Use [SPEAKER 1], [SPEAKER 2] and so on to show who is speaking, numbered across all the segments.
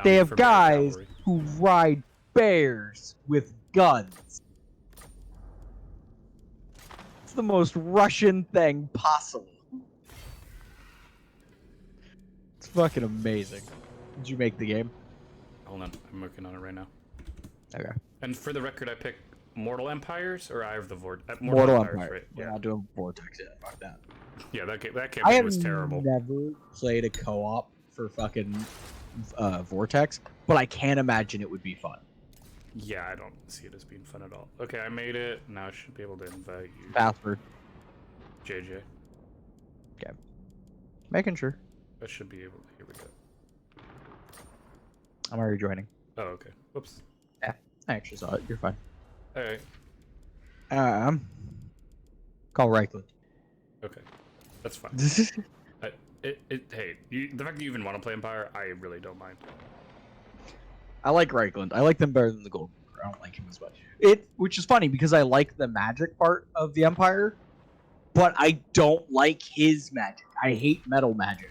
[SPEAKER 1] They have guys who ride bears with guns. It's the most Russian thing possible. It's fucking amazing. Did you make the game?
[SPEAKER 2] Hold on, I'm working on it right now.
[SPEAKER 1] Okay.
[SPEAKER 2] And for the record, I picked Mortal Empires or Eye of the Vortex.
[SPEAKER 1] Mortal
[SPEAKER 2] Empires,
[SPEAKER 1] Empire.
[SPEAKER 2] right?
[SPEAKER 1] We're
[SPEAKER 2] Yeah.
[SPEAKER 1] not doing Vortex yet. Fuck that.
[SPEAKER 2] Yeah, that
[SPEAKER 1] I
[SPEAKER 2] campaign
[SPEAKER 1] have
[SPEAKER 2] was terrible.
[SPEAKER 1] never played a co-op for fucking Vortex, but I can't imagine it would be fun.
[SPEAKER 2] Yeah, I don't see it as being fun at all. Okay, I made it. Now I should be able to invite you.
[SPEAKER 1] Password.
[SPEAKER 2] JJ.
[SPEAKER 1] Okay. Making sure.
[SPEAKER 2] I should be able to. Here we go.
[SPEAKER 1] I'm already joining.
[SPEAKER 2] Oh, okay. Whoops.
[SPEAKER 1] Yeah, I actually saw it. You're fine.
[SPEAKER 2] Alright.
[SPEAKER 1] Call Reichland.
[SPEAKER 2] Okay. That's fine. Hey, the fact that you even want to play Empire, I really don't mind.
[SPEAKER 1] I like Reichland. I like them better than the Gold. I don't like him as much. Which is funny because I like the magic part of the Empire, but I don't like his magic. I hate metal magic.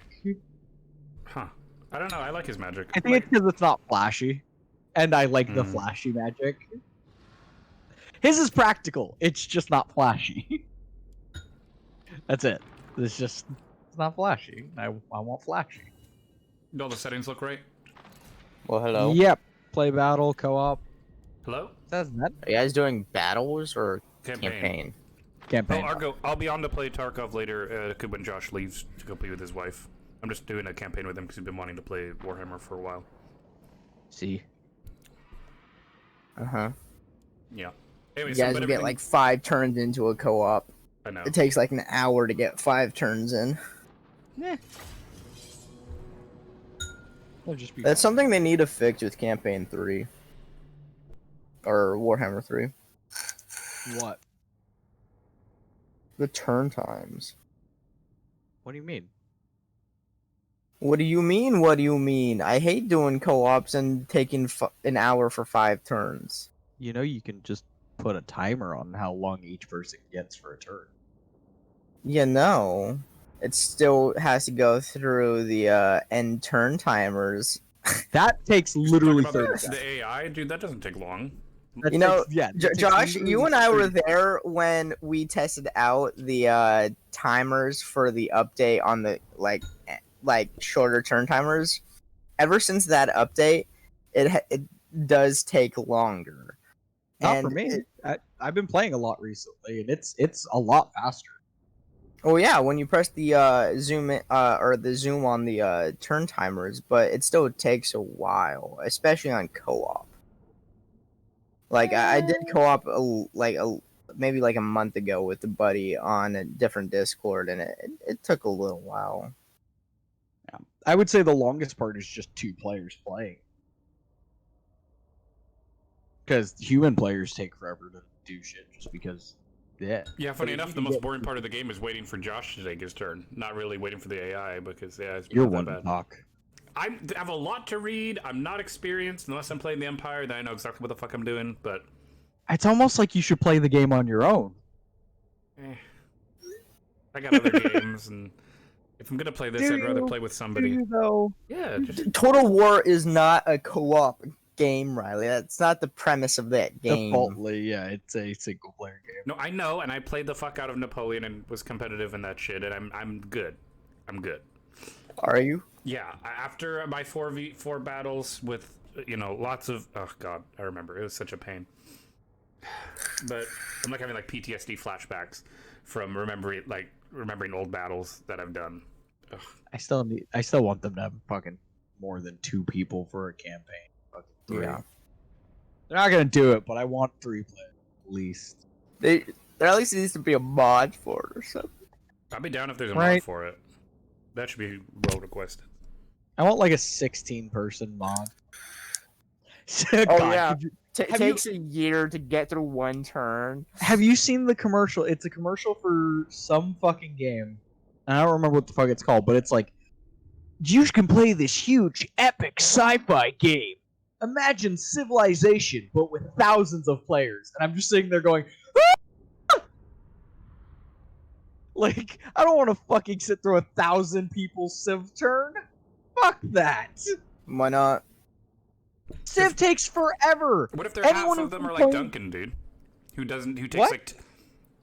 [SPEAKER 2] Huh. I don't know. I like his magic.
[SPEAKER 1] I think it's because it's not flashy, and I like the flashy magic. His is practical. It's just not flashy. That's it. It's not flashy. I want flashy.
[SPEAKER 2] Do all the settings look right?
[SPEAKER 3] Well, hello.
[SPEAKER 1] Yep. Play battle, co-op.
[SPEAKER 2] Hello?
[SPEAKER 1] That's that.
[SPEAKER 3] Are you guys doing battles or
[SPEAKER 2] Campaign.
[SPEAKER 1] Campaign.
[SPEAKER 2] Oh, Argo, I'll be on to play Tarkov later when Josh leaves to go play with his wife. I'm just doing a campaign with him because he's been wanting to play Warhammer for a while.
[SPEAKER 1] See.
[SPEAKER 3] Uh-huh.
[SPEAKER 2] Yeah. Anyway,
[SPEAKER 3] You
[SPEAKER 2] so,
[SPEAKER 3] guys
[SPEAKER 2] but
[SPEAKER 3] will get
[SPEAKER 2] everything-
[SPEAKER 3] like 5 turns into a co-op.
[SPEAKER 2] I know.
[SPEAKER 3] It takes like an hour to get 5 turns in.
[SPEAKER 1] Yeah. Just be
[SPEAKER 3] That's something they need to fix with Campaign 3. Or Warhammer 3.
[SPEAKER 1] What?
[SPEAKER 3] The turn times.
[SPEAKER 1] What do you mean?
[SPEAKER 3] What do you mean? What do you mean? I hate doing co-ops and taking an hour for 5 turns.
[SPEAKER 1] You know you can just put a timer on how long each person gets for a turn.
[SPEAKER 3] You know, it still has to go through the end turn timers.
[SPEAKER 1] That takes
[SPEAKER 2] Talking
[SPEAKER 1] literally
[SPEAKER 2] about
[SPEAKER 1] 30
[SPEAKER 2] the
[SPEAKER 1] seconds.
[SPEAKER 2] AI, dude, that doesn't take long.
[SPEAKER 1] That
[SPEAKER 3] You know,
[SPEAKER 1] takes- yeah, that takes
[SPEAKER 3] Josh,
[SPEAKER 1] literally
[SPEAKER 3] you and I were
[SPEAKER 1] 30
[SPEAKER 3] there when we tested out the timers for the update on the like shorter turn timers. Ever since that update, it does take longer.
[SPEAKER 1] Not for
[SPEAKER 3] And
[SPEAKER 1] me. I've been playing a lot recently, and it's a lot faster.
[SPEAKER 3] Oh yeah, when you press the zoom or the zoom on the turn timers, but it still takes a while, especially on co-op. Like I did co-op maybe like a month ago with a buddy on a different Discord, and it took a little while.
[SPEAKER 1] Yeah. I would say the longest part is just 2 players playing. Because human players take forever to do shit just because, yeah.
[SPEAKER 2] Yeah, funny enough, the most boring part of the game is waiting for Josh to take his turn. Not really waiting for the AI because, yeah, it's
[SPEAKER 1] You're
[SPEAKER 2] not
[SPEAKER 1] one
[SPEAKER 2] that
[SPEAKER 1] to
[SPEAKER 2] bad.
[SPEAKER 1] talk.
[SPEAKER 2] I have a lot to read. I'm not experienced unless I'm playing the Empire. Then I know exactly what the fuck I'm doing. But
[SPEAKER 1] It's almost like you should play the game on your own.
[SPEAKER 2] I got other games, and if I'm gonna play this, I'd rather play with somebody.
[SPEAKER 1] Though.
[SPEAKER 2] Yeah, just
[SPEAKER 3] Total War is not a co-op game, Riley. That's not the premise of that game.
[SPEAKER 1] Defaultly, yeah, it's a single player game.
[SPEAKER 2] no, I know, and I played the fuck out of Napoleon and was competitive in that shit, and I'm good. I'm good.
[SPEAKER 3] Are you?
[SPEAKER 2] Yeah, after my 4v4 battles with lots of god, I remember it was such a pain. But I'm like having like PTSD flashbacks from remembering old battles that I've done. Ugh.
[SPEAKER 1] I still want them to have fucking more than 2 people for a campaign. Fucking 3.
[SPEAKER 3] Yeah.
[SPEAKER 1] They're not gonna do it, but I want 3 players at least.
[SPEAKER 3] There at least needs to be a mod for it or something.
[SPEAKER 2] I'll be down if there's a
[SPEAKER 1] Right.
[SPEAKER 2] mod for it. That should be well requested.
[SPEAKER 1] I want like a 16-person mod.
[SPEAKER 3] Oh,
[SPEAKER 1] God,
[SPEAKER 3] yeah.
[SPEAKER 1] could you-
[SPEAKER 3] It
[SPEAKER 1] Have
[SPEAKER 3] takes a year to get through one turn.
[SPEAKER 1] Have you seen the commercial? It's a commercial for some fucking game. And I don't remember what the fuck it's called, but it's like, you can play this huge, epic sci-fi game. Imagine Civilization, but with thousands of players. And I'm just sitting there going, ah! Like, I don't want to fucking sit through 1,000 people's Civ turn. Fuck that.
[SPEAKER 3] Why not?
[SPEAKER 1] Civ takes forever.
[SPEAKER 2] What if
[SPEAKER 1] Anyone
[SPEAKER 2] half
[SPEAKER 1] who
[SPEAKER 2] of them are
[SPEAKER 1] can
[SPEAKER 2] like
[SPEAKER 1] play-
[SPEAKER 2] Duncan, dude? Who takes
[SPEAKER 1] What?
[SPEAKER 2] like...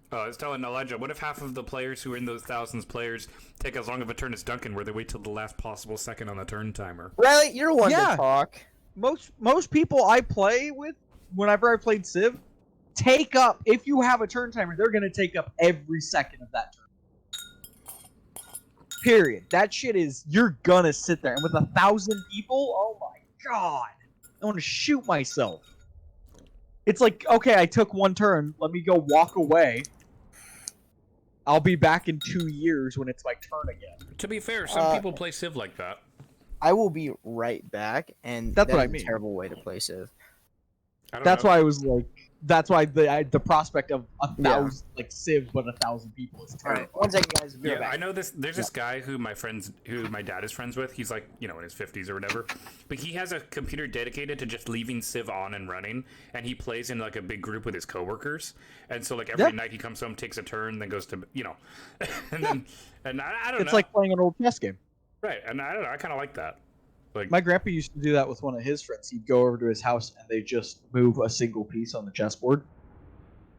[SPEAKER 2] I was telling Elijah, what if half of the players who are in those thousands players take as long of a turn as Duncan, where they wait till the last possible second on the turn timer?
[SPEAKER 3] Riley, you're one
[SPEAKER 1] Yeah.
[SPEAKER 3] to talk.
[SPEAKER 1] Most people I play with, whenever I played Civ, take up, if you have a turn timer, they're gonna take up every second of that turn. Period. That shit is, you're gonna sit there, and with 1,000 people, oh my god, I want to shoot myself. It's like, okay, I took one turn, let me go walk away. I'll be back in 2 years when it's my turn again.
[SPEAKER 2] To be fair, some people play Civ like that.
[SPEAKER 3] I will be right back, and
[SPEAKER 1] That's what I
[SPEAKER 3] a
[SPEAKER 1] mean.
[SPEAKER 3] terrible way to play Civ.
[SPEAKER 1] That's why I was like, that's why the prospect of 1,000 like Civ, but 1,000 people is
[SPEAKER 3] All
[SPEAKER 1] terrible.
[SPEAKER 3] right, 1 second, guys. Be right
[SPEAKER 2] Yeah,
[SPEAKER 3] back.
[SPEAKER 2] I know this. There's this guy who my dad is friends with. He's like, in his 50s or whatever. But he has a computer dedicated to just leaving Civ on and running, and he plays in like a big group with his coworkers. And so like every night he comes home, takes a turn, then goes to and then I don't know.
[SPEAKER 1] It's like playing an old chess game.
[SPEAKER 2] Right, and I don't know. I kind of like that. Like
[SPEAKER 1] My grandpa used to do that with one of his friends. He'd go over to his house and they just move a single piece on the chessboard.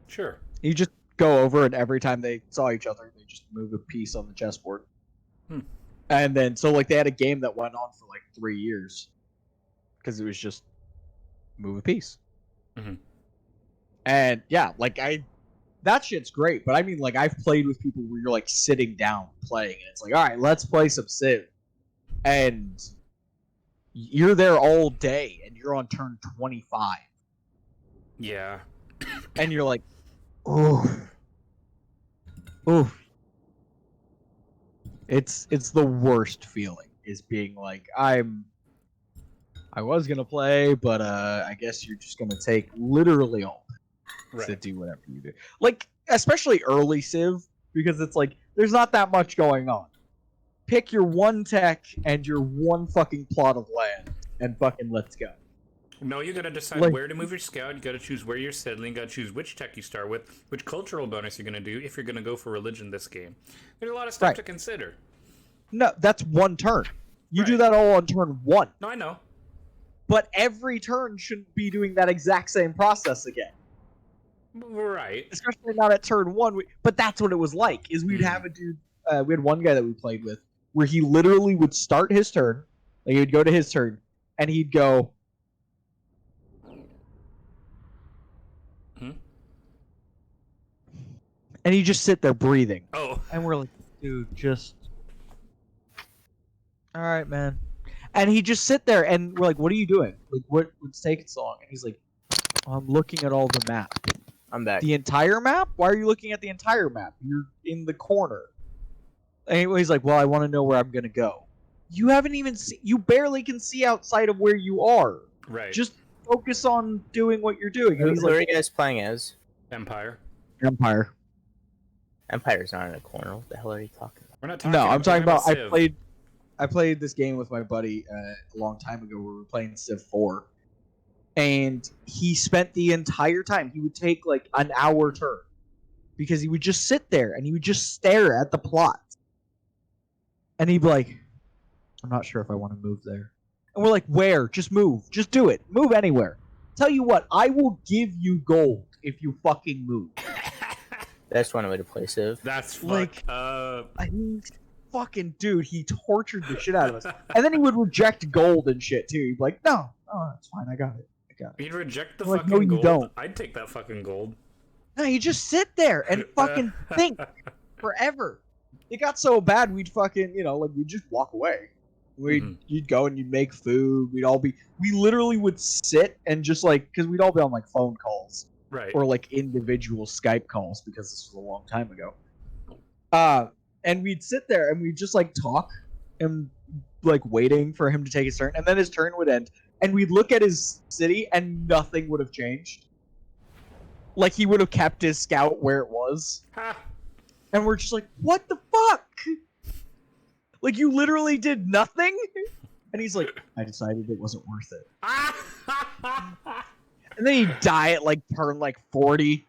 [SPEAKER 2] Sure.
[SPEAKER 1] You just go over, and every time they saw each other, they just move a piece on the chessboard. And then, so like they had a game that went on for like 3 years because it was just move a piece.
[SPEAKER 2] Mhm.
[SPEAKER 1] And yeah, like that shit's great. But I mean, like I've played with people where you're like sitting down playing, and it's like, all right, let's play some Civ, and you're there all day, and you're on turn 25,
[SPEAKER 2] Yeah.
[SPEAKER 1] and you're like, oh, it's the worst feeling, is being like, I was gonna play, but I guess you're just gonna take literally all day to do whatever you do. Like, especially early Civ, because it's like there's not that much going on. Pick your one tech and your one fucking plot of land, and fucking let's go.
[SPEAKER 2] No, you gotta decide
[SPEAKER 1] Like-
[SPEAKER 2] where to move your scout. You gotta choose where you're settling. You gotta choose which tech you start with, which cultural bonus you're gonna do if you're gonna go for religion this game. There's a lot of stuff
[SPEAKER 1] Right.
[SPEAKER 2] to consider.
[SPEAKER 1] No, that's one turn. You do
[SPEAKER 2] Right.
[SPEAKER 1] that all on turn 1.
[SPEAKER 2] No, I know.
[SPEAKER 1] But every turn shouldn't be doing that exact same process again.
[SPEAKER 2] Right.
[SPEAKER 1] Especially not at turn 1. But that's what it was like, is we'd have a dude, we had one guy that we played with, where he literally would start his turn, like he would go to his turn, and he'd go... And he'd just sit there breathing.
[SPEAKER 2] Oh.
[SPEAKER 1] And we're like, dude, just... Alright, man. And he'd just sit there, and we're like, what are you doing? Like, what's taking so long? And he's like, I'm looking at all the map.
[SPEAKER 3] I'm back.
[SPEAKER 1] The entire map? Why are you looking at the entire map? You're in the corner. And he's like, well, I want to know where I'm going to go. You haven't even you barely can see outside of where you are.
[SPEAKER 2] Right.
[SPEAKER 1] Just focus on doing what you're doing. And he's
[SPEAKER 3] Who are
[SPEAKER 1] like,
[SPEAKER 3] you guys playing as?
[SPEAKER 2] Empire.
[SPEAKER 1] Empire.
[SPEAKER 3] Empire's not in a corner. What the hell are you talking about?
[SPEAKER 2] We're not talking
[SPEAKER 1] No, I'm talking about,
[SPEAKER 2] Civ.
[SPEAKER 1] I played this game with my buddy a long time ago where we were playing Civ 4. And he spent the entire time, he would take like an hour turn. Because he would just sit there and he would just stare at the plot. And he'd be like, I'm not sure if I want to move there. And we're like, where? Just move. Just do it. Move anywhere. Tell you what, I will give you gold if you fucking move.
[SPEAKER 3] That's one way to play Civ.
[SPEAKER 2] That's
[SPEAKER 1] Like-
[SPEAKER 2] I
[SPEAKER 1] I mean, fucking dude, he tortured the shit out of us. And then he would reject gold and shit too. He'd be like, no, it's fine, I got it.
[SPEAKER 2] You'd reject the
[SPEAKER 1] Like,
[SPEAKER 2] fucking
[SPEAKER 1] no, you
[SPEAKER 2] gold.
[SPEAKER 1] don't.
[SPEAKER 2] I'd take that fucking gold.
[SPEAKER 1] No, you just sit there and fucking think forever. It got so bad, we'd fucking, like, we'd just walk away. You'd go and you'd make food. We literally would sit and just, like, because we'd all be on, like, phone calls.
[SPEAKER 2] Right.
[SPEAKER 1] Or, like, individual Skype calls, because this was a long time ago. And we'd sit there and we'd just, like, talk and, like, waiting for him to take his turn. And then his turn would end. And we'd look at his city and nothing would have changed. Like, he would have kept his scout where it was.
[SPEAKER 2] Ha.
[SPEAKER 1] And we're just like, what the fuck? Like, you literally did nothing? And he's like, I decided it wasn't worth it. And then he'd die at, like, turn, like, 40.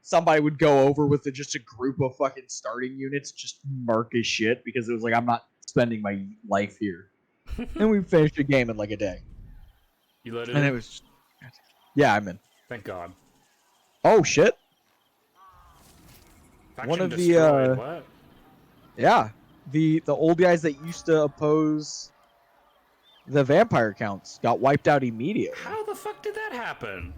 [SPEAKER 1] Somebody would go over with just a group of fucking starting units, just mark as shit, because it was like, I'm not spending my life here. And we finished the game in, like, a day.
[SPEAKER 2] You let it
[SPEAKER 1] And
[SPEAKER 2] in?
[SPEAKER 1] it was, yeah, I'm in.
[SPEAKER 2] Thank God.
[SPEAKER 1] Oh shit!
[SPEAKER 2] Faction
[SPEAKER 1] One of the
[SPEAKER 2] destroyed. What?
[SPEAKER 1] yeah, the old guys that used to oppose the vampire counts got wiped out immediately.
[SPEAKER 2] How the fuck did that happen?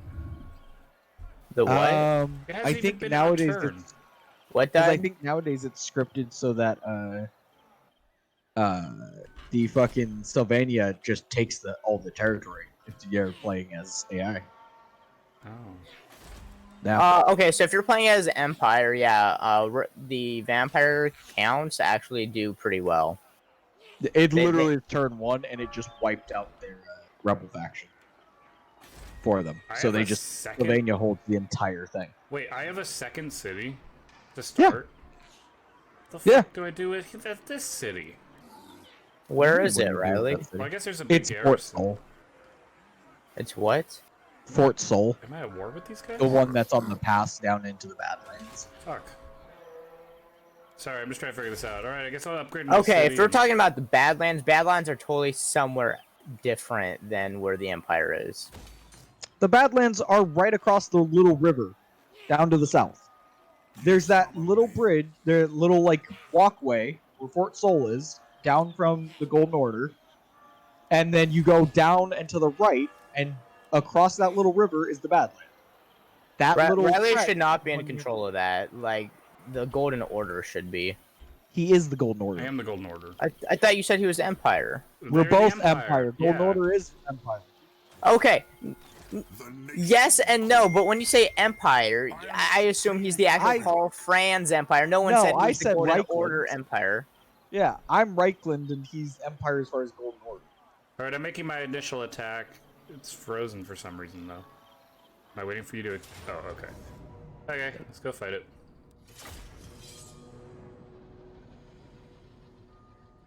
[SPEAKER 3] The what?
[SPEAKER 2] It hasn't
[SPEAKER 1] I
[SPEAKER 2] even
[SPEAKER 1] think
[SPEAKER 2] been
[SPEAKER 1] nowadays
[SPEAKER 2] a turn.
[SPEAKER 1] it's
[SPEAKER 3] What
[SPEAKER 1] because I
[SPEAKER 3] died?
[SPEAKER 1] think nowadays it's scripted so that the fucking Sylvania just takes all the territory if you're playing as AI.
[SPEAKER 2] Oh.
[SPEAKER 1] Yeah.
[SPEAKER 3] Okay, so if you're playing as Empire, yeah, the vampire counts actually do pretty well.
[SPEAKER 1] It
[SPEAKER 3] They-
[SPEAKER 1] literally is turn 1 and it just wiped out their rebel faction for them.
[SPEAKER 2] I
[SPEAKER 1] So
[SPEAKER 2] have
[SPEAKER 1] they
[SPEAKER 2] a
[SPEAKER 1] just
[SPEAKER 2] second-
[SPEAKER 1] Sylvania holds the entire thing.
[SPEAKER 2] Wait, I have a second city to
[SPEAKER 1] Yeah.
[SPEAKER 2] start. The
[SPEAKER 1] Yeah.
[SPEAKER 2] fuck do I do with this city?
[SPEAKER 3] Where is
[SPEAKER 1] What
[SPEAKER 3] it,
[SPEAKER 1] do you do with
[SPEAKER 3] Riley?
[SPEAKER 1] that city?
[SPEAKER 2] Well, I guess there's a big
[SPEAKER 1] It's Fort
[SPEAKER 2] garrison.
[SPEAKER 1] Soul.
[SPEAKER 3] It's what?
[SPEAKER 1] Fort Soul.
[SPEAKER 2] Am I at war with these guys?
[SPEAKER 1] The one that's on the pass down into the Badlands.
[SPEAKER 2] Fuck. Sorry, I'm just trying to figure this out. Alright, I guess I'll upgrade my
[SPEAKER 3] Okay,
[SPEAKER 2] city
[SPEAKER 3] if we're
[SPEAKER 2] and-
[SPEAKER 3] talking about the Badlands, Badlands are totally somewhere different than where the Empire is.
[SPEAKER 1] The Badlands are right across the little river down to the south. There's that little bridge, the little like walkway where Fort Soul is, down from the Golden Order. And then you go down and to the right, and across that little river is the Badlands. That little
[SPEAKER 3] Riley
[SPEAKER 1] track-
[SPEAKER 3] should not be in control of that. Like, the Golden Order should be.
[SPEAKER 1] He is the Golden
[SPEAKER 2] I
[SPEAKER 1] Order.
[SPEAKER 2] am the Golden Order.
[SPEAKER 3] I thought you said he was the Empire.
[SPEAKER 1] We're
[SPEAKER 2] They're the
[SPEAKER 1] both Empire. Golden
[SPEAKER 2] Yeah.
[SPEAKER 1] Order is Empire.
[SPEAKER 3] Okay. Yes and no, but when you say Empire, I assume he's the actual Paul Franz Empire. No one
[SPEAKER 1] No,
[SPEAKER 3] said he
[SPEAKER 1] I
[SPEAKER 3] was the
[SPEAKER 1] said
[SPEAKER 3] Golden
[SPEAKER 1] Reichland.
[SPEAKER 3] Order Empire.
[SPEAKER 1] Yeah, I'm Reichland and he's Empire as far as Golden Order.
[SPEAKER 2] Alright, I'm making my initial attack. It's frozen for some reason, though. Am I waiting for you to... Oh, okay. Okay, let's go fight it.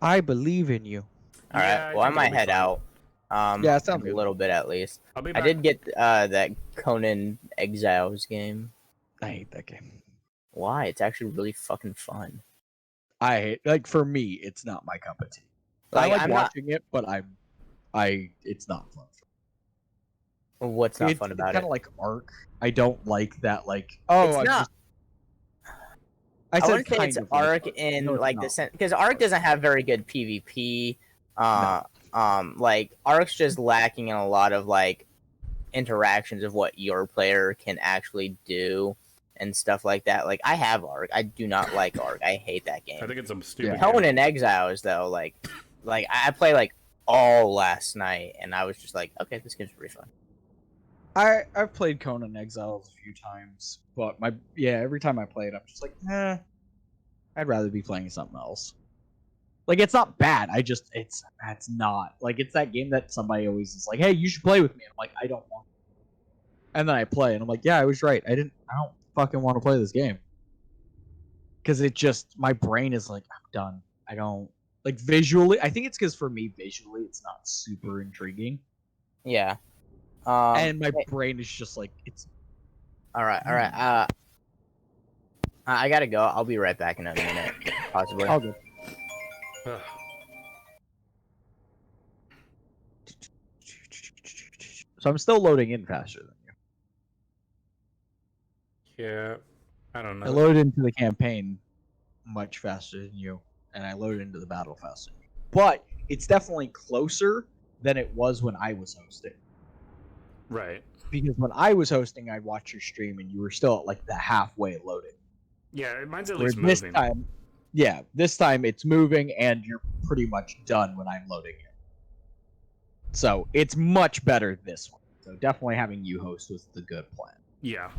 [SPEAKER 1] I believe in you.
[SPEAKER 3] All right.
[SPEAKER 2] Yeah,
[SPEAKER 3] Well, I
[SPEAKER 2] think
[SPEAKER 3] might
[SPEAKER 2] it'll be
[SPEAKER 3] head
[SPEAKER 2] fine.
[SPEAKER 3] out.
[SPEAKER 1] Yeah, sounds
[SPEAKER 3] a
[SPEAKER 1] good.
[SPEAKER 3] little bit at least.
[SPEAKER 2] I'll be
[SPEAKER 3] I
[SPEAKER 2] back.
[SPEAKER 3] did get that Conan Exiles game.
[SPEAKER 1] I hate that game.
[SPEAKER 3] Why? It's actually really fucking fun.
[SPEAKER 1] I hate, like, for me, it's not my cup of tea.
[SPEAKER 3] Like,
[SPEAKER 1] I like
[SPEAKER 3] I'm not-
[SPEAKER 1] watching it, but it's not fun.
[SPEAKER 3] What's not fun
[SPEAKER 1] It's
[SPEAKER 3] about
[SPEAKER 1] kind
[SPEAKER 3] it?
[SPEAKER 1] of like Ark. I don't like that. Like, oh,
[SPEAKER 3] It's
[SPEAKER 1] I'm
[SPEAKER 3] not.
[SPEAKER 1] just.
[SPEAKER 3] I
[SPEAKER 1] said
[SPEAKER 3] wouldn't say
[SPEAKER 1] kind
[SPEAKER 3] it's
[SPEAKER 1] of like
[SPEAKER 3] Ark
[SPEAKER 1] Ark.
[SPEAKER 3] in
[SPEAKER 1] No, it's
[SPEAKER 3] like
[SPEAKER 1] not.
[SPEAKER 3] the sense because Ark doesn't have very good PvP. Like Ark's just lacking in a lot of like interactions of what your player can actually do and stuff like that. Like I have Ark. I do not like Ark. I hate that game.
[SPEAKER 2] I think it's a stupid
[SPEAKER 1] Yeah.
[SPEAKER 3] Conan Exiles though, like I played like all last night and I was just like, okay, this game's pretty fun.
[SPEAKER 1] I've played Conan Exiles a few times, but every time I play it, I'm just like, I'd rather be playing something else. Like it's not bad. It's not like it's that game that somebody always is like, hey, you should play with me. I'm like, I don't want. And then I play, and I'm like, yeah, I was right. I don't fucking want to play this game because it just my brain is like, I'm done. I don't like visually. I think it's because for me visually, it's not super intriguing.
[SPEAKER 3] Yeah.
[SPEAKER 1] And my
[SPEAKER 3] hey,
[SPEAKER 1] brain is just like it's
[SPEAKER 3] all right. I gotta go. I'll be right back in a minute, possibly.
[SPEAKER 1] all good.
[SPEAKER 2] Ugh.
[SPEAKER 1] So I'm still loading in faster than you.
[SPEAKER 2] Yeah, I don't know.
[SPEAKER 1] I loaded into the campaign much faster than you, and I loaded into the battle faster than you. But it's definitely closer than it was when I was hosting.
[SPEAKER 2] Right.
[SPEAKER 1] Because when I was hosting, I'd watch your stream, and you were still at like the halfway loading.
[SPEAKER 2] Yeah, mine's at
[SPEAKER 1] Whereas
[SPEAKER 2] least moving.
[SPEAKER 1] this time it's moving, and you're pretty much done when I'm loading it. So it's much better this one. So definitely having you host was the good plan.
[SPEAKER 2] Yeah,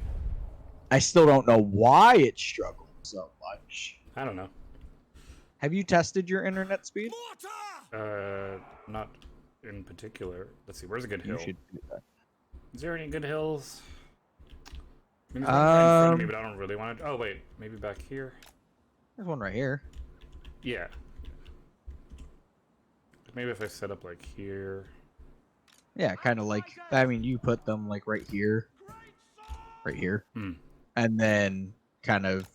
[SPEAKER 1] I still don't know why it struggled so much.
[SPEAKER 2] I don't know.
[SPEAKER 1] Have you tested your internet speed?
[SPEAKER 2] Not in particular. Let's see. Where's a good
[SPEAKER 1] You
[SPEAKER 2] hill?
[SPEAKER 1] should do that.
[SPEAKER 2] Is there any good hills? I mean, there's one right in front of me,
[SPEAKER 1] Um,
[SPEAKER 2] but I don't really want to. Oh wait, maybe back here.
[SPEAKER 1] There's one right here.
[SPEAKER 2] Yeah. Maybe if I set up like here.
[SPEAKER 1] Yeah, kind of like, I mean, you put them like right here. Right here.
[SPEAKER 2] Hmm.
[SPEAKER 1] And then kind of,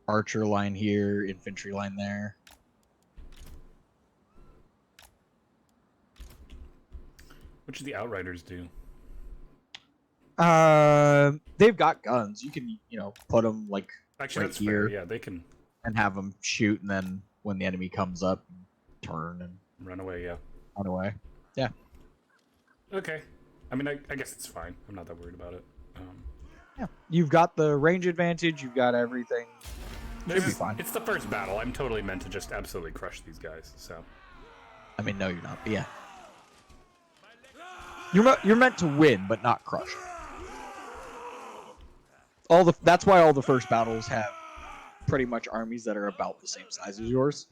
[SPEAKER 1] archer line here, infantry line there.
[SPEAKER 2] What should the Outriders do?
[SPEAKER 1] They've got guns. You can, put them like
[SPEAKER 2] Actually,
[SPEAKER 1] right
[SPEAKER 2] that's
[SPEAKER 1] here
[SPEAKER 2] fair. Yeah, they can
[SPEAKER 1] and have them shoot, and then when the enemy comes up, turn and
[SPEAKER 2] run away. Yeah.
[SPEAKER 1] run away. Yeah.
[SPEAKER 2] Okay. I mean, I guess it's fine. I'm not that worried about it.
[SPEAKER 1] Yeah. You've got the range advantage. You've got everything. Should be fine.
[SPEAKER 2] It's the first battle. I'm totally meant to just absolutely crush these guys. So.
[SPEAKER 1] I mean, no, you're not. But yeah. You're meant to win, but not crush. That's why all the first battles have pretty much armies that are about the same size as yours,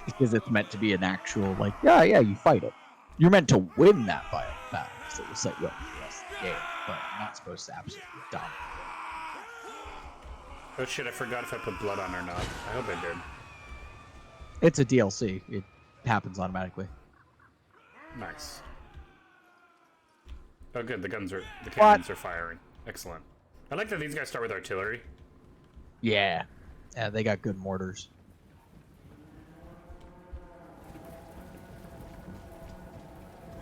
[SPEAKER 1] because it's meant to be an actual you fight it. You're meant to win that battle, so it will set you up for the rest of the game, but you're not supposed to absolutely dominate.
[SPEAKER 2] Oh shit! I forgot if I put blood on or not. I hope I did.
[SPEAKER 1] It's a DLC. It happens automatically.
[SPEAKER 2] Nice. Oh, good. The cannons are firing. Excellent. I like that these guys start with artillery.
[SPEAKER 1] Yeah, they got good mortars.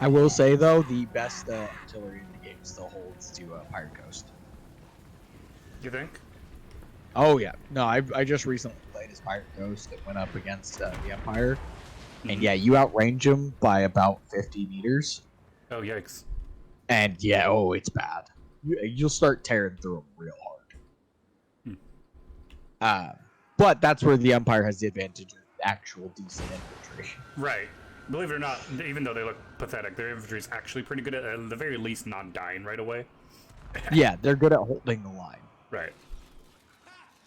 [SPEAKER 1] I will say though, the best artillery in the game still holds to Pirate Coast.
[SPEAKER 2] You think?
[SPEAKER 1] Oh yeah, no, I just recently played as Pirate Ghost that went up against the Empire, and yeah, you outrange them by about 50 meters.
[SPEAKER 2] Oh yikes!
[SPEAKER 1] And yeah, it's bad. You'll start tearing through them real hard. But that's where the Empire has the advantage of actual decent infantry.
[SPEAKER 2] Right. Believe it or not, even though they look pathetic, their infantry is actually pretty good at the very least not dying right away.
[SPEAKER 1] Yeah, they're good at holding the line.
[SPEAKER 2] Right.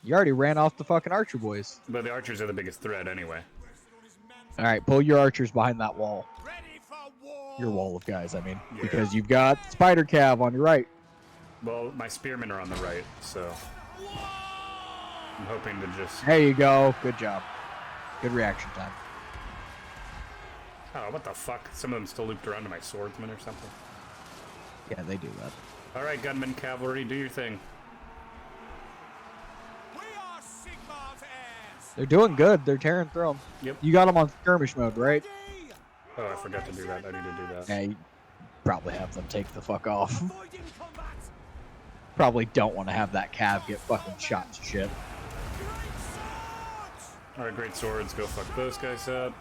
[SPEAKER 1] You already ran off the fucking archer boys.
[SPEAKER 2] But the archers are the biggest threat anyway.
[SPEAKER 1] All right, pull your archers behind that wall. Your wall of guys, I mean. Yeah. Because you've got spider cav on your right.
[SPEAKER 2] Well, my spearmen are on the right, so I'm hoping to just...
[SPEAKER 1] There you go. Good job. Good reaction time.
[SPEAKER 2] Oh, what the fuck? Some of them still looped around to my swordsmen or something.
[SPEAKER 1] Yeah, they do that.
[SPEAKER 2] All right, gunmen, cavalry, do your thing.
[SPEAKER 1] They're doing good. They're tearing through them.
[SPEAKER 2] Yep.
[SPEAKER 1] You got them on skirmish mode, right?
[SPEAKER 2] Oh, I forgot to do that. I need to do that.
[SPEAKER 1] Yeah, you probably have them take the fuck off. Probably don't want to have that cav get fucking shot to shit.
[SPEAKER 2] All right, great swords. Go fuck those guys up.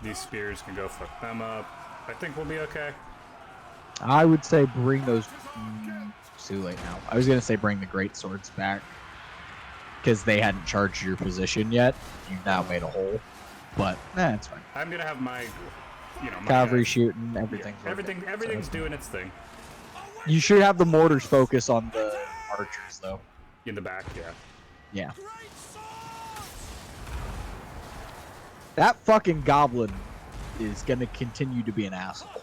[SPEAKER 2] These spears can go fuck them up. I think we'll be okay.
[SPEAKER 1] I would say bring those... It's too late now. I was going to say bring the great swords back, because they hadn't charged your position yet. You've now made a hole. But, it's fine.
[SPEAKER 2] I'm going to have my
[SPEAKER 1] cavalry shooting, everything.
[SPEAKER 2] Yeah, everything's doing its thing.
[SPEAKER 1] You should have the mortars focus on the archers, though.
[SPEAKER 2] In the back, yeah.
[SPEAKER 1] Yeah. That fucking goblin is gonna continue to be an asshole.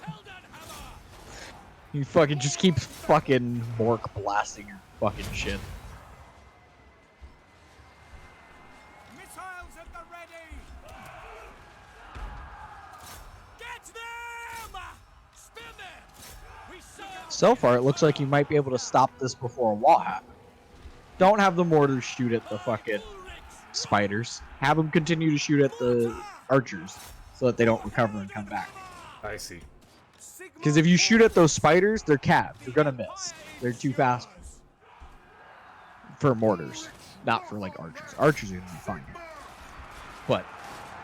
[SPEAKER 1] He fucking just keeps fucking Mork blasting your fucking shit.
[SPEAKER 4] Missiles at the ready. Get them! Spin them!
[SPEAKER 1] So far, it looks like you might be able to stop this before a wall happens. Don't have the mortars shoot at the fucking spiders. Have them continue to shoot at the archers so that they don't recover and come back.
[SPEAKER 2] I see.
[SPEAKER 1] Because if you shoot at those spiders, they're cav. You're gonna miss. They're too fast for mortars, not for like archers. Archers are gonna be fine, but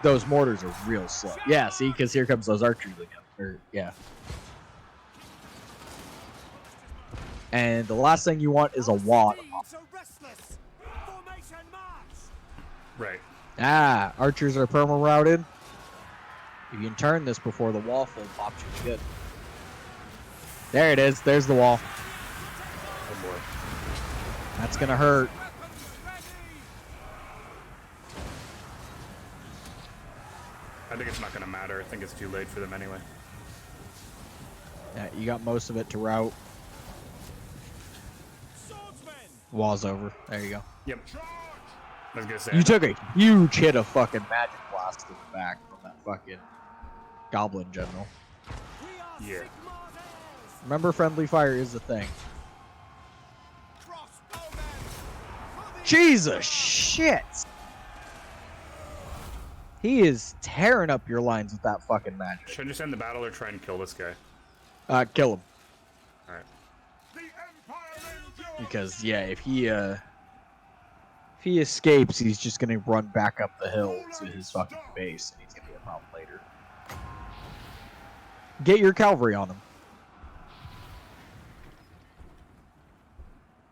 [SPEAKER 1] those mortars are real slow. Yeah, see, because here comes those archers again. Yeah. And the last thing you want is a wall.
[SPEAKER 2] Right.
[SPEAKER 1] Archers are perma routed. You can turn this before the wall full pops you good. There it is. There's the wall.
[SPEAKER 2] Oh boy.
[SPEAKER 1] That's gonna hurt.
[SPEAKER 2] I think it's not gonna matter. I think it's too late for them anyway.
[SPEAKER 1] Yeah, you got most of it to route. Wall's over. There you go.
[SPEAKER 2] Yep. I was gonna say.
[SPEAKER 1] You took a huge hit of fucking magic blast to the back from that fucking goblin general.
[SPEAKER 2] Yeah.
[SPEAKER 1] Remember, friendly fire is the thing. Jesus shit! He is tearing up your lines with that fucking magic.
[SPEAKER 2] Should I just end the battle or try and kill this guy?
[SPEAKER 1] Kill him.
[SPEAKER 2] All right.
[SPEAKER 1] Because yeah, if he escapes, he's just gonna run back up the hill to his fucking base, and he's gonna be a problem later. Get your cavalry on him.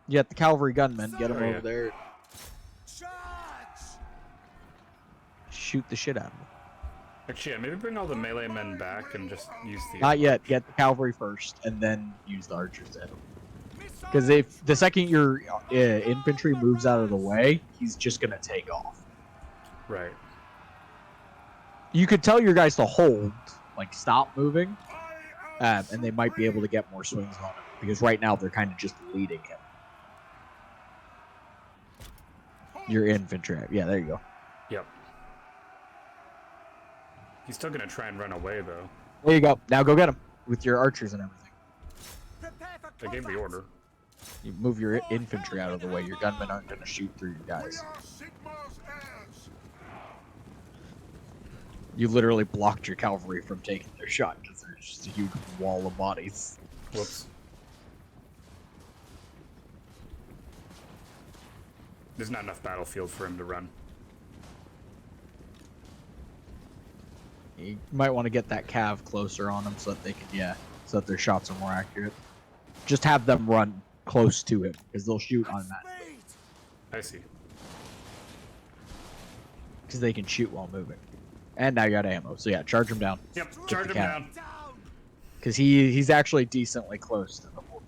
[SPEAKER 1] You got the cavalry gunmen. Get him over there. Shoot the shit out of him.
[SPEAKER 2] Actually, yeah, maybe bring all the melee men back and just use the.
[SPEAKER 1] Not yet. Get the cavalry first, and then use the archers to hit him. Because if the second your infantry moves out of the way, he's just gonna take off.
[SPEAKER 2] Right.
[SPEAKER 1] You could tell your guys to hold, like stop moving, and they might be able to get more swings on him. Because right now they're kind of just leading him. Your infantry, yeah, there you go.
[SPEAKER 2] Yep. He's still gonna try and run away though.
[SPEAKER 1] There you go. Now go get him with your archers and everything.
[SPEAKER 2] I gave the order.
[SPEAKER 1] You move your infantry out of the way. Your gunmen aren't going to shoot through your guys. You literally blocked your cavalry from taking their shot because there's just a huge wall of bodies.
[SPEAKER 2] Whoops. There's not enough battlefield for him to run.
[SPEAKER 1] You might want to get that cav closer on them so that they can, so that their shots are more accurate. Just have them run close to him because they'll shoot automatically.
[SPEAKER 2] I see.
[SPEAKER 1] Because they can shoot while moving. And now you got ammo, so yeah, charge him down.
[SPEAKER 2] Yep, charge him down.
[SPEAKER 1] Because he's actually decently close to the border.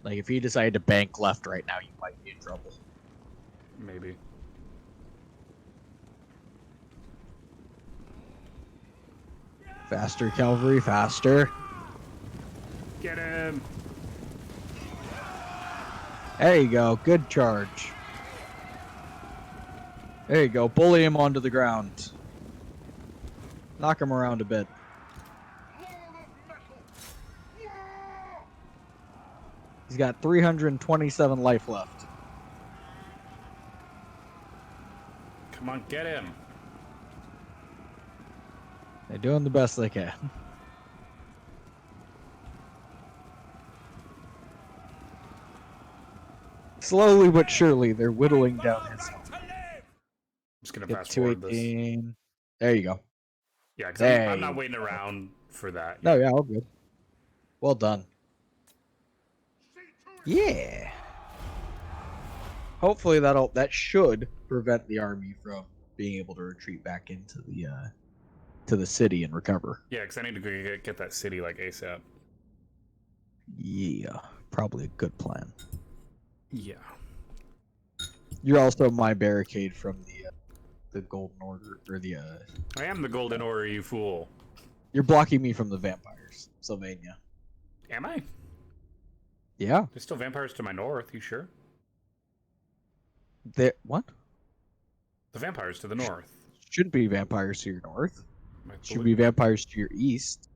[SPEAKER 1] Like if he decided to bank left right now, you might be in trouble.
[SPEAKER 2] Maybe.
[SPEAKER 1] Faster, cavalry, faster.
[SPEAKER 2] Get him!
[SPEAKER 1] There you go. Good charge. There you go. Bully him onto the ground. Knock him around a bit. He's got 327 life left.
[SPEAKER 2] Come on, get him!
[SPEAKER 1] They're doing the best they can. Slowly but surely, they're whittling down his health.
[SPEAKER 2] I'm just gonna
[SPEAKER 1] Get
[SPEAKER 2] fast forward this.
[SPEAKER 1] 218. There you go.
[SPEAKER 2] Yeah, because
[SPEAKER 1] There
[SPEAKER 2] I'm not
[SPEAKER 1] you
[SPEAKER 2] waiting around for that.
[SPEAKER 1] No, yeah, all good. Well done. Yeah. Hopefully that should prevent the army from being able to retreat back into the city and recover.
[SPEAKER 2] Yeah, because I need to go get that city like ASAP.
[SPEAKER 1] Yeah, probably a good plan.
[SPEAKER 2] Yeah.
[SPEAKER 1] You're also my barricade from the Golden Order, or the
[SPEAKER 2] I am the Golden Order, you fool.
[SPEAKER 1] You're blocking me from the vampires, Sylvania.
[SPEAKER 2] Am I?
[SPEAKER 1] Yeah.
[SPEAKER 2] There's still vampires to my north, you sure?
[SPEAKER 1] What?
[SPEAKER 2] The vampires to the north.
[SPEAKER 1] Shouldn't be vampires to your north.
[SPEAKER 2] I
[SPEAKER 1] Should
[SPEAKER 2] believe-
[SPEAKER 1] be vampires to your east.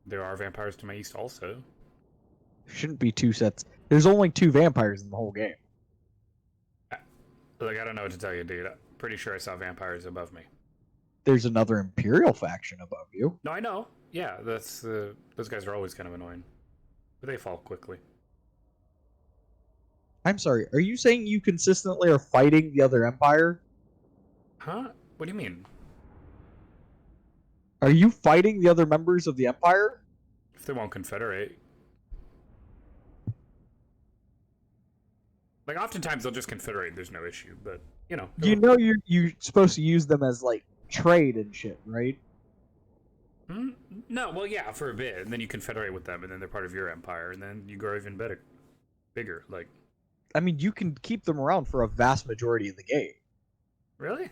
[SPEAKER 2] There are vampires to my east also.
[SPEAKER 1] Shouldn't be two sets. There's only two vampires in the whole game.
[SPEAKER 2] Like, I don't know what to tell you, dude. I'm pretty sure I saw vampires above me.
[SPEAKER 1] There's another Imperial faction above you.
[SPEAKER 2] No, I know. Yeah, that's those guys are always kind of annoying. But they fall quickly.
[SPEAKER 1] I'm sorry, are you saying you consistently are fighting the other Empire?
[SPEAKER 2] Huh? What do you mean?
[SPEAKER 1] Are you fighting the other members of the Empire?
[SPEAKER 2] If they won't confederate. Like, oftentimes they'll just confederate, there's no issue, but, you know.
[SPEAKER 1] You know you're supposed to use them as, like, trade and shit, right?
[SPEAKER 2] Hmm? No, well, yeah, for a bit, and then you confederate with them, and then they're part of your empire, and then you grow even bigger, like...
[SPEAKER 1] I mean, you can keep them around for a vast majority of the game.
[SPEAKER 2] Really?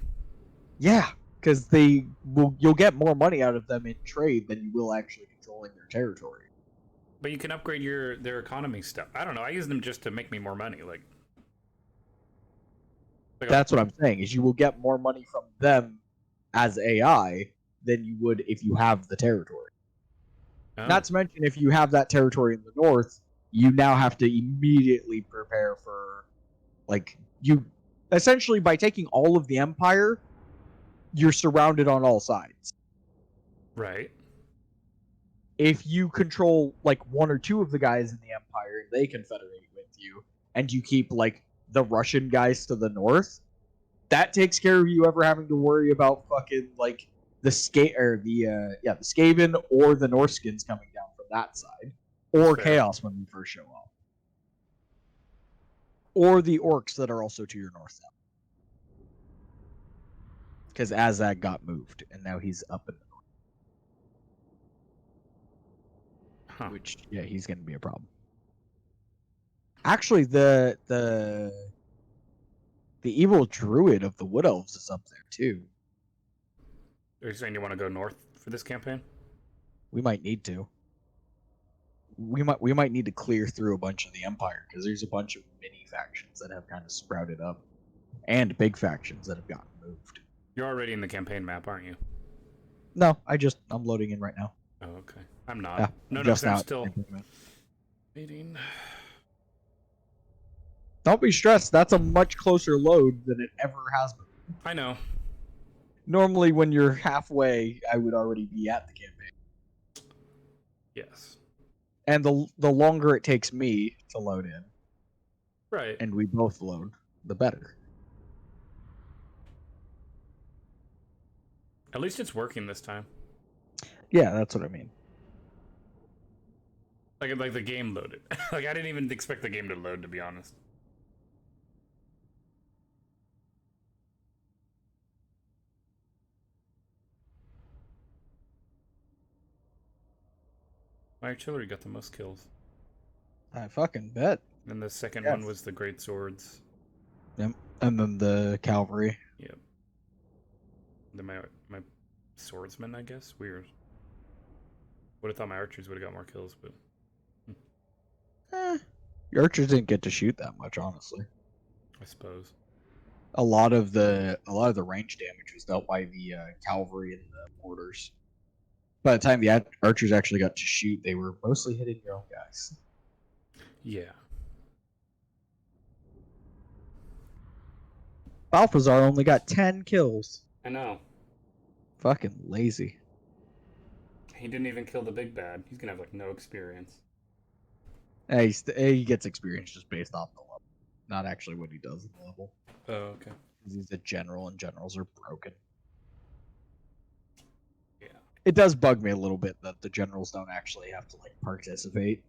[SPEAKER 1] Yeah, because you'll get more money out of them in trade than you will actually controlling their territory.
[SPEAKER 2] But you can upgrade their economy stuff. I don't know, I use them just to make me more money, like...
[SPEAKER 1] That's what I'm saying, is you will get more money from them as AI than you would if you have the territory.
[SPEAKER 2] Oh.
[SPEAKER 1] Not to mention, if you have that territory in the north, you now have to immediately prepare for, like, you... Essentially, by taking all of the Empire, you're surrounded on all sides.
[SPEAKER 2] Right.
[SPEAKER 1] if you control like one or two of the guys in the Empire, they confederate with you, and you keep like the Russian guys to the north, that takes care of you ever having to worry about fucking like the the Skaven or the Norskins coming down from that side, or
[SPEAKER 2] Fair.
[SPEAKER 1] Chaos when we first show up, or the Orcs that are also to your north now. Because Azag got moved, and now he's up in the
[SPEAKER 2] Huh.
[SPEAKER 1] north, which he's going to be a problem. Actually, the evil druid of the Wood Elves is up there too.
[SPEAKER 2] Are you saying you want to go north for this campaign?
[SPEAKER 1] We might need to. We might need to clear through a bunch of the Empire because there's a bunch of mini factions that have kind of sprouted up, and big factions that have gotten moved.
[SPEAKER 2] You're already in the campaign map, aren't you?
[SPEAKER 1] No, I'm loading in right now.
[SPEAKER 2] Oh, okay. I'm not.
[SPEAKER 1] Yeah,
[SPEAKER 2] no,
[SPEAKER 1] just
[SPEAKER 2] 'cause I'm
[SPEAKER 1] out.
[SPEAKER 2] still waiting.
[SPEAKER 1] Don't be stressed. That's a much closer load than it ever has been.
[SPEAKER 2] I know.
[SPEAKER 1] Normally, when you're halfway, I would already be at the campaign.
[SPEAKER 2] Yes.
[SPEAKER 1] And the longer it takes me to load in,
[SPEAKER 2] Right.
[SPEAKER 1] and we both load, the better.
[SPEAKER 2] At least it's working this time.
[SPEAKER 1] Yeah, that's what I mean.
[SPEAKER 2] Like the game loaded. Like I didn't even expect the game to load, to be honest. My artillery got the most kills.
[SPEAKER 1] I fucking bet.
[SPEAKER 2] And the second
[SPEAKER 1] Yes.
[SPEAKER 2] one was the great swords.
[SPEAKER 1] Yep. And then the cavalry.
[SPEAKER 2] Yep. Then my swordsman, I guess. Weird. Would have thought my archers would have got more kills, but
[SPEAKER 1] Your archers didn't get to shoot that much, honestly.
[SPEAKER 2] I suppose.
[SPEAKER 1] A lot of the range damage was dealt by the cavalry and the mortars. By the time the archers actually got to shoot, they were mostly hitting your own guys.
[SPEAKER 2] Yeah.
[SPEAKER 1] Balthazar only got 10 kills.
[SPEAKER 2] I know.
[SPEAKER 1] Fucking lazy.
[SPEAKER 2] He didn't even kill the big bad. He's gonna have like no experience.
[SPEAKER 1] He gets experience just based off the level, not actually what he does in the level.
[SPEAKER 2] Oh, okay.
[SPEAKER 1] He's a general, and generals are broken.
[SPEAKER 2] Yeah.
[SPEAKER 1] It does bug me a little bit that the generals don't actually have to like participate,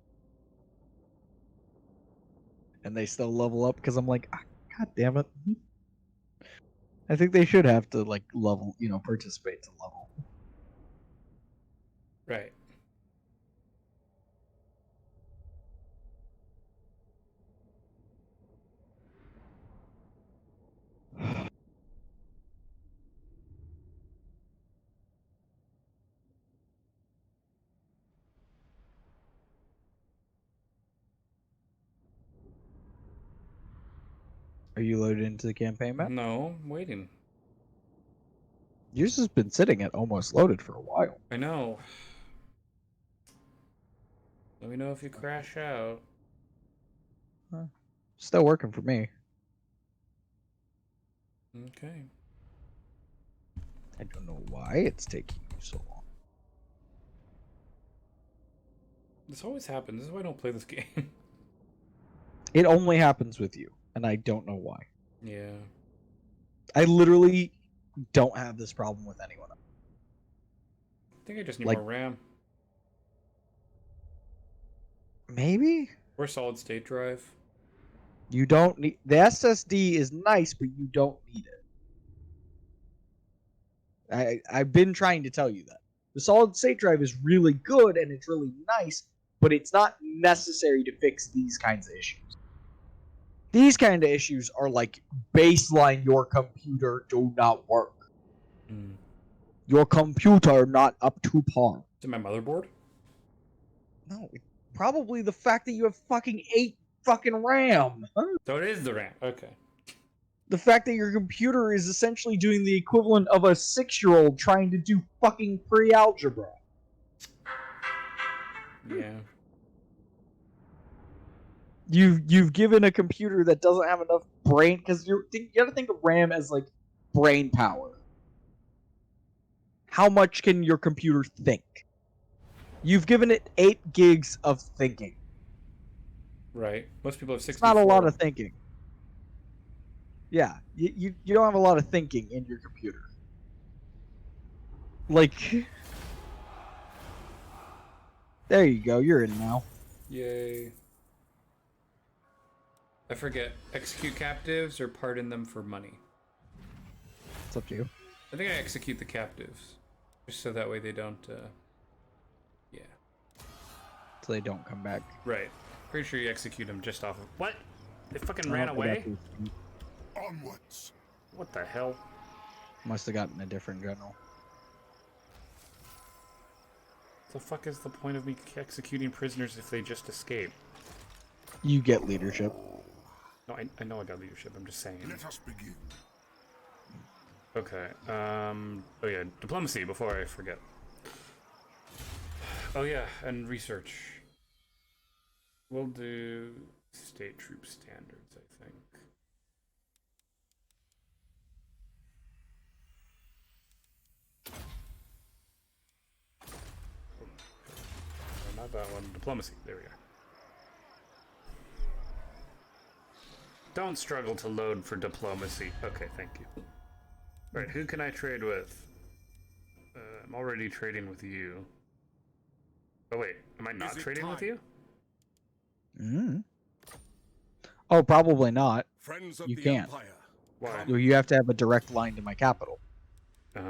[SPEAKER 1] and they still level up because I'm like, God damn it! I think they should have to like level, participate to level.
[SPEAKER 2] Right.
[SPEAKER 1] Are you loaded into the campaign map?
[SPEAKER 2] No, I'm waiting.
[SPEAKER 1] Yours has been sitting at almost loaded for a while.
[SPEAKER 2] I know. Let me know if you crash out.
[SPEAKER 1] Still working for me.
[SPEAKER 2] Okay.
[SPEAKER 1] I don't know why it's taking you so long.
[SPEAKER 2] This always happens. This is why I don't play this game.
[SPEAKER 1] It only happens with you, and I don't know why.
[SPEAKER 2] Yeah.
[SPEAKER 1] I literally don't have this problem with anyone else.
[SPEAKER 2] I think I just need
[SPEAKER 1] Like-
[SPEAKER 2] more RAM.
[SPEAKER 1] Maybe?
[SPEAKER 2] Or solid state drive.
[SPEAKER 1] You don't need... The SSD is nice, but you don't need it. I've been trying to tell you that. The solid state drive is really good, and it's really nice, but it's not necessary to fix these kinds of issues. These kind of issues are like baseline your computer do not work.
[SPEAKER 2] Mm.
[SPEAKER 1] Your computer not up to par.
[SPEAKER 2] Is it my motherboard?
[SPEAKER 1] No, probably the fact that you have fucking 8 fucking RAM.
[SPEAKER 2] So it is the RAM. Okay.
[SPEAKER 1] The fact that your computer is essentially doing the equivalent of a 6-year-old trying to do fucking pre-algebra.
[SPEAKER 2] Yeah.
[SPEAKER 1] You've given a computer that doesn't have enough brain, because you gotta think of RAM as like brain power. How much can your computer think? You've given it 8 gigs of thinking.
[SPEAKER 2] Right. Most people have 64.
[SPEAKER 1] It's not a lot of thinking. Yeah, you don't have a lot of thinking in your computer. Like, there you go. You're in now.
[SPEAKER 2] Yay. I forget. Execute captives or pardon them for money?
[SPEAKER 1] It's up to you.
[SPEAKER 2] I think I execute the captives. Just so that way they don't, yeah.
[SPEAKER 1] So they don't come back.
[SPEAKER 2] Right. Pretty sure you execute them just off of... What? They fucking
[SPEAKER 1] I
[SPEAKER 2] ran
[SPEAKER 1] don't
[SPEAKER 2] away?
[SPEAKER 1] think that's-
[SPEAKER 4] Onwards.
[SPEAKER 2] What the hell?
[SPEAKER 1] Must have gotten a different general.
[SPEAKER 2] The fuck is the point of me executing prisoners if they just escape?
[SPEAKER 1] You get leadership.
[SPEAKER 2] No, I know I got leadership. I'm just saying.
[SPEAKER 4] Let us begin.
[SPEAKER 2] Okay. Oh yeah, diplomacy. Before I forget. Oh yeah, and research. We'll do state troop standards, I think. No, not that one. Diplomacy. There we go. Don't struggle to load for diplomacy. Okay, thank you. Right, who can I trade with? I'm already trading with you. Oh wait, am I not
[SPEAKER 4] Is it
[SPEAKER 2] trading with
[SPEAKER 4] time?
[SPEAKER 2] you?
[SPEAKER 1] Mm. Oh, probably not.
[SPEAKER 4] Friends of
[SPEAKER 1] You
[SPEAKER 4] the
[SPEAKER 1] can't.
[SPEAKER 4] Empire.
[SPEAKER 2] Why?
[SPEAKER 1] You have to have a direct line to my capital.
[SPEAKER 2] Oh.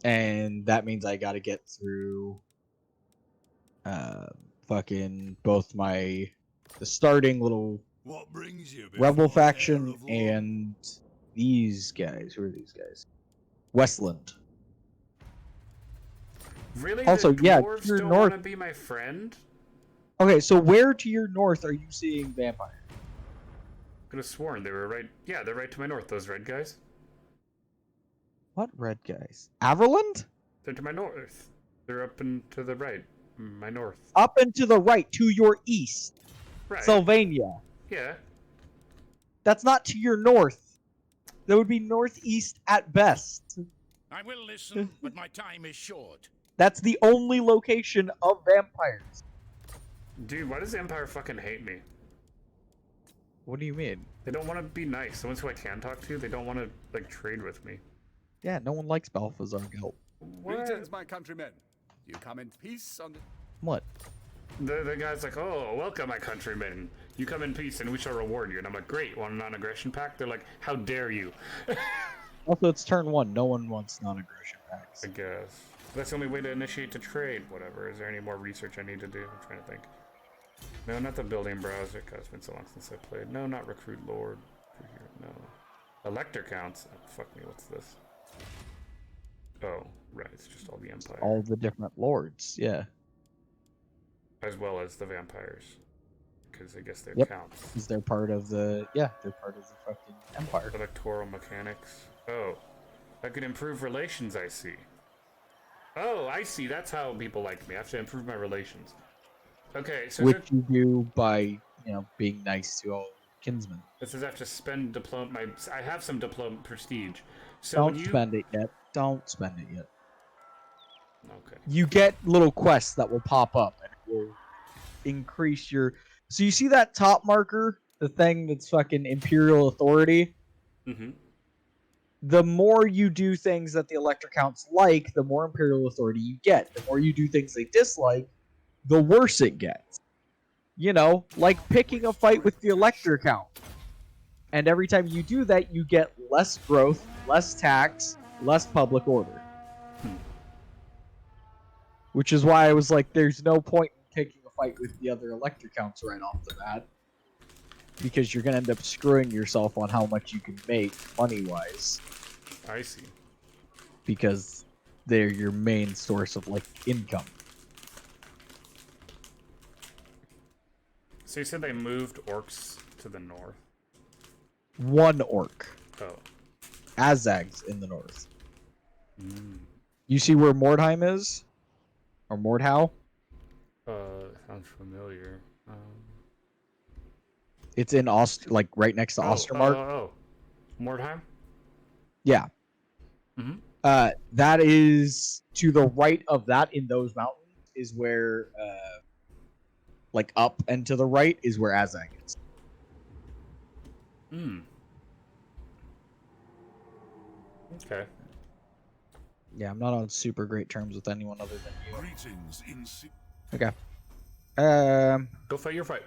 [SPEAKER 1] And that means I gotta get through fucking both the starting little
[SPEAKER 4] What brings you
[SPEAKER 1] rebel
[SPEAKER 4] before the heir
[SPEAKER 1] faction
[SPEAKER 4] of law?
[SPEAKER 1] and these guys. Who are these guys? Westland.
[SPEAKER 2] Really?
[SPEAKER 1] Also,
[SPEAKER 2] the
[SPEAKER 1] yeah,
[SPEAKER 2] dwarves
[SPEAKER 1] you're
[SPEAKER 2] don't
[SPEAKER 1] north-
[SPEAKER 2] want to be my friend?
[SPEAKER 1] Okay, so where to your north are you seeing vampires?
[SPEAKER 2] Could have sworn they were right. Yeah, they're right to my north. Those red guys.
[SPEAKER 1] What red guys? Averland?
[SPEAKER 2] They're to my north. They're up and to the right. My north.
[SPEAKER 1] Up and to the right, to your east.
[SPEAKER 2] Right.
[SPEAKER 1] Sylvania.
[SPEAKER 2] Yeah.
[SPEAKER 1] That's not to your north. That would be northeast at best.
[SPEAKER 4] I will listen, but my time is short.
[SPEAKER 1] That's the only location of vampires.
[SPEAKER 2] Dude, why does the Empire fucking hate me?
[SPEAKER 1] What do you mean?
[SPEAKER 2] They don't want to be nice. The ones who I can talk to, they don't want to, like, trade with me.
[SPEAKER 1] Yeah, no one likes Balthazar Gelt.
[SPEAKER 2] What?
[SPEAKER 4] Greetings, my countrymen. You come in peace on the...
[SPEAKER 1] What?
[SPEAKER 2] The guy's like, oh, welcome, my countrymen. You come in peace and we shall reward you. And I'm like, great, want a non-aggression pact? They're like, how dare you?
[SPEAKER 1] Also, it's turn 1. No one wants non-aggression packs.
[SPEAKER 2] I guess. That's the only way to initiate to trade, whatever. Is there any more research I need to do? I'm trying to think. No, not the building browser, because it's been so long since I played. No, not recruit lord. No. Elector counts. Oh, fuck me, what's this? Oh, right, it's just all the Empire.
[SPEAKER 1] All the different lords, yeah.
[SPEAKER 2] As well as the vampires. Because I guess they
[SPEAKER 1] Yep.
[SPEAKER 2] count.
[SPEAKER 1] Because they're part of the, yeah, they're part of the fucking empire.
[SPEAKER 2] Electoral mechanics. Oh, I could improve relations, I see. Oh, I see. That's how people like me. I have to improve my relations. Okay, so
[SPEAKER 1] Which you do by, you know, being nice to all kinsmen.
[SPEAKER 2] it says I have to spend diploma. I have some diploma prestige. So
[SPEAKER 1] Don't
[SPEAKER 2] when you
[SPEAKER 1] spend it yet. Don't spend it yet.
[SPEAKER 2] okay,
[SPEAKER 1] You get little quests that will pop up and it will increase your... So you see that top marker? The thing that's fucking Imperial Authority?
[SPEAKER 2] mm-hmm.
[SPEAKER 1] The more you do things that the Elector Counts like, the more Imperial Authority you get. The more you do things they dislike, the worse it gets. You know, like picking a fight with the Elector Count. And every time you do that, you get less growth, less tax, less public order. Which is why I was like, there's no point in taking a fight with the other Elector Counts right off the bat. Because you're going to end up screwing yourself on how much you can make money-wise.
[SPEAKER 2] I see.
[SPEAKER 1] Because they're your main source of, like, income.
[SPEAKER 2] So you said they moved orcs to the north.
[SPEAKER 1] One orc.
[SPEAKER 2] Oh,
[SPEAKER 1] Azag's in the north. You see where Mordheim is? Or Mordhau?
[SPEAKER 2] sounds familiar.
[SPEAKER 1] It's in like right next to Ostermark.
[SPEAKER 2] Oh, Mordheim.
[SPEAKER 1] Yeah.
[SPEAKER 2] Mm-hmm.
[SPEAKER 1] That is to the right of that in those mountains is where, like up and to the right is where Azag is.
[SPEAKER 2] Hmm. Okay.
[SPEAKER 1] Yeah, I'm not on super great terms with anyone other than you.
[SPEAKER 4] Greetings in
[SPEAKER 1] Okay.
[SPEAKER 2] Go fight your fight.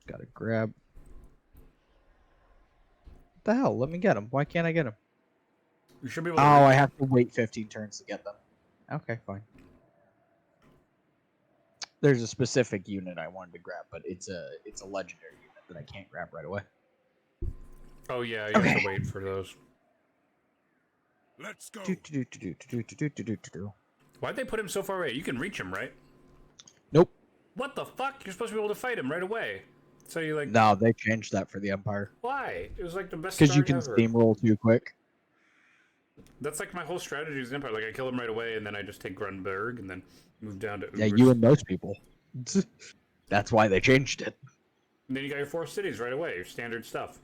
[SPEAKER 1] Gotta grab. What the hell? Let me get him. Why can't I get him?
[SPEAKER 2] You should be able to.
[SPEAKER 1] Oh, I have to wait 15 turns to get them. Okay, fine. There's a specific unit I wanted to grab, but it's a legendary unit that I can't grab right away.
[SPEAKER 2] Oh yeah, you have to wait for those.
[SPEAKER 4] Let's go.
[SPEAKER 2] Why'd they put him so far away? You can reach him, right?
[SPEAKER 1] Nope.
[SPEAKER 2] What the fuck? You're supposed to be able to fight him right away. So you like?
[SPEAKER 1] No, they changed that for the Empire.
[SPEAKER 2] Why? It was like the best.
[SPEAKER 1] Because you
[SPEAKER 2] start
[SPEAKER 1] can
[SPEAKER 2] ever.
[SPEAKER 1] steamroll too quick.
[SPEAKER 2] That's like my whole strategy as Empire. Like I kill him right away, and then I just take Grunberg, and then move down to.
[SPEAKER 1] Yeah,
[SPEAKER 2] Ubers.
[SPEAKER 1] you and most people. That's why they changed it.
[SPEAKER 2] And then you got your 4 cities right away. Your standard stuff.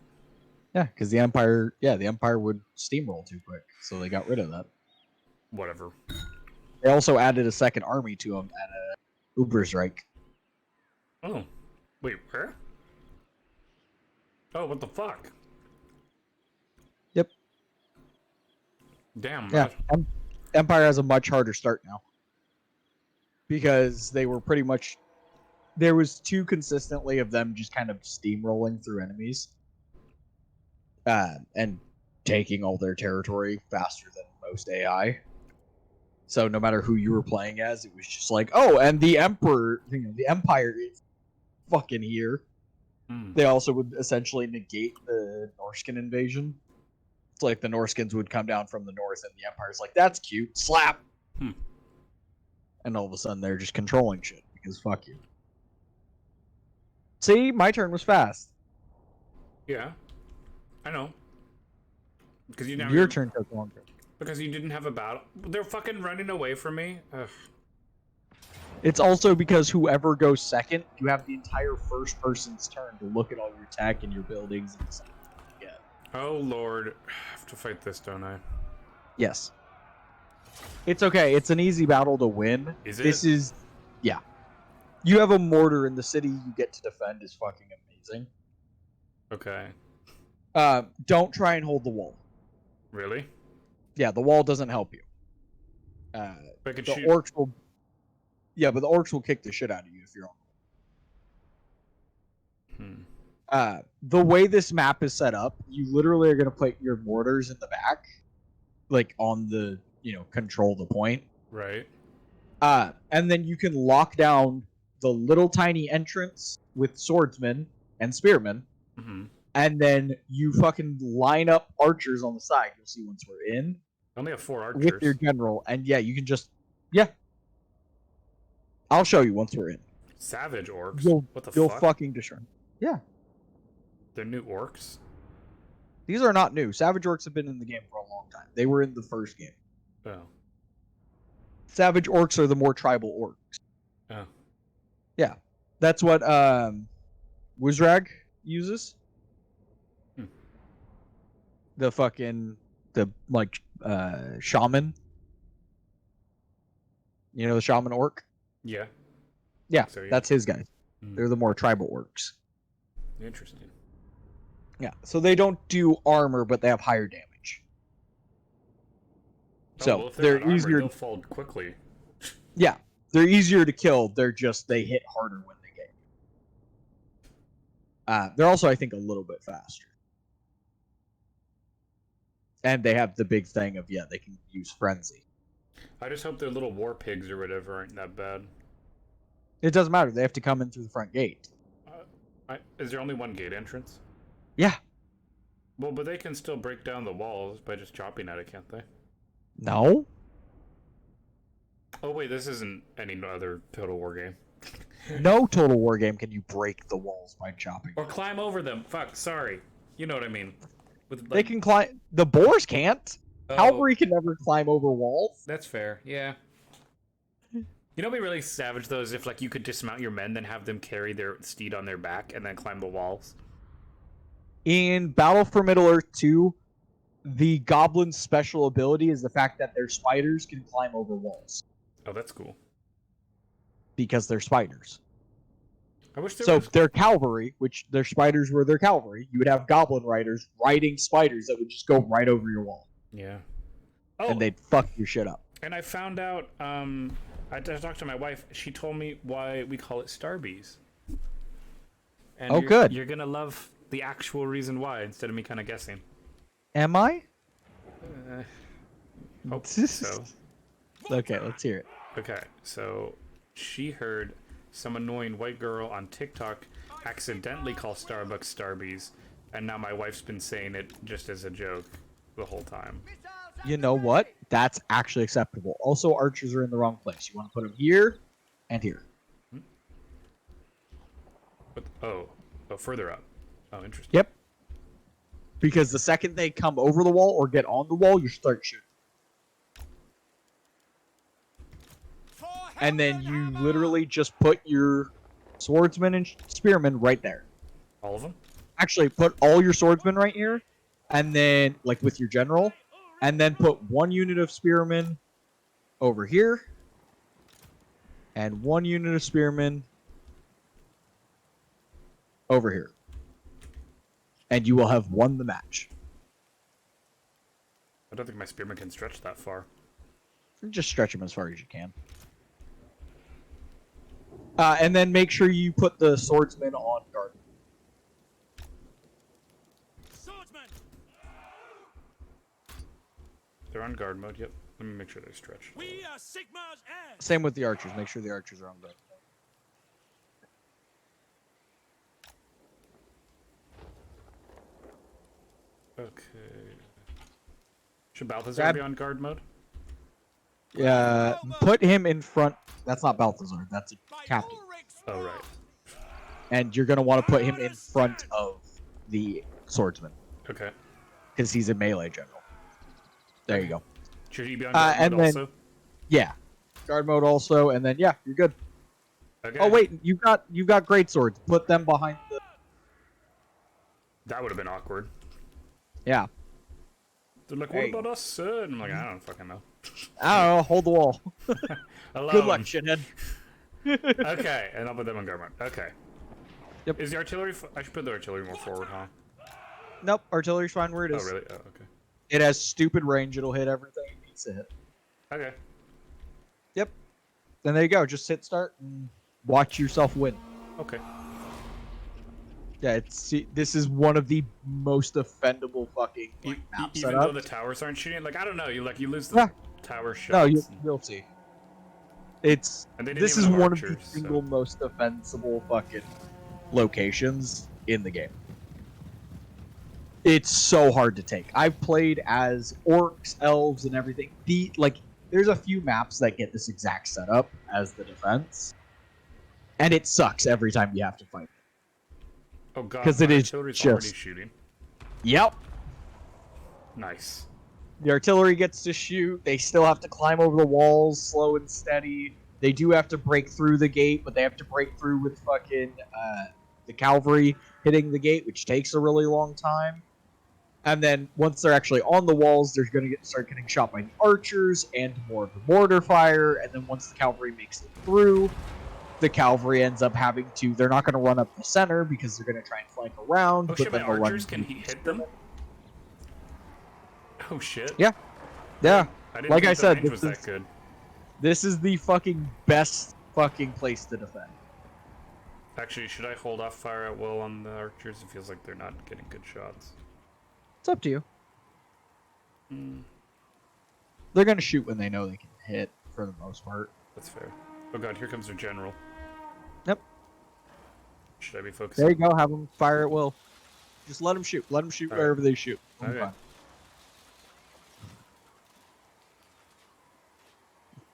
[SPEAKER 1] Yeah, because the Empire would steamroll too quick, so they got rid of that.
[SPEAKER 2] Whatever.
[SPEAKER 1] They also added a second army to them at Ubersreich.
[SPEAKER 2] Oh, wait, where? Oh, what the fuck?
[SPEAKER 1] Yep.
[SPEAKER 2] Damn.
[SPEAKER 1] Yeah, Empire has a much harder start now. Because they were pretty much... There was too consistently of them just kind of steamrolling through enemies. And taking all their territory faster than most AI. So no matter who you were playing as, it was just like, oh, and the Emperor, the Empire is fucking here. They also would essentially negate the Norscan invasion. It's like the Norskins would come down from the north, and the Empire's like, that's cute, slap! And all of a sudden, they're just controlling shit, because fuck you. See? My turn was fast.
[SPEAKER 2] Yeah. I know. Because you never.
[SPEAKER 1] Your turn took longer.
[SPEAKER 2] Because you didn't have a battle. They're fucking running away from me. Ugh.
[SPEAKER 1] It's also because whoever goes second, you have the entire first person's turn to look at all your tech and your buildings and decide what you get.
[SPEAKER 2] Oh lord, I have to fight this, don't I?
[SPEAKER 1] Yes. It's okay. It's an easy battle to win.
[SPEAKER 2] Is it?
[SPEAKER 1] This is, yeah. You have a mortar in the city you get to defend is fucking amazing.
[SPEAKER 2] Okay.
[SPEAKER 1] Don't try and hold the wall.
[SPEAKER 2] Really?
[SPEAKER 1] Yeah, the wall doesn't help you.
[SPEAKER 2] I could
[SPEAKER 1] The
[SPEAKER 2] shoot.
[SPEAKER 1] orcs will. Yeah, but the orcs will kick the shit out of you if you're on. The way this map is set up, you literally are going to put your mortars in the back, like on the, control the point.
[SPEAKER 2] Right.
[SPEAKER 1] And then you can lock down the little tiny entrance with swordsmen and spearmen. And then you fucking line up archers on the side. You'll see once we're in.
[SPEAKER 2] I only have 4 archers.
[SPEAKER 1] With your general. And yeah, you can just... Yeah. I'll show you once we're in.
[SPEAKER 2] Savage orcs? What the
[SPEAKER 1] You'll
[SPEAKER 2] fuck?
[SPEAKER 1] fucking destroy. Yeah.
[SPEAKER 2] They're new orcs?
[SPEAKER 1] These are not new. Savage orcs have been in the game for a long time. They were in the first game.
[SPEAKER 2] Oh.
[SPEAKER 1] Savage orcs are the more tribal orcs.
[SPEAKER 2] Oh.
[SPEAKER 1] Yeah. That's what Wuzrag uses. The fucking... shaman. You know the shaman orc?
[SPEAKER 2] Yeah.
[SPEAKER 1] Yeah,
[SPEAKER 2] So, yeah.
[SPEAKER 1] that's his guys. They're the more tribal orcs.
[SPEAKER 2] Interesting.
[SPEAKER 1] Yeah, so they don't do armor, but they have higher damage. So
[SPEAKER 2] well, if
[SPEAKER 1] they're
[SPEAKER 2] not armored,
[SPEAKER 1] easier.
[SPEAKER 2] They'll fall quickly.
[SPEAKER 1] Yeah, they're easier to kill. They hit harder when they get you. They're also, I think, a little bit faster. And they have the big thing of, they can use frenzy.
[SPEAKER 2] I just hope their little war pigs or whatever aren't that bad.
[SPEAKER 1] It doesn't matter. They have to come in through the front gate.
[SPEAKER 2] Is there only one gate entrance?
[SPEAKER 1] Yeah.
[SPEAKER 2] Well, but they can still break down the walls by just chopping at it, can't they?
[SPEAKER 1] No.
[SPEAKER 2] Oh, wait, this isn't any other Total War game.
[SPEAKER 1] No Total War game can you break the walls by chopping.
[SPEAKER 2] Or climb over them. Fuck, sorry. You know what I mean. With,
[SPEAKER 1] They can climb. The boars can't.
[SPEAKER 2] Oh,
[SPEAKER 1] Cavalry can never climb over walls.
[SPEAKER 2] That's fair, yeah. You know what'd be really savage, though, is if, you could dismount your men, then have them carry their steed on their back, and then climb the walls.
[SPEAKER 1] In Battle for Middle-earth 2, the goblins' special ability is the fact that their spiders can climb over walls
[SPEAKER 2] Oh, that's cool.
[SPEAKER 1] because they're spiders.
[SPEAKER 2] I wish there
[SPEAKER 1] So
[SPEAKER 2] was.
[SPEAKER 1] their cavalry, which their spiders were their cavalry, you would have goblin riders riding spiders that would just go right over your wall,
[SPEAKER 2] Yeah. Oh,
[SPEAKER 1] and they'd fuck your shit up.
[SPEAKER 2] and I found out. I talked to my wife. She told me why we call it Starbees. And
[SPEAKER 1] Oh, good.
[SPEAKER 2] You're gonna love the actual reason why instead of me kind of guessing.
[SPEAKER 1] Am I?
[SPEAKER 2] Hope so.
[SPEAKER 1] Okay, let's hear it.
[SPEAKER 2] Okay, so she heard some annoying white girl on TikTok accidentally call Starbucks Starbies, and now my wife's been saying it just as a joke the whole time.
[SPEAKER 1] You know what? That's actually acceptable. Also, archers are in the wrong place. You want to put them here and here.
[SPEAKER 2] But, oh, further up. Oh, interesting.
[SPEAKER 1] Yep. Because the second they come over the wall or get on the wall, you start shooting. And then you literally just put your swordsman and spearmen right there.
[SPEAKER 2] All of them?
[SPEAKER 1] Actually, put all your swordsmen right here, and then, like, with your general, and then put one unit of spearmen over here, and one unit of spearmen over here. And you will have won the match.
[SPEAKER 2] I don't think my spearman can stretch that far.
[SPEAKER 1] Just stretch them as far as you can. And then make sure you put the swordsman on guard.
[SPEAKER 4] Swordsman!
[SPEAKER 2] They're on guard mode, yep. Let me make sure they're stretched.
[SPEAKER 4] We are Sigmar's heirs!
[SPEAKER 1] Same with the archers. Make sure the archers are on guard.
[SPEAKER 2] Okay. Should Balthazar be on guard mode?
[SPEAKER 1] Yeah, put him in front. That's not Balthazar. That's a captain.
[SPEAKER 2] Oh, right.
[SPEAKER 1] And you're going to want to put him in front of the swordsman.
[SPEAKER 2] Okay.
[SPEAKER 1] Because he's a melee general. There you go.
[SPEAKER 2] Should he be on guard
[SPEAKER 1] and
[SPEAKER 2] mode
[SPEAKER 1] then-
[SPEAKER 2] also?
[SPEAKER 1] Yeah. Guard mode also, and then, yeah, you're good.
[SPEAKER 2] Okay.
[SPEAKER 1] Oh, wait, you've got great swords. Put them behind the...
[SPEAKER 2] That would have been awkward.
[SPEAKER 1] Yeah.
[SPEAKER 2] They're like,
[SPEAKER 1] Hey.
[SPEAKER 2] what about us, sir? And I'm like, I don't fucking know.
[SPEAKER 1] I don't know. Hold the wall.
[SPEAKER 2] Hello.
[SPEAKER 1] Good luck, shithead.
[SPEAKER 2] Okay, and I'll put them on guard mode. Okay.
[SPEAKER 1] Yep.
[SPEAKER 2] Is the artillery... I should put the artillery more forward, huh?
[SPEAKER 1] Nope, artillery's fine where it
[SPEAKER 2] Oh,
[SPEAKER 1] is.
[SPEAKER 2] really? Oh, okay.
[SPEAKER 1] It has stupid range. It'll hit everything it needs to hit.
[SPEAKER 2] Okay.
[SPEAKER 1] Yep. Then there you go. Just hit start and watch yourself win.
[SPEAKER 2] Okay.
[SPEAKER 1] Yeah, this is one of the most offendable fucking map
[SPEAKER 2] Even though the
[SPEAKER 1] setups.
[SPEAKER 2] towers aren't shooting, like I don't know, you lose the
[SPEAKER 1] Yeah.
[SPEAKER 2] tower shots.
[SPEAKER 1] No, you'll see. It's
[SPEAKER 2] And they didn't
[SPEAKER 1] this
[SPEAKER 2] even
[SPEAKER 1] is
[SPEAKER 2] have
[SPEAKER 1] one of the
[SPEAKER 2] archers, so-
[SPEAKER 1] single most defensible fucking locations in the game. It's so hard to take. I've played as orcs, elves, and everything. There's a few maps that get this exact setup as the defense, and it sucks every time you have to fight.
[SPEAKER 2] Oh god,
[SPEAKER 1] 'Cause it
[SPEAKER 2] my
[SPEAKER 1] is
[SPEAKER 2] artillery's already
[SPEAKER 1] just-
[SPEAKER 2] shooting.
[SPEAKER 1] Yep.
[SPEAKER 2] Nice.
[SPEAKER 1] The artillery gets to shoot. They still have to climb over the walls, slow and steady. They do have to break through the gate, but they have to break through with fucking the cavalry hitting the gate, which takes a really long time. And then once they're actually on the walls, they're going to start getting shot by the archers and more of the mortar fire. And then once the cavalry makes it through, the cavalry ends up having to. They're not going to run up the center because they're going to try and flank around.
[SPEAKER 2] Oh shit, my
[SPEAKER 1] then they'll run
[SPEAKER 2] archers can
[SPEAKER 1] through the
[SPEAKER 2] hit them? Oh shit.
[SPEAKER 1] Yeah. Yeah.
[SPEAKER 2] I didn't
[SPEAKER 1] Like
[SPEAKER 2] think
[SPEAKER 1] I
[SPEAKER 2] the
[SPEAKER 1] said,
[SPEAKER 2] range was
[SPEAKER 1] this
[SPEAKER 2] that good.
[SPEAKER 1] This is the fucking best fucking place to defend.
[SPEAKER 2] Actually, should I hold off fire at will on the archers? It feels like they're not getting good shots.
[SPEAKER 1] It's up to you.
[SPEAKER 2] Hmm,
[SPEAKER 1] They're gonna shoot when they know they can hit, for the most part.
[SPEAKER 2] that's fair. Oh god, here comes their general.
[SPEAKER 1] Yep.
[SPEAKER 2] Should I be focusing?
[SPEAKER 1] There you go. Have them fire at will. Just let them shoot. Let them shoot
[SPEAKER 2] All right.
[SPEAKER 1] wherever they shoot. It'll be
[SPEAKER 2] Okay.
[SPEAKER 1] fine.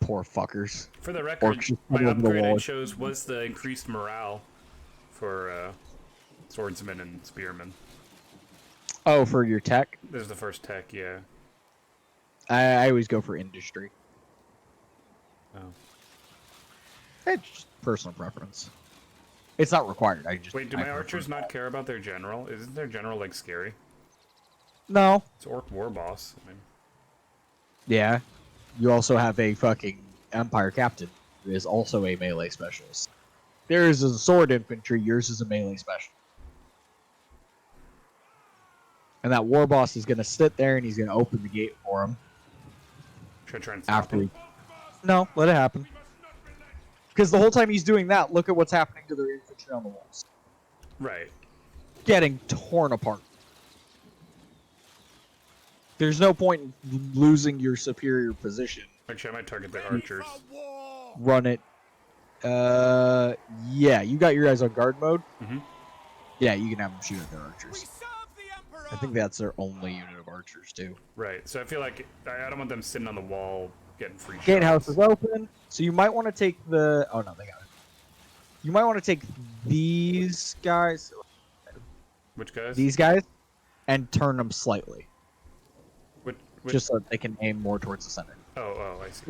[SPEAKER 1] Poor fuckers.
[SPEAKER 2] For the record,
[SPEAKER 1] just
[SPEAKER 2] my
[SPEAKER 1] all over the
[SPEAKER 2] upgrade I
[SPEAKER 1] wall.
[SPEAKER 2] chose was the increased morale for swordsmen and spearmen.
[SPEAKER 1] Oh, for your tech?
[SPEAKER 2] This is the first tech, yeah.
[SPEAKER 1] I always go for industry.
[SPEAKER 2] Oh.
[SPEAKER 1] It's just personal preference. It's not required.
[SPEAKER 2] Wait, do
[SPEAKER 1] I
[SPEAKER 2] my
[SPEAKER 1] prefer
[SPEAKER 2] archers
[SPEAKER 1] that.
[SPEAKER 2] not care about their general? Isn't their general like scary?
[SPEAKER 1] No.
[SPEAKER 2] It's Orc War Boss. I mean,
[SPEAKER 1] Yeah. You also have a fucking Empire Captain who is also a melee specialist. Theirs is a sword infantry, yours is a melee special. And that war boss is going to sit there and he's going to open the gate for him.
[SPEAKER 2] should I try and stop
[SPEAKER 1] After
[SPEAKER 2] him?
[SPEAKER 1] No, let it happen. Because the whole time he's doing that, look at what's happening to their infantry on the walls.
[SPEAKER 2] Right.
[SPEAKER 1] Getting torn apart. There's no point in losing your superior position.
[SPEAKER 2] Actually, I might target their archers.
[SPEAKER 1] Run it. Yeah, you got your guys on guard mode.
[SPEAKER 2] Mm-hmm.
[SPEAKER 1] Yeah, you can have them shoot at their
[SPEAKER 4] We
[SPEAKER 1] archers.
[SPEAKER 4] serve the Emperor.
[SPEAKER 1] I think that's their only unit of archers, too.
[SPEAKER 2] Right. So I feel like I don't want them sitting on the wall getting free shots.
[SPEAKER 1] Gatehouse is open, so you might want to take the... Oh, no, they got it. You might want to take these guys...
[SPEAKER 2] Which guys?
[SPEAKER 1] These guys, and turn them slightly.
[SPEAKER 2] Which...
[SPEAKER 1] Just so that they can aim more towards the center.
[SPEAKER 2] Oh, I see.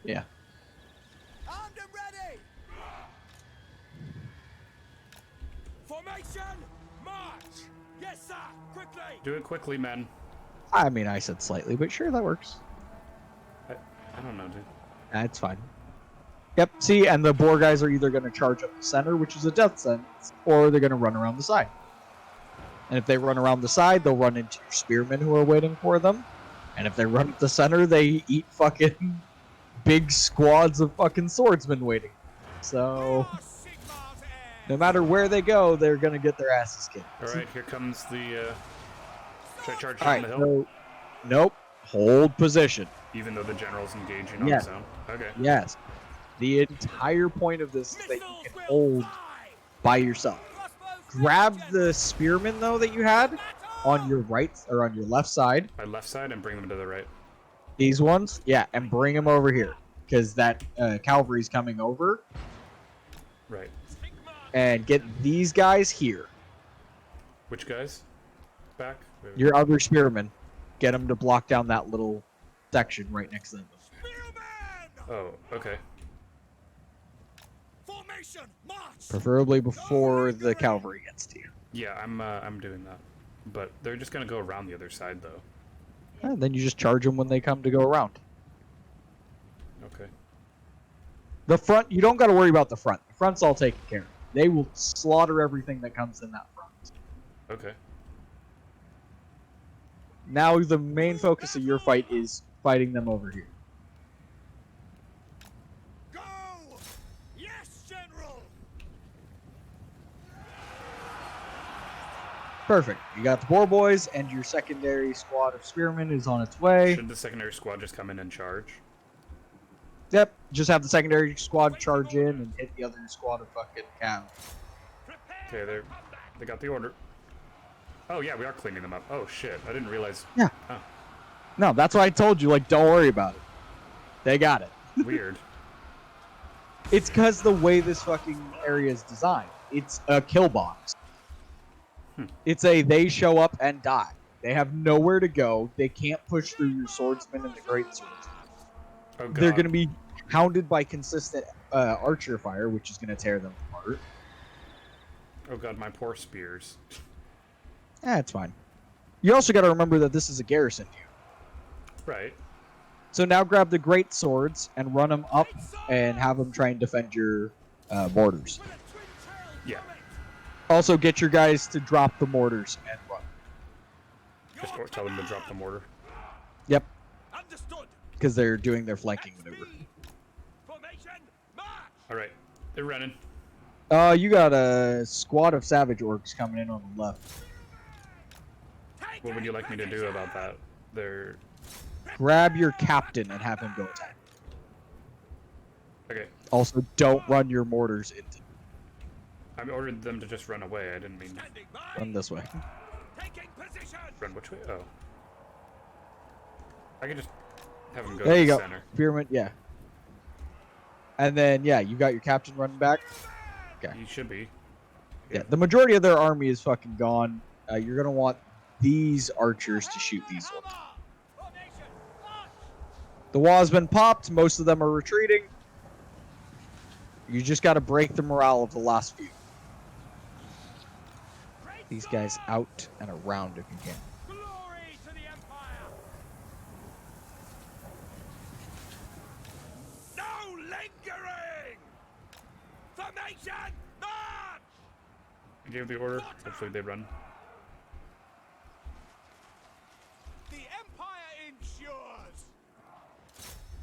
[SPEAKER 1] Yeah.
[SPEAKER 4] Armed and ready. Formation, march. Yes, sir. Quickly.
[SPEAKER 2] Do it quickly, men.
[SPEAKER 1] I mean, I said slightly, but sure, that works.
[SPEAKER 2] I don't know, dude.
[SPEAKER 1] That's fine. Yep, see, and the boar guys are either going to charge up the center, which is a death sentence, or they're going to run around the side. And if they run around the side, they'll run into your spearmen who are waiting for them. And if they run at the center, they eat fucking big squads of fucking swordsmen waiting. So, no matter where they go, they're going to get their asses kicked.
[SPEAKER 2] Alright, here comes the... Should I charge down
[SPEAKER 1] Alright,
[SPEAKER 2] the hill?
[SPEAKER 1] so, nope. Hold position.
[SPEAKER 2] Even though the general's engaging on
[SPEAKER 1] Yeah.
[SPEAKER 2] his own? Okay.
[SPEAKER 1] Yes. The entire point of this is that you can hold by yourself. Grab the spearmen, though, that you had on your right or on your left side.
[SPEAKER 2] My left side and bring them to the right.
[SPEAKER 1] These ones, yeah, and bring them over here because that cavalry's coming over.
[SPEAKER 2] Right.
[SPEAKER 1] And get these guys here.
[SPEAKER 2] Which guys? Back? Wait,
[SPEAKER 1] Your other spearmen, get them to block down that little section right next to them.
[SPEAKER 2] Oh, okay.
[SPEAKER 4] Formation, march.
[SPEAKER 1] Preferably before the cavalry gets to you.
[SPEAKER 2] Yeah, I'm doing that. But they're just gonna go around the other side, though.
[SPEAKER 1] And then you just charge them when they come to go around.
[SPEAKER 2] Okay.
[SPEAKER 1] The front, you don't got to worry about the front. The front's all taken care of. They will slaughter everything that comes in that front.
[SPEAKER 2] Okay.
[SPEAKER 1] Now the main focus of your fight is fighting them over here.
[SPEAKER 4] Go. Yes, General.
[SPEAKER 1] Perfect. You got the boar boys, and your secondary squad of spearmen is on its way.
[SPEAKER 2] Should the secondary squad just come in and charge?
[SPEAKER 1] Yep. Just have the secondary squad charge in and hit the other squad of fucking cav.
[SPEAKER 2] Okay, they got the order. Oh yeah, we are cleaning them up. Oh shit, I didn't realize.
[SPEAKER 1] Yeah.
[SPEAKER 2] Oh,
[SPEAKER 1] No, that's why I told you, like, don't worry about it. They got it.
[SPEAKER 2] weird.
[SPEAKER 1] It's because the way this fucking area is designed. It's a kill box. It's a they show up and die. They have nowhere to go. They can't push through your swordsmen and the great swordsmen.
[SPEAKER 2] Oh god.
[SPEAKER 1] They're going to be hounded by consistent archer fire, which is going to tear them apart.
[SPEAKER 2] Oh god, my poor spears.
[SPEAKER 1] It's fine. You also got to remember that this is a garrison here.
[SPEAKER 2] Right.
[SPEAKER 1] So now grab the great swords and run them up and have them try and defend your borders.
[SPEAKER 2] Yeah.
[SPEAKER 1] Also, get your guys to drop the mortars and run.
[SPEAKER 2] Just tell them to drop the mortar.
[SPEAKER 1] Yep,
[SPEAKER 4] Understood.
[SPEAKER 1] because they're doing their flanking maneuver.
[SPEAKER 4] Formation, march.
[SPEAKER 2] All right, they're running.
[SPEAKER 1] You got a squad of savage orcs coming in on the left.
[SPEAKER 2] What would you like me to do about that? They're
[SPEAKER 1] Grab your captain and have him go attack.
[SPEAKER 2] okay.
[SPEAKER 1] Also, don't run your mortars into.
[SPEAKER 2] I ordered them to just run away. I didn't mean
[SPEAKER 4] Standing by.
[SPEAKER 1] Run this way.
[SPEAKER 4] Taking position.
[SPEAKER 2] run which way? Oh. I can just have them go
[SPEAKER 1] There
[SPEAKER 2] to
[SPEAKER 1] you
[SPEAKER 2] the
[SPEAKER 1] go.
[SPEAKER 2] center.
[SPEAKER 1] Spearman, yeah. And then, yeah, you got your captain running back. Okay.
[SPEAKER 2] You should be.
[SPEAKER 1] Yeah, the majority of their army is fucking gone. You're gonna want these archers to shoot these ones.
[SPEAKER 4] Formation, march.
[SPEAKER 1] The wall's been popped. Most of them are retreating. You just got to break the morale of the last few. These guys out and around if you can.
[SPEAKER 4] Formation! March!
[SPEAKER 2] I gave the order. Hopefully they run.
[SPEAKER 4] The Empire ensures!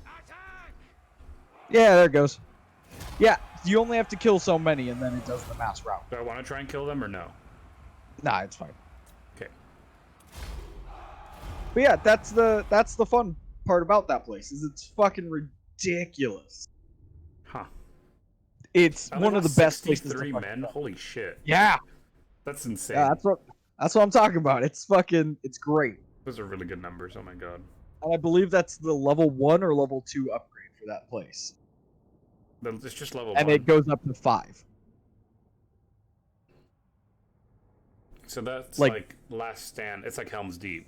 [SPEAKER 4] Attack!
[SPEAKER 1] Yeah, there it goes. Yeah, you only have to kill so many, and then it does the mass route.
[SPEAKER 2] Do I want to try and kill them or no?
[SPEAKER 1] Nah, it's fine.
[SPEAKER 2] Okay.
[SPEAKER 1] But yeah, that's the fun part about that place, is it's fucking ridiculous.
[SPEAKER 2] Huh.
[SPEAKER 1] It's
[SPEAKER 2] I
[SPEAKER 1] one of the best places to
[SPEAKER 2] 63
[SPEAKER 1] fucking
[SPEAKER 2] men.
[SPEAKER 1] go.
[SPEAKER 2] Holy shit.
[SPEAKER 1] Yeah,
[SPEAKER 2] That's insane.
[SPEAKER 1] that's what I'm talking about. It's great.
[SPEAKER 2] Those are really good numbers. Oh my god.
[SPEAKER 1] And I believe that's the level 1 or level 2 upgrade for that place.
[SPEAKER 2] It's just level
[SPEAKER 1] And
[SPEAKER 2] 1.
[SPEAKER 1] it goes up to 5.
[SPEAKER 2] So that's
[SPEAKER 1] like-
[SPEAKER 2] like last stand. It's like Helm's Deep,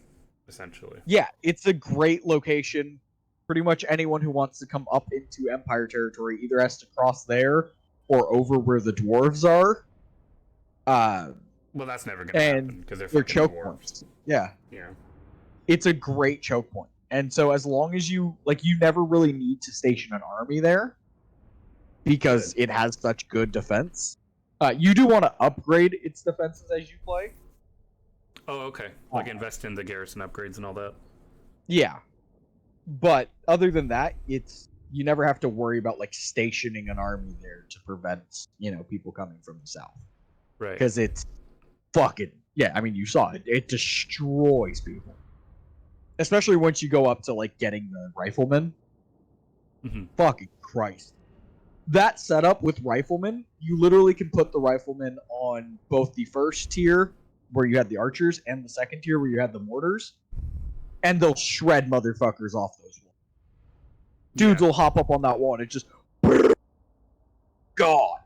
[SPEAKER 2] essentially.
[SPEAKER 1] Yeah, it's a great location. Pretty much anyone who wants to come up into Empire territory either has to cross there or over where the dwarves are.
[SPEAKER 2] Well, that's never gonna
[SPEAKER 1] And
[SPEAKER 2] happen because they're
[SPEAKER 1] They're
[SPEAKER 2] fucking
[SPEAKER 1] choke
[SPEAKER 2] dwarves.
[SPEAKER 1] points. Yeah.
[SPEAKER 2] Yeah.
[SPEAKER 1] It's a great choke point. And so as long as you never really need to station an army there because it has such good defense. You do want to upgrade its defenses as you play.
[SPEAKER 2] Oh, okay. Like invest in the garrison upgrades and all that.
[SPEAKER 1] Yeah. But other than that, you never have to worry about like stationing an army there to prevent, people coming from the south.
[SPEAKER 2] Right.
[SPEAKER 1] Because it's fucking, yeah, I mean, you saw it. It destroys people. Especially once you go up to like getting the riflemen.
[SPEAKER 2] Mhm.
[SPEAKER 1] Fucking Christ. That setup with riflemen, you literally can put the riflemen on both the first tier where you had the archers and the second tier where you had the mortars, and they'll shred motherfuckers off those walls. Dudes will hop up on that wall and it just God.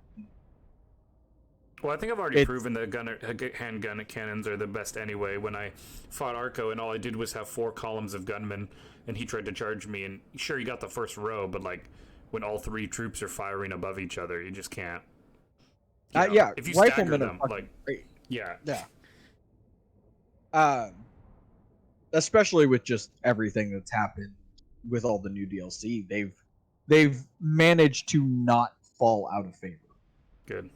[SPEAKER 2] Well, I think I've already proven that handgun cannons are the best anyway. When I fought Arco, and all I did was have 4 columns of gunmen, and he tried to charge me, and sure, he got the first row, but like when all 3 troops are firing above each other, you just can't.
[SPEAKER 1] Yeah,
[SPEAKER 2] if you stagger
[SPEAKER 1] riflemen
[SPEAKER 2] them,
[SPEAKER 1] are
[SPEAKER 2] like
[SPEAKER 1] great.
[SPEAKER 2] yeah,
[SPEAKER 1] especially with just everything that's happened with all the new DLC, they've managed to not fall out of favor.
[SPEAKER 2] good.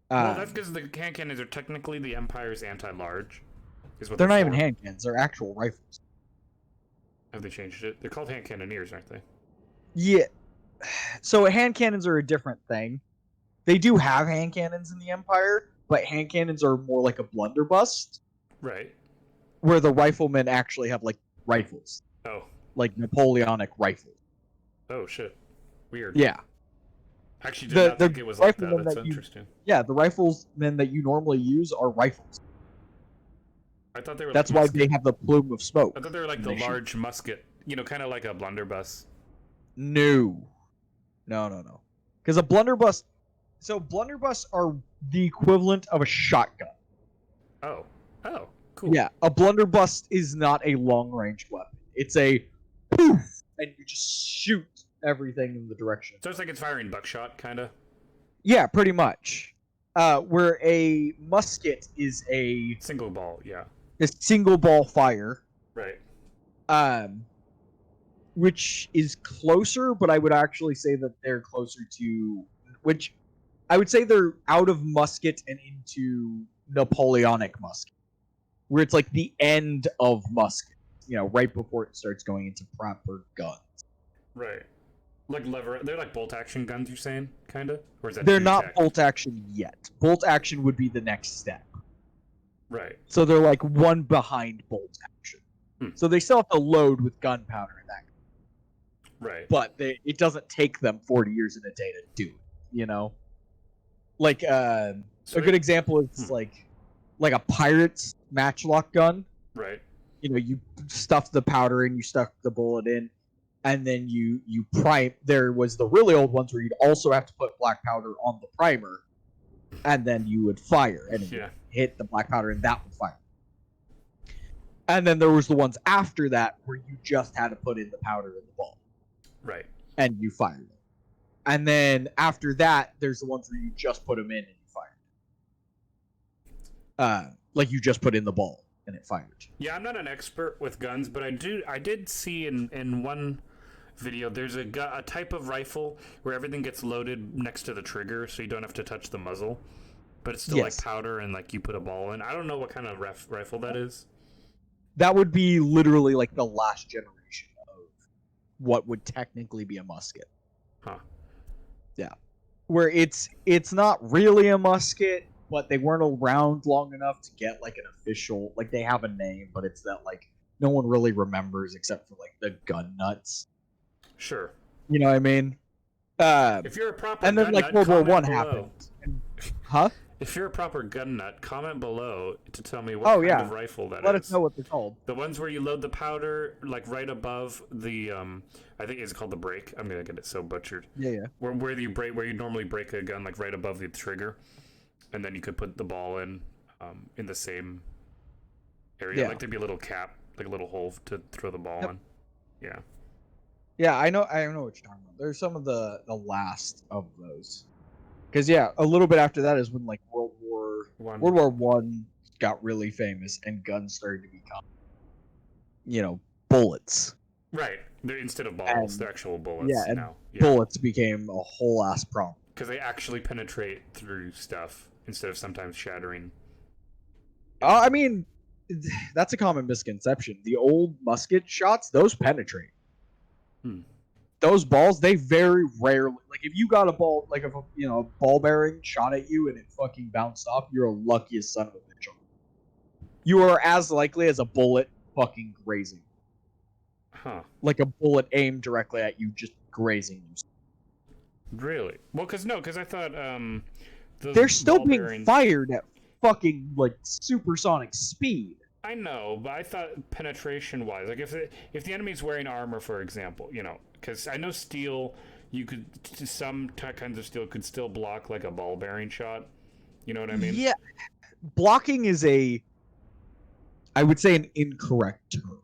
[SPEAKER 2] Well, that's because the hand cannons are technically the Empire's anti-large.
[SPEAKER 1] They're not even hand cannons; they're actual rifles.
[SPEAKER 2] Have they changed it? They're called hand cannoneers, aren't they?
[SPEAKER 1] Yeah. So hand cannons are a different thing. They do have hand cannons in the Empire, but hand cannons are more like a blunderbuss,
[SPEAKER 2] Right.
[SPEAKER 1] where the riflemen actually have like rifles,
[SPEAKER 2] Oh.
[SPEAKER 1] like Napoleonic rifles.
[SPEAKER 2] Oh shit. Weird.
[SPEAKER 1] Yeah.
[SPEAKER 2] Actually, did not think it was like that.
[SPEAKER 1] riflemen
[SPEAKER 2] That's
[SPEAKER 1] that you-
[SPEAKER 2] interesting.
[SPEAKER 1] Yeah, the riflemen that you normally use are rifles.
[SPEAKER 2] I thought they were.
[SPEAKER 1] That's
[SPEAKER 2] like
[SPEAKER 1] why
[SPEAKER 2] musket.
[SPEAKER 1] they have the plume of smoke.
[SPEAKER 2] I thought they were like
[SPEAKER 1] when
[SPEAKER 2] the
[SPEAKER 1] they shoot.
[SPEAKER 2] large musket. Kind of like a blunderbuss.
[SPEAKER 1] No. Because a blunderbuss. So blunderbuss are the equivalent of a shotgun.
[SPEAKER 2] Oh. Oh. Cool.
[SPEAKER 1] Yeah, a blunderbuss is not a long-range weapon. It's a poof, and you just shoot everything in the direction.
[SPEAKER 2] So it's like it's firing buckshot, kind of.
[SPEAKER 1] Yeah, pretty much. Where a musket is a
[SPEAKER 2] Single ball. Yeah.
[SPEAKER 1] single ball fire,
[SPEAKER 2] Right.
[SPEAKER 1] which is closer, but I would actually say that they're closer to which I would say they're out of musket and into Napoleonic musket, where it's like the end of musket, right before it starts going into proper guns.
[SPEAKER 2] Right. Like they're like bolt action guns. You're saying, kind of, or is that?
[SPEAKER 1] They're
[SPEAKER 2] new
[SPEAKER 1] not
[SPEAKER 2] tech?
[SPEAKER 1] bolt action yet. Bolt action would be the next step.
[SPEAKER 2] Right.
[SPEAKER 1] So they're like one behind bolt action. So they still have to load with gunpowder and that.
[SPEAKER 2] Right.
[SPEAKER 1] But it doesn't take them 40 years in a day to do it, Like a good example is like a pirate's matchlock gun.
[SPEAKER 2] Right.
[SPEAKER 1] You stuff the powder in, you stuff the bullet in, and then you prime. There was the really old ones where you'd also have to put black powder on the primer, and then you would fire, and it would hit the black powder, and that would fire. And then there was the ones after that where you just had to put in the powder in the ball.
[SPEAKER 2] Right.
[SPEAKER 1] And you fired it. And then after that, there's the ones where you just put them in and you fired. Like you just put in the ball and it fired.
[SPEAKER 2] Yeah, I'm not an expert with guns, but I did see in video. There's a type of rifle where everything gets loaded next to the trigger, so you don't have to touch the muzzle, but it's still
[SPEAKER 1] Yes.
[SPEAKER 2] like powder and like you put a ball in. I don't know what kind of rifle that is.
[SPEAKER 1] That would be literally like the last generation of what would technically be a musket.
[SPEAKER 2] Huh.
[SPEAKER 1] Yeah. Where it's not really a musket, but they weren't around long enough to get like an official, like they have a name, but it's that like no one really remembers except for like the gun nuts.
[SPEAKER 2] Sure.
[SPEAKER 1] You know what I mean?
[SPEAKER 2] If you're a proper
[SPEAKER 1] And then
[SPEAKER 2] gun
[SPEAKER 1] like
[SPEAKER 2] nut,
[SPEAKER 1] World War
[SPEAKER 2] comment
[SPEAKER 1] One
[SPEAKER 2] below.
[SPEAKER 1] happened. And, huh?
[SPEAKER 2] If you're a proper gun nut, comment below to tell me what
[SPEAKER 1] Oh,
[SPEAKER 2] kind
[SPEAKER 1] yeah.
[SPEAKER 2] of rifle that is.
[SPEAKER 1] Let us know what they're called.
[SPEAKER 2] The ones where you load the powder, like right above the, I think it's called the break. I'm gonna get it so butchered.
[SPEAKER 1] Yeah.
[SPEAKER 2] Where you normally break a gun, like right above the trigger, and then you could put the ball in the same area.
[SPEAKER 1] Yeah.
[SPEAKER 2] Like there'd be a little cap, like a little hole to throw the ball in. Yeah.
[SPEAKER 1] Yeah, I know what you're talking about. There's some of the last of those. Because yeah, a little bit after that is when like World War One got really famous and guns started to become, bullets.
[SPEAKER 2] Right. They're, instead of balls,
[SPEAKER 1] And-
[SPEAKER 2] they're actual bullets
[SPEAKER 1] yeah, and
[SPEAKER 2] now. Yeah.
[SPEAKER 1] Bullets became a whole ass problem.
[SPEAKER 2] Because they actually penetrate through stuff instead of sometimes shattering.
[SPEAKER 1] I mean, that's a common misconception. The old musket shots, those penetrate. Those balls, they very rarely, like if you got a ball, like if a ball bearing shot at you and it fucking bounced off, you're a luckiest son of a bitch. You are as likely as a bullet fucking grazing.
[SPEAKER 2] Huh.
[SPEAKER 1] Like a bullet aimed directly at you, just grazing you.
[SPEAKER 2] Really? Well, because I thought
[SPEAKER 1] They're still
[SPEAKER 2] ball
[SPEAKER 1] being
[SPEAKER 2] bearings-
[SPEAKER 1] fired at fucking like supersonic speed.
[SPEAKER 2] I know, but I thought penetration-wise, like if the enemy's wearing armor, for example, because I know steel, you could some kinds of steel could still block like a ball bearing shot. You know what I mean?
[SPEAKER 1] Yeah, blocking is I would say an incorrect term.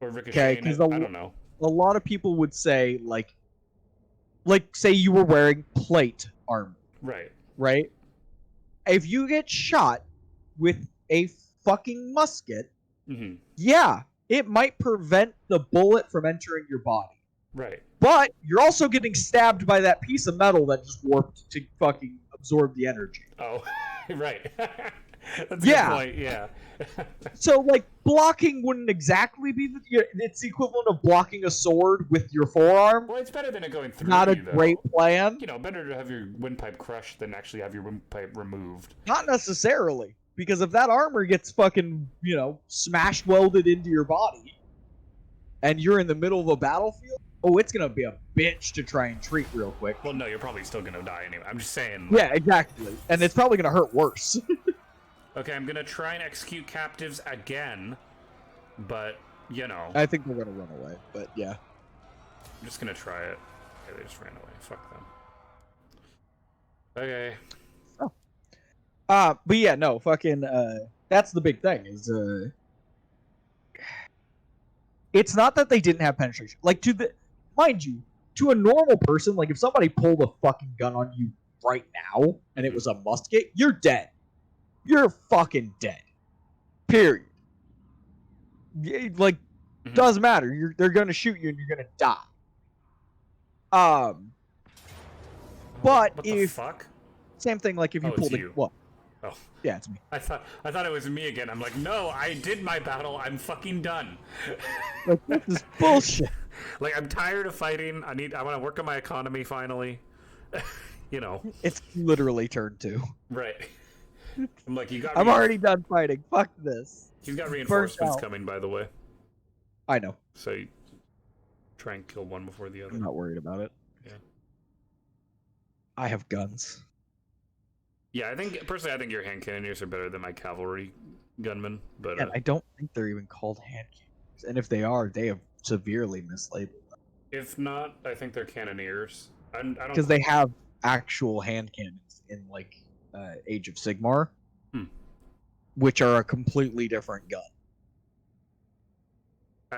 [SPEAKER 2] Or ricocheting.
[SPEAKER 1] because
[SPEAKER 2] I don't know.
[SPEAKER 1] A lot of people would say like say you were wearing plate armor,
[SPEAKER 2] Right.
[SPEAKER 1] right? If you get shot with a fucking musket,
[SPEAKER 2] Mm-hmm.
[SPEAKER 1] yeah, it might prevent the bullet from entering your body.
[SPEAKER 2] Right.
[SPEAKER 1] But you're also getting stabbed by that piece of metal that just warped to fucking absorb the energy.
[SPEAKER 2] Oh, right. That's a
[SPEAKER 1] Yeah.
[SPEAKER 2] good point. Yeah.
[SPEAKER 1] So, like, blocking wouldn't exactly be it's the equivalent of blocking a sword with your forearm.
[SPEAKER 2] Well, it's better than it going through.
[SPEAKER 1] Not a
[SPEAKER 2] you, though.
[SPEAKER 1] great plan.
[SPEAKER 2] Better to have your windpipe crushed than actually have your windpipe removed.
[SPEAKER 1] Not necessarily. Because if that armor gets fucking, smash welded into your body, and you're in the middle of a battlefield, it's gonna be a bitch to try and treat real quick.
[SPEAKER 2] Well, no, you're probably still gonna die anyway. I'm just saying.
[SPEAKER 1] Yeah, exactly. And it's probably gonna hurt worse.
[SPEAKER 2] Okay, I'm gonna try and execute captives again, but
[SPEAKER 1] I think they're gonna run away, but yeah.
[SPEAKER 2] I'm just gonna try it. Okay, they just ran away. Fuck them. Okay.
[SPEAKER 1] But yeah, no, fucking, that's the big thing, is, it's not that they didn't have penetration. Like, mind you, to a normal person, like, if somebody pulled a fucking gun on you right now, and it was a musket, you're dead. You're fucking dead. Period. Like, doesn't matter. They're gonna shoot you and you're gonna die. But
[SPEAKER 2] What the
[SPEAKER 1] if
[SPEAKER 2] fuck?
[SPEAKER 1] same thing, like if you
[SPEAKER 2] Oh, it's
[SPEAKER 1] pulled
[SPEAKER 2] you.
[SPEAKER 1] what?
[SPEAKER 2] Oh,
[SPEAKER 1] Yeah, it's me.
[SPEAKER 2] I thought it was me again. I'm like, no, I did my battle. I'm fucking done.
[SPEAKER 1] Like, this is bullshit.
[SPEAKER 2] Like, I'm tired of fighting. I want to work on my economy finally.
[SPEAKER 1] It's literally turn 2.
[SPEAKER 2] Right. I'm like,
[SPEAKER 1] I'm already done fighting. Fuck this.
[SPEAKER 2] He's got reinforcements
[SPEAKER 1] out.
[SPEAKER 2] coming, by the way.
[SPEAKER 1] I know.
[SPEAKER 2] So you try and kill one before the other.
[SPEAKER 1] I'm not worried about it.
[SPEAKER 2] Yeah.
[SPEAKER 1] I have guns.
[SPEAKER 2] Yeah, I think your hand cannoneers are better than my cavalry gunmen, but
[SPEAKER 1] And I don't think they're even called hand cannons. And if they are, they have severely mislabeled them.
[SPEAKER 2] if not, I think they're cannoneers. I don't
[SPEAKER 1] Because they have actual hand cannons in, like, Age of Sigmar, which are a completely different gun.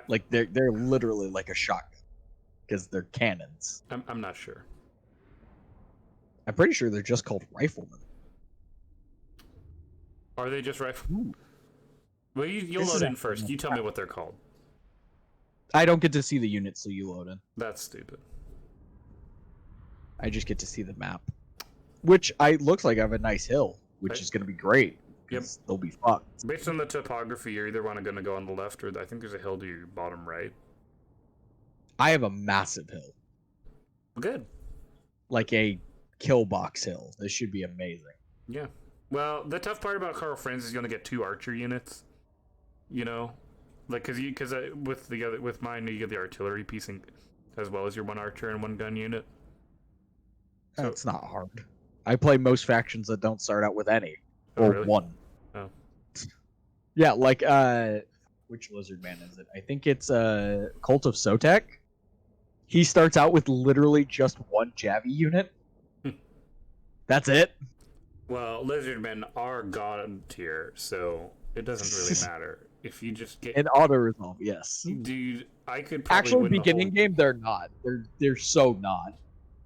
[SPEAKER 1] Like, they're literally like a shotgun. Because they're cannons.
[SPEAKER 2] I'm not sure.
[SPEAKER 1] I'm pretty sure they're just called riflemen.
[SPEAKER 2] Are they just rifle?
[SPEAKER 1] Ooh.
[SPEAKER 2] Well, you'll
[SPEAKER 1] This
[SPEAKER 2] load
[SPEAKER 1] is
[SPEAKER 2] in
[SPEAKER 1] actually
[SPEAKER 2] first.
[SPEAKER 1] not
[SPEAKER 2] You tell me what they're called.
[SPEAKER 1] I don't get to see the units so you load in.
[SPEAKER 2] That's stupid.
[SPEAKER 1] I just get to see the map, which looks like I have a nice hill, which
[SPEAKER 2] Right.
[SPEAKER 1] is going to be great.
[SPEAKER 2] Yep.
[SPEAKER 1] They'll be fucked.
[SPEAKER 2] Based on the topography, you're either going to go on the left or I think there's a hill to your bottom right.
[SPEAKER 1] I have a massive hill,
[SPEAKER 2] Good.
[SPEAKER 1] like a kill box hill. This should be amazing.
[SPEAKER 2] Yeah. Well, the tough part about Carl Franz is going to get 2 archer units. You know, like because with mine you get the artillery piece as well as your 1 archer and 1 gun unit. So,
[SPEAKER 1] That's not hard. I play most factions that don't start out with any
[SPEAKER 2] Oh,
[SPEAKER 1] or
[SPEAKER 2] really?
[SPEAKER 1] 1.
[SPEAKER 2] Oh.
[SPEAKER 1] Yeah, like which lizard man is it? I think it's Cult of Sotek. He starts out with literally just 1 Javi unit. That's it.
[SPEAKER 2] Well, lizardmen are god tier, so it doesn't really matter if you just get.
[SPEAKER 1] In auto resolve, yes.
[SPEAKER 2] Dude, I could probably
[SPEAKER 1] Actually,
[SPEAKER 2] win the
[SPEAKER 1] beginning
[SPEAKER 2] whole...
[SPEAKER 1] game, they're not. They're so not.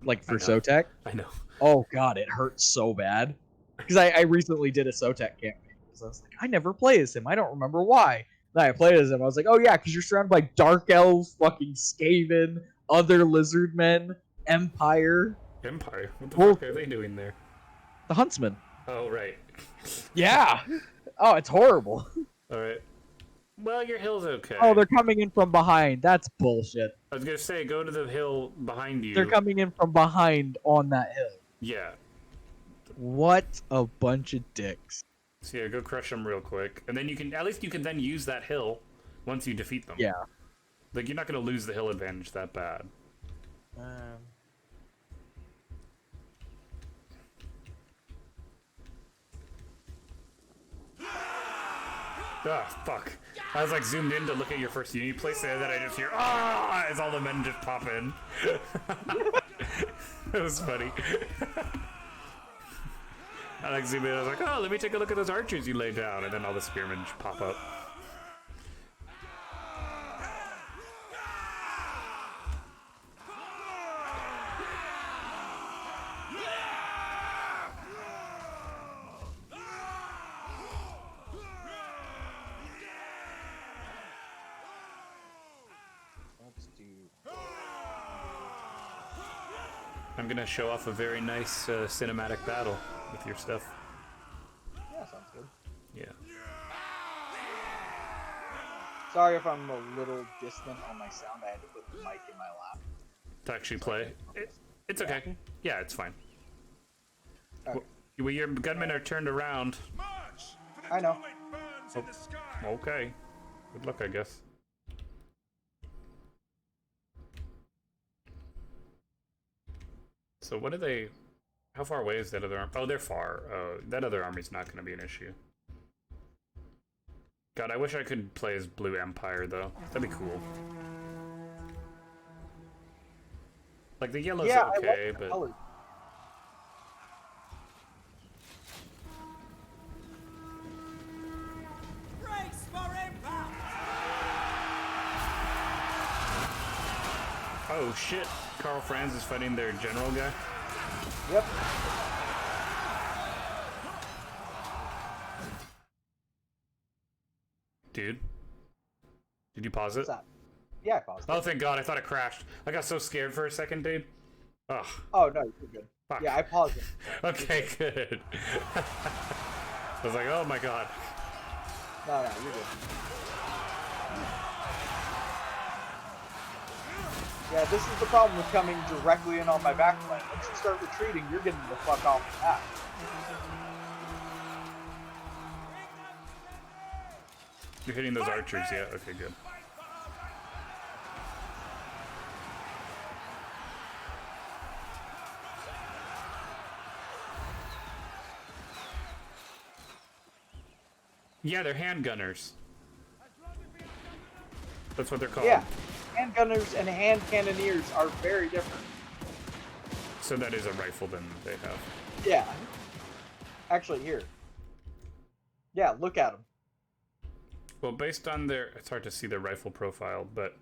[SPEAKER 1] Like for
[SPEAKER 2] I know.
[SPEAKER 1] Sotek.
[SPEAKER 2] I know.
[SPEAKER 1] Oh god, it hurts so bad. Because I recently did a Sotek campaign. So I was like, I never play as him. I don't remember why. Then I played as him. I was like, oh yeah, because you're surrounded by Dark Elves, fucking Skaven, other lizard men, Empire,
[SPEAKER 2] Empire? What the
[SPEAKER 1] Well-
[SPEAKER 2] fuck are they doing there?
[SPEAKER 1] the Huntsman.
[SPEAKER 2] Oh, right.
[SPEAKER 1] Yeah. Oh, it's horrible.
[SPEAKER 2] Alright. Well, your hill's okay.
[SPEAKER 1] Oh, they're coming in from behind. That's bullshit.
[SPEAKER 2] I was gonna say, go to the hill behind you.
[SPEAKER 1] They're coming in from behind on that hill.
[SPEAKER 2] Yeah.
[SPEAKER 1] What a bunch of dicks.
[SPEAKER 2] So yeah, go crush them real quick. And then at least you can then use that hill once you defeat them.
[SPEAKER 1] Yeah.
[SPEAKER 2] Like, you're not gonna lose the hill advantage that bad. Ah, fuck. I was like zoomed in to look at your first unit place there, then I just hear as all the men just pop in. It was funny. I like zoomed in, I was like, oh, let me take a look at those archers you laid down, and then all the spearmen just pop up. I'm gonna show off a very nice cinematic battle with your stuff.
[SPEAKER 1] Yeah, sounds good.
[SPEAKER 2] Yeah.
[SPEAKER 1] Sorry if I'm a little distant on my sound. I had to put the mic in my lap.
[SPEAKER 2] To actually play. It's okay. Yeah, it's fine.
[SPEAKER 1] Okay.
[SPEAKER 2] Well, your gunmen are turned around.
[SPEAKER 4] March! For the
[SPEAKER 1] I know.
[SPEAKER 4] comet burns in the sky!
[SPEAKER 2] Okay. Good luck, I guess. So what are they... How far away is that other army? Oh, they're far. That other army's not going to be an issue. God, I wish I could play as Blue Empire, though. That'd be cool. Like, the yellow's okay, but...
[SPEAKER 1] colors.
[SPEAKER 4] Brace for impact!
[SPEAKER 2] Oh, shit. Carl Franz is fighting their general guy.
[SPEAKER 1] Yep.
[SPEAKER 2] Dude. Did you pause it?
[SPEAKER 1] What's that? Yeah, I paused.
[SPEAKER 2] Oh, thank God. I thought it crashed. I got so scared for a second, dude. Ugh.
[SPEAKER 1] Oh, no, you're good.
[SPEAKER 2] Fuck.
[SPEAKER 1] Yeah, I paused it.
[SPEAKER 2] Okay, good. I was like, oh my God.
[SPEAKER 1] No, you're good. Yeah, this is the problem with coming directly in on my backline. Once you start retreating, you're getting the fuck off the map.
[SPEAKER 2] You're hitting those archers, yeah? Okay, good. Yeah, they're handgunners. That's what they're called.
[SPEAKER 1] Yeah, handgunners and hand cannoneers are very different.
[SPEAKER 2] So that is a rifle then they have.
[SPEAKER 1] Yeah. Actually, here. Yeah, look at them.
[SPEAKER 2] Well, based on their... It's hard to see their rifle profile, but...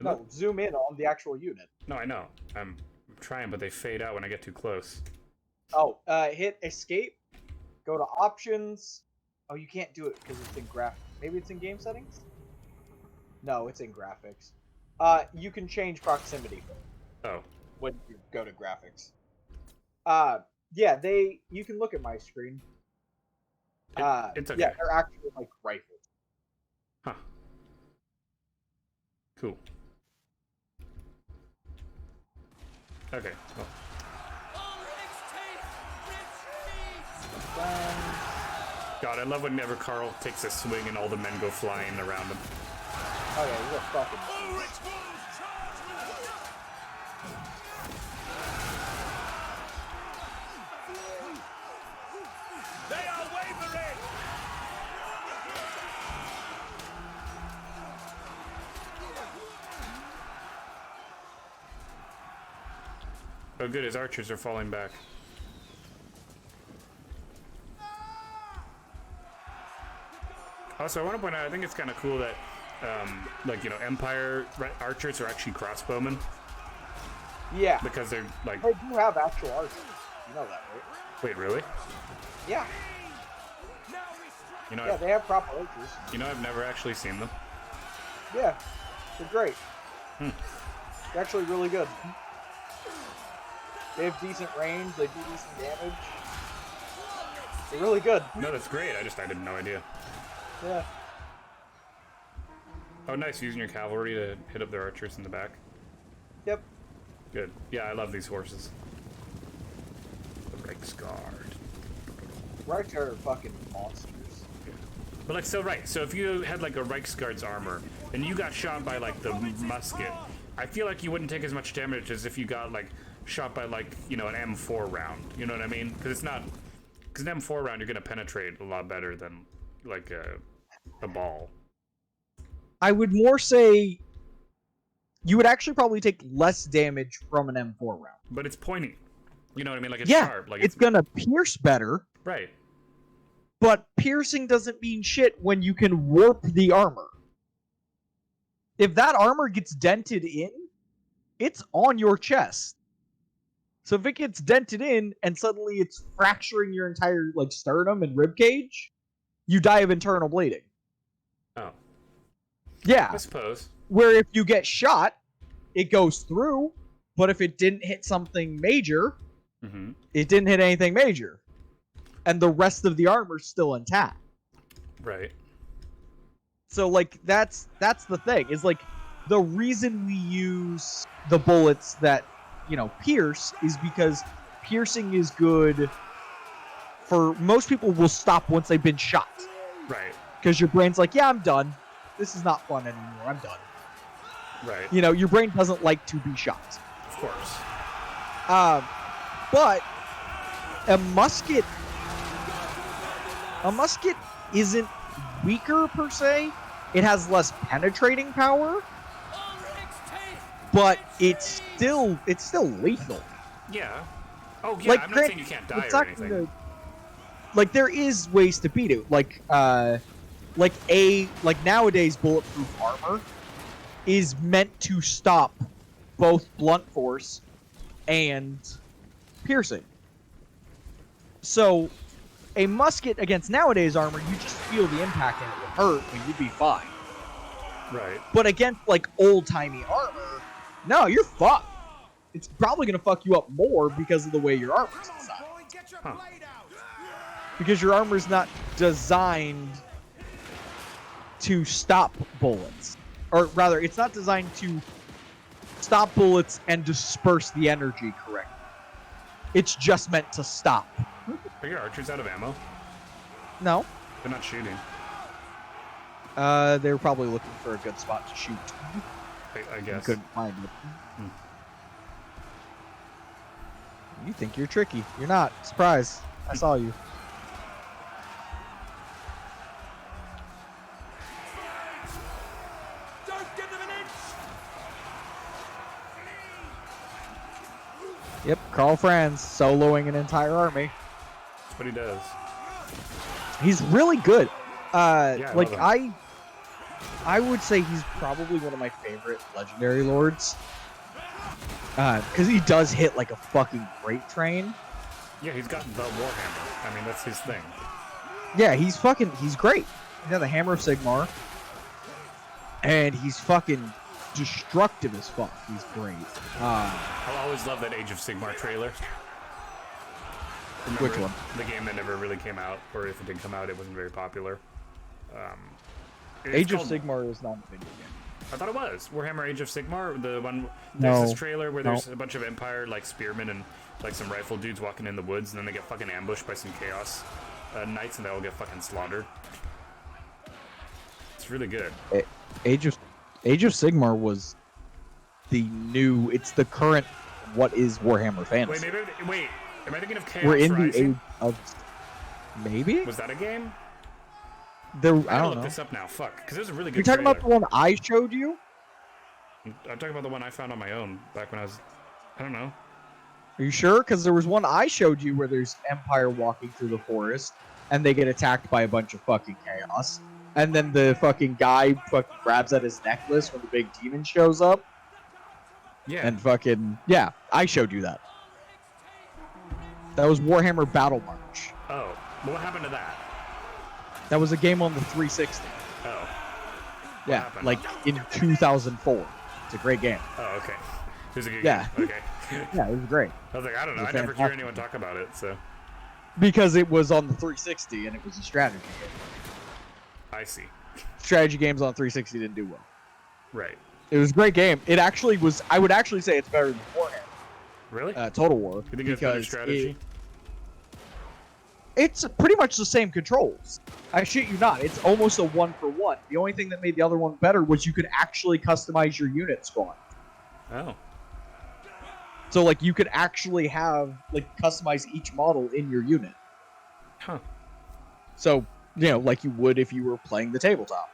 [SPEAKER 1] No, zoom in on the actual unit.
[SPEAKER 2] No, I know. I'm trying, but they fade out when I get too close.
[SPEAKER 1] Oh, hit escape, go to options. Oh, you can't do it because it's in graph. Maybe it's in game settings? No, it's in graphics. You can change proximity
[SPEAKER 2] Oh,
[SPEAKER 1] when you go to graphics. Yeah, you can look at my screen.
[SPEAKER 2] it's okay.
[SPEAKER 1] Yeah, they're actually like rifles.
[SPEAKER 2] Huh. Cool. Okay. Well, God, I love whenever Carl takes a swing and all the men go flying around him.
[SPEAKER 1] Oh yeah, he's a fucking.
[SPEAKER 4] They are wavering!
[SPEAKER 2] Oh, good, his archers are falling back. Also, I want to point out, I think it's kind of cool that, like, you know, Empire archers are actually crossbowmen.
[SPEAKER 1] Yeah.
[SPEAKER 2] Because they're, like...
[SPEAKER 1] They do have actual archers. You know that, right?
[SPEAKER 2] Wait, really?
[SPEAKER 1] Yeah.
[SPEAKER 2] You know,
[SPEAKER 1] Yeah, they have proper archers.
[SPEAKER 2] You know, I've never actually seen them.
[SPEAKER 1] Yeah. They're great. They're actually really good. They have decent range. They do decent damage. They're really good.
[SPEAKER 2] No, that's great. I had no idea.
[SPEAKER 1] Yeah.
[SPEAKER 2] Oh, nice. Using your cavalry to hit up their archers in the back.
[SPEAKER 1] Yep.
[SPEAKER 2] Good. Yeah, I love these horses. The Reichsguard.
[SPEAKER 1] Reichs are fucking monsters.
[SPEAKER 2] But like, so right. So if you had like a Reichsguard's armor and you got shot by like the musket, I feel like you wouldn't take as much damage as if you got like shot by like, you know, an M4 round. You know what I mean? Because it's not. Because an M4 round, you're gonna penetrate a lot better than like a ball.
[SPEAKER 1] I would more say you would actually probably take less damage from an M4 round.
[SPEAKER 2] But it's pointy. You know what I mean? Like it's
[SPEAKER 1] Yeah,
[SPEAKER 2] sharp. Like
[SPEAKER 1] it's gonna pierce better.
[SPEAKER 2] Right.
[SPEAKER 1] But piercing doesn't mean shit when you can warp the armor. If that armor gets dented in, it's on your chest. So if it gets dented in and suddenly it's fracturing your entire like sternum and rib cage, you die of internal bleeding.
[SPEAKER 2] Oh.
[SPEAKER 1] Yeah.
[SPEAKER 2] I suppose.
[SPEAKER 1] Where if you get shot, it goes through, but if it didn't hit something major, it didn't hit anything major. And the rest of the armor's still intact.
[SPEAKER 2] Right.
[SPEAKER 1] So like that's the thing. Is like the reason we use the bullets that, you know, pierce is because piercing is good for most people will stop once they've been shot.
[SPEAKER 2] Right.
[SPEAKER 1] Because your brain's like, yeah, I'm done. This is not fun anymore. I'm done.
[SPEAKER 2] Right.
[SPEAKER 1] You know, your brain doesn't like to be shot.
[SPEAKER 2] Of course.
[SPEAKER 1] But a musket isn't weaker per se. It has less penetrating power, but it's still lethal.
[SPEAKER 2] Yeah. Oh yeah.
[SPEAKER 1] Like,
[SPEAKER 2] I'm not saying you can't die or anything.
[SPEAKER 1] Like there is ways to beat it. Like nowadays bulletproof armor is meant to stop both blunt force and piercing. So a musket against nowadays armor, you just feel the impact and it would hurt, but you'd be fine.
[SPEAKER 2] Right.
[SPEAKER 1] But against like old-timey armor, no, you're fucked. It's probably gonna fuck you up more because of the way your armor's designed.
[SPEAKER 2] Huh.
[SPEAKER 1] Because your armor's not designed to stop bullets. Or rather, it's not designed to stop bullets and disperse the energy correctly. It's just meant to stop.
[SPEAKER 2] Are your archers out of ammo?
[SPEAKER 1] No.
[SPEAKER 2] They're not shooting.
[SPEAKER 1] They were probably looking for a good spot to shoot.
[SPEAKER 2] I guess.
[SPEAKER 1] Couldn't find it. You think you're tricky. You're not. Surprise. I saw you.
[SPEAKER 4] Don't give them an inch!
[SPEAKER 1] Yep, Carl Franz soloing an entire army.
[SPEAKER 2] That's what he does.
[SPEAKER 1] He's really good.
[SPEAKER 2] Yeah,
[SPEAKER 1] like
[SPEAKER 2] love him.
[SPEAKER 1] I would say he's probably one of my favorite legendary lords. Because he does hit like a fucking freight train.
[SPEAKER 2] Yeah, he's got the Warhammer. I mean, that's his thing.
[SPEAKER 1] Yeah, he's great. Yeah, the Hammer of Sigmar. and he's fucking destructive as fuck. He's great.
[SPEAKER 2] I'll always love that Age of Sigmar trailer. Remember
[SPEAKER 1] Which one?
[SPEAKER 2] The game that never really came out, or if it did come out, it wasn't very popular. It's
[SPEAKER 1] Age of
[SPEAKER 2] called-
[SPEAKER 1] Sigmar is not a video game.
[SPEAKER 2] I thought it was Warhammer Age of Sigmar. The one
[SPEAKER 1] No,
[SPEAKER 2] there's this trailer where there's
[SPEAKER 1] no.
[SPEAKER 2] a bunch of Empire like spearmen and like some rifle dudes walking in the woods, and then they get fucking ambushed by some Chaos Knights, and they all get fucking slaughtered. It's really good.
[SPEAKER 1] Age of Sigmar was the new. It's the current. What is Warhammer Fantasy?
[SPEAKER 2] Wait. Am I thinking of Chaos
[SPEAKER 1] We're in
[SPEAKER 2] Rising?
[SPEAKER 1] the age of. Maybe
[SPEAKER 2] Was that a game?
[SPEAKER 1] there.
[SPEAKER 2] I
[SPEAKER 1] I
[SPEAKER 2] gotta
[SPEAKER 1] don't
[SPEAKER 2] look
[SPEAKER 1] know.
[SPEAKER 2] this up now. Fuck, because it was a really good.
[SPEAKER 1] You're talking
[SPEAKER 2] trailer.
[SPEAKER 1] about the one I showed you?
[SPEAKER 2] I'm talking about the one I found on my own back when I was. I don't know.
[SPEAKER 1] Are you sure? Because there was one I showed you where there's Empire walking through the forest, and they get attacked by a bunch of fucking chaos, and then the fucking guy fucking grabs at his necklace when the big demon shows up,
[SPEAKER 2] Yeah.
[SPEAKER 1] and fucking yeah, I showed you that. That was Warhammer Battle March.
[SPEAKER 2] Oh, well, what happened to that?
[SPEAKER 1] That was a game on the 360.
[SPEAKER 2] Oh.
[SPEAKER 1] Yeah,
[SPEAKER 2] happened?
[SPEAKER 1] like in 2004. It's a great game.
[SPEAKER 2] Oh, okay. It was a good
[SPEAKER 1] Yeah.
[SPEAKER 2] game. Okay.
[SPEAKER 1] Yeah, it was great.
[SPEAKER 2] I was like, I don't know.
[SPEAKER 1] It
[SPEAKER 2] I
[SPEAKER 1] was
[SPEAKER 2] never hear
[SPEAKER 1] fantastic.
[SPEAKER 2] anyone talk about it, so
[SPEAKER 1] Because it was on the 360 and it was a strategy game.
[SPEAKER 2] I see.
[SPEAKER 1] Strategy games on 360 didn't do well.
[SPEAKER 2] Right.
[SPEAKER 1] It was a great game. It actually was. I would actually say it's better than Warhammer,
[SPEAKER 2] Really?
[SPEAKER 1] Total War.
[SPEAKER 2] You think it's better
[SPEAKER 1] because
[SPEAKER 2] strategy?
[SPEAKER 1] It's pretty much the same controls. I shit you not. It's almost a 1-for-1. The only thing that made the other one better was you could actually customize your unit spawn.
[SPEAKER 2] Oh.
[SPEAKER 1] So like you could actually have like customize each model in your unit.
[SPEAKER 2] Huh.
[SPEAKER 1] So like you would if you were playing the tabletop.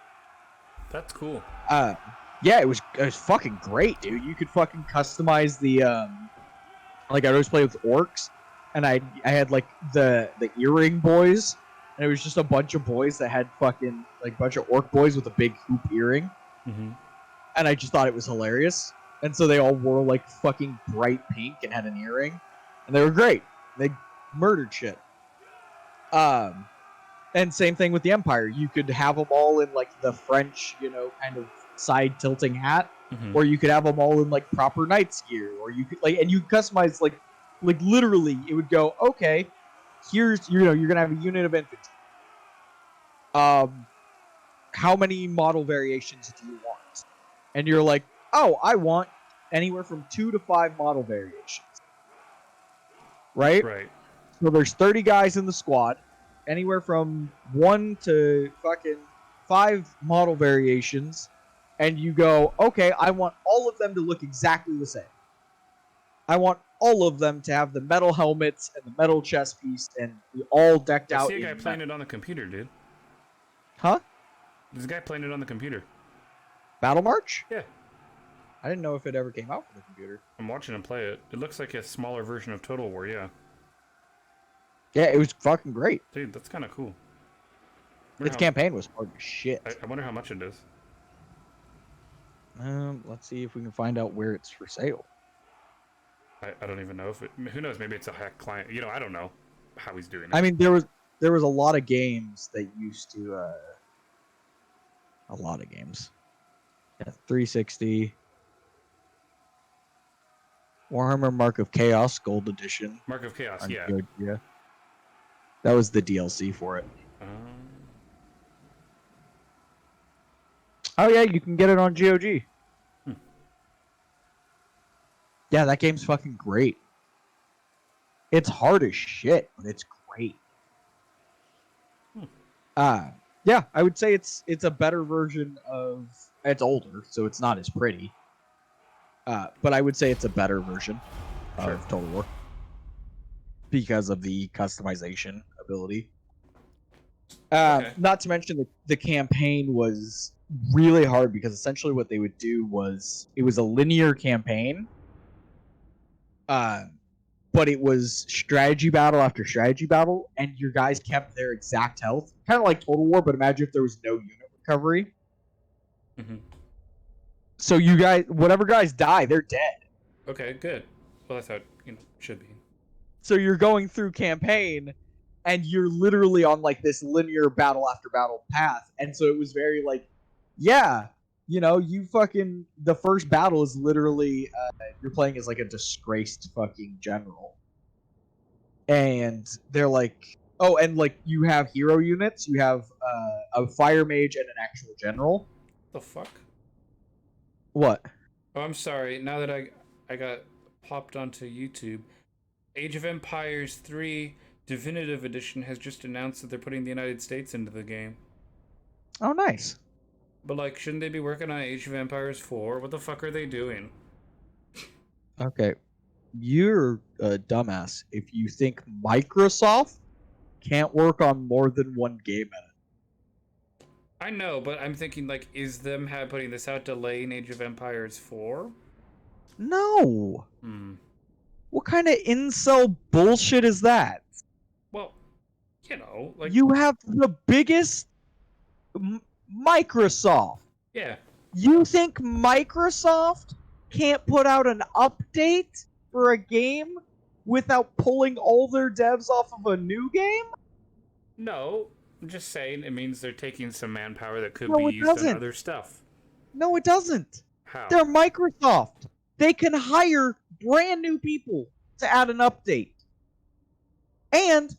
[SPEAKER 2] That's cool.
[SPEAKER 1] Yeah, it was fucking great, dude. You could fucking customize the like I always play with orcs, and I had like the earring boys, and it was just a bunch of boys that had fucking like bunch of orc boys with a big hoop earring,
[SPEAKER 2] Mm-hmm.
[SPEAKER 1] and I just thought it was hilarious. And so they all wore like fucking bright pink and had an earring, and they were great. They murdered shit. And same thing with the Empire. You could have them all in like the French, kind of side tilting hat,
[SPEAKER 2] Mm-hmm.
[SPEAKER 1] or you could have them all in like proper knight's gear, or you could and you customize like literally it would go, okay, here's you're gonna have a unit of infantry. How many model variations do you want? And you're like, oh, I want anywhere from 2 to 5 model variations. Right?
[SPEAKER 2] Right.
[SPEAKER 1] So there's 30 guys in the squad, anywhere from 1 to fucking 5 model variations, and you go, okay, I want all of them to look exactly the same. I want all of them to have the metal helmets and the metal chest piece and be all decked
[SPEAKER 2] I
[SPEAKER 1] out.
[SPEAKER 2] see a guy
[SPEAKER 1] in
[SPEAKER 2] playing
[SPEAKER 1] metal.
[SPEAKER 2] it on the computer, dude.
[SPEAKER 1] Huh?
[SPEAKER 2] There's a guy playing it on the computer.
[SPEAKER 1] Battle March?
[SPEAKER 2] Yeah.
[SPEAKER 1] I didn't know if it ever came out for the computer.
[SPEAKER 2] I'm watching him play it. It looks like a smaller version of Total War, yeah.
[SPEAKER 1] Yeah, it was fucking great.
[SPEAKER 2] Dude, that's kind of cool.
[SPEAKER 1] Its campaign was hard as shit.
[SPEAKER 2] I wonder how much it is.
[SPEAKER 1] Let's see if we can find out where it's for sale.
[SPEAKER 2] I don't even know if it... Who knows? Maybe it's a hack client. I don't know how he's doing it.
[SPEAKER 1] I mean, there was a lot of games that used to a lot of games. Yeah, 360. Warhammer Mark of Chaos Gold Edition.
[SPEAKER 2] Mark of Chaos,
[SPEAKER 1] on
[SPEAKER 2] yeah.
[SPEAKER 1] Good, yeah. That was the DLC for it. Oh yeah, you can get it on GOG. Yeah, that game's fucking great. It's hard as shit, but it's great. Yeah, I would say it's a better version of. It's older, so it's not as pretty. But I would say it's a better version of Total War because of the customization ability.
[SPEAKER 2] Okay.
[SPEAKER 1] Not to mention the campaign was really hard because essentially what they would do was it was a linear campaign. But it was strategy battle after strategy battle, and your guys kept their exact health. Kind of like Total War, but imagine if there was no unit recovery.
[SPEAKER 2] Mm-hmm.
[SPEAKER 1] So you guys, whatever guys die, they're dead.
[SPEAKER 2] Okay, good. Well, that's how it should be.
[SPEAKER 1] So you're going through campaign, and you're literally on like this linear battle after battle path. And so it was very like, yeah, You know, the first battle is literally you're playing as like a disgraced fucking general, and they're like, oh, and like you have hero units, you have a fire mage and an actual general.
[SPEAKER 2] The fuck?
[SPEAKER 1] What?
[SPEAKER 2] Oh, I'm sorry. Now that I got popped onto YouTube, Age of Empires 3 Definitive Edition has just announced that they're putting the United States into the game.
[SPEAKER 1] Oh, nice.
[SPEAKER 2] But like, shouldn't they be working on Age of Empires 4? What the fuck are they doing?
[SPEAKER 1] Okay, you're a dumbass if you think Microsoft can't work on more than one game at it.
[SPEAKER 2] I know, but I'm thinking like, is them putting this out delaying Age of Empires 4?
[SPEAKER 1] No.
[SPEAKER 2] Hmm.
[SPEAKER 1] What kind of incel bullshit is that?
[SPEAKER 2] Well, you know, like
[SPEAKER 1] You have the biggest Microsoft.
[SPEAKER 2] yeah.
[SPEAKER 1] You think Microsoft can't put out an update for a game without pulling all their devs off of a new game?
[SPEAKER 2] No, I'm just saying it means they're taking some manpower that could
[SPEAKER 1] No,
[SPEAKER 2] be
[SPEAKER 1] it
[SPEAKER 2] used on
[SPEAKER 1] doesn't.
[SPEAKER 2] other stuff.
[SPEAKER 1] No, it doesn't.
[SPEAKER 2] How?
[SPEAKER 1] They're Microsoft. They can hire brand new people to add an update. And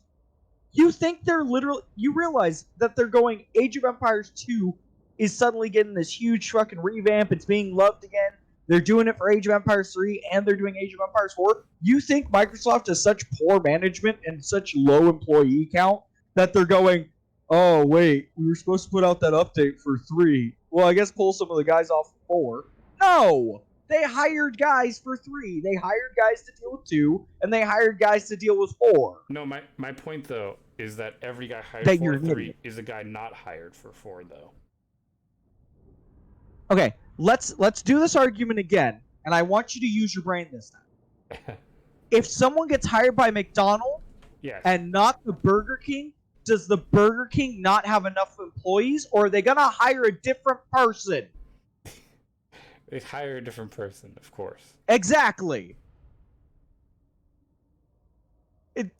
[SPEAKER 1] you think they're literally... You realize that they're going... Age of Empires 2 is suddenly getting this huge fucking revamp. It's being loved again. They're doing it for Age of Empires 3, and they're doing Age of Empires 4. You think Microsoft has such poor management and such low employee count that they're going, oh, wait, we were supposed to put out that update for 3. Well, I guess pull some of the guys off 4. No! They hired guys for 3. They hired guys to deal with 2, and they hired guys to deal with 4.
[SPEAKER 2] No, my point though is that every guy hired
[SPEAKER 1] That
[SPEAKER 2] for
[SPEAKER 1] you're an
[SPEAKER 2] 3
[SPEAKER 1] idiot.
[SPEAKER 2] is a guy not hired for 4 though.
[SPEAKER 1] Okay, let's do this argument again, and I want you to use your brain this time. If someone gets hired by McDonald's
[SPEAKER 2] Yes.
[SPEAKER 1] and not the Burger King, does the Burger King not have enough employees, or are they gonna hire a different person?
[SPEAKER 2] They hire a different person, of course.
[SPEAKER 1] Exactly. It,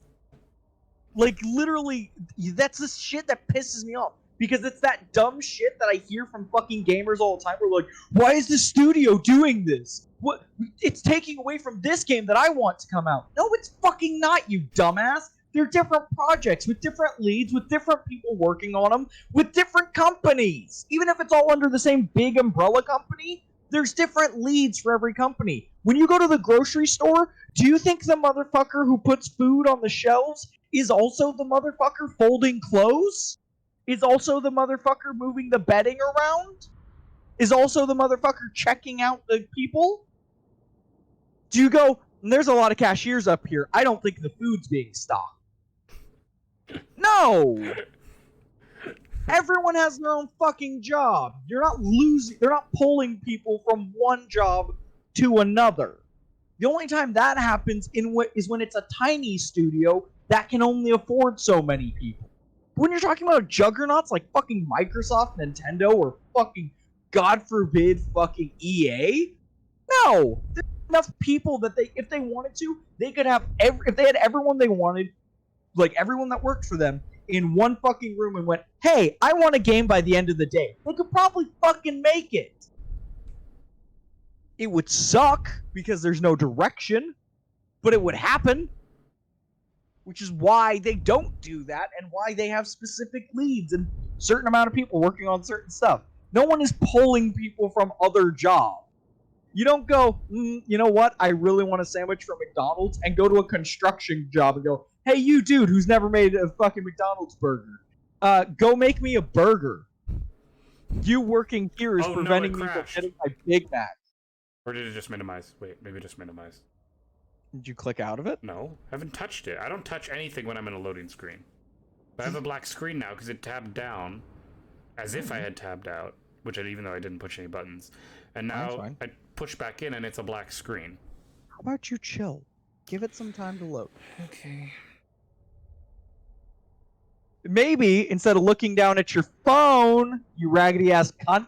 [SPEAKER 1] like, literally, that's the shit that pisses me off. Because it's that dumb shit that I hear from fucking gamers all the time. We're like, why is the studio doing this? What? It's taking away from this game that I want to come out. No, it's fucking not, you dumbass. They're different projects with different leads, with different people working on them, with different companies. Even if it's all under the same big umbrella company, there's different leads for every company. When you go to the grocery store, do you think the motherfucker who puts food on the shelves is also the motherfucker folding clothes? Is also the motherfucker moving the bedding around? Is also the motherfucker checking out the people? Do you go, there's a lot of cashiers up here, I don't think the food's being stocked. No! Everyone has their own fucking job. They're not pulling people from one job to another. The only time that happens is when it's a tiny studio that can only afford so many people. When you're talking about juggernauts like fucking Microsoft, Nintendo, or fucking, God forbid, fucking EA, no! There's enough people that if they wanted to, they could have if they had everyone they wanted, like everyone that worked for them, in one fucking room and went, hey, I want a game by the end of the day. They could probably fucking make it. It would suck because there's no direction, but it would happen. Which is why they don't do that and why they have specific leads and certain amount of people working on certain stuff. No one is pulling people from other jobs. You don't go, you know what? I really want a sandwich from McDonald's, and go to a construction job and go, hey, you dude who's never made a fucking McDonald's burger, go make me a burger. You working here is preventing me from getting my Big Mac.
[SPEAKER 2] Or did it just minimize? Wait, maybe it just minimized.
[SPEAKER 1] Did you click out of it?
[SPEAKER 2] No, I haven't touched it. I don't touch anything when I'm in a loading screen. But I have a black screen now because it tabbed down, as if I had tabbed out, even though I didn't push any buttons. And now I push back in and it's a black screen.
[SPEAKER 1] How about you chill? Give it some time to load.
[SPEAKER 2] Okay.
[SPEAKER 1] Maybe instead of looking down at your phone, you raggedy ass cunt,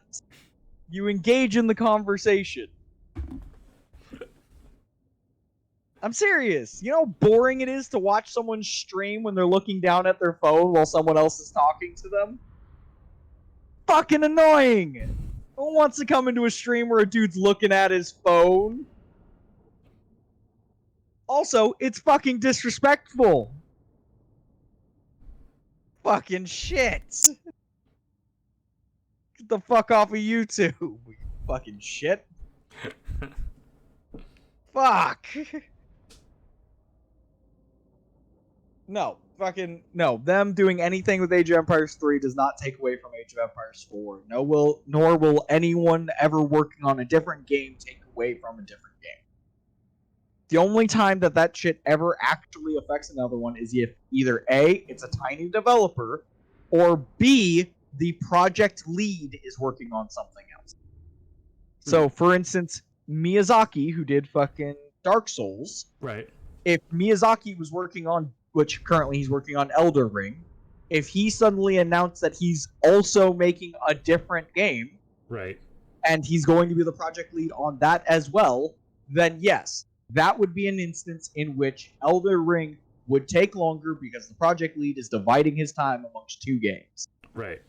[SPEAKER 1] you engage in the conversation. I'm serious. You know how boring it is to watch someone stream when they're looking down at their phone while someone else is talking to them? Fucking annoying! Who wants to come into a stream where a dude's looking at his phone? Also, it's fucking disrespectful. Fucking shit. Get the fuck off of YouTube. You fucking shit. Fuck. No, fucking no. Them doing anything with Age of Empires 3 does not take away from Age of Empires 4. Nor will anyone ever working on a different game take away from a different game. The only time that shit ever actually affects another one is if either A, it's a tiny developer, or B, the project lead is working on something else. So, for instance, Miyazaki, who did fucking Dark Souls,
[SPEAKER 2] Right.
[SPEAKER 1] if Miyazaki was working on, which currently he's working on Elder Ring, if he suddenly announced that he's also making a different game,
[SPEAKER 2] Right.
[SPEAKER 1] and he's going to be the project lead on that as well, then yes, that would be an instance in which Elder Ring would take longer because the project lead is dividing his time amongst two games.
[SPEAKER 2] Right.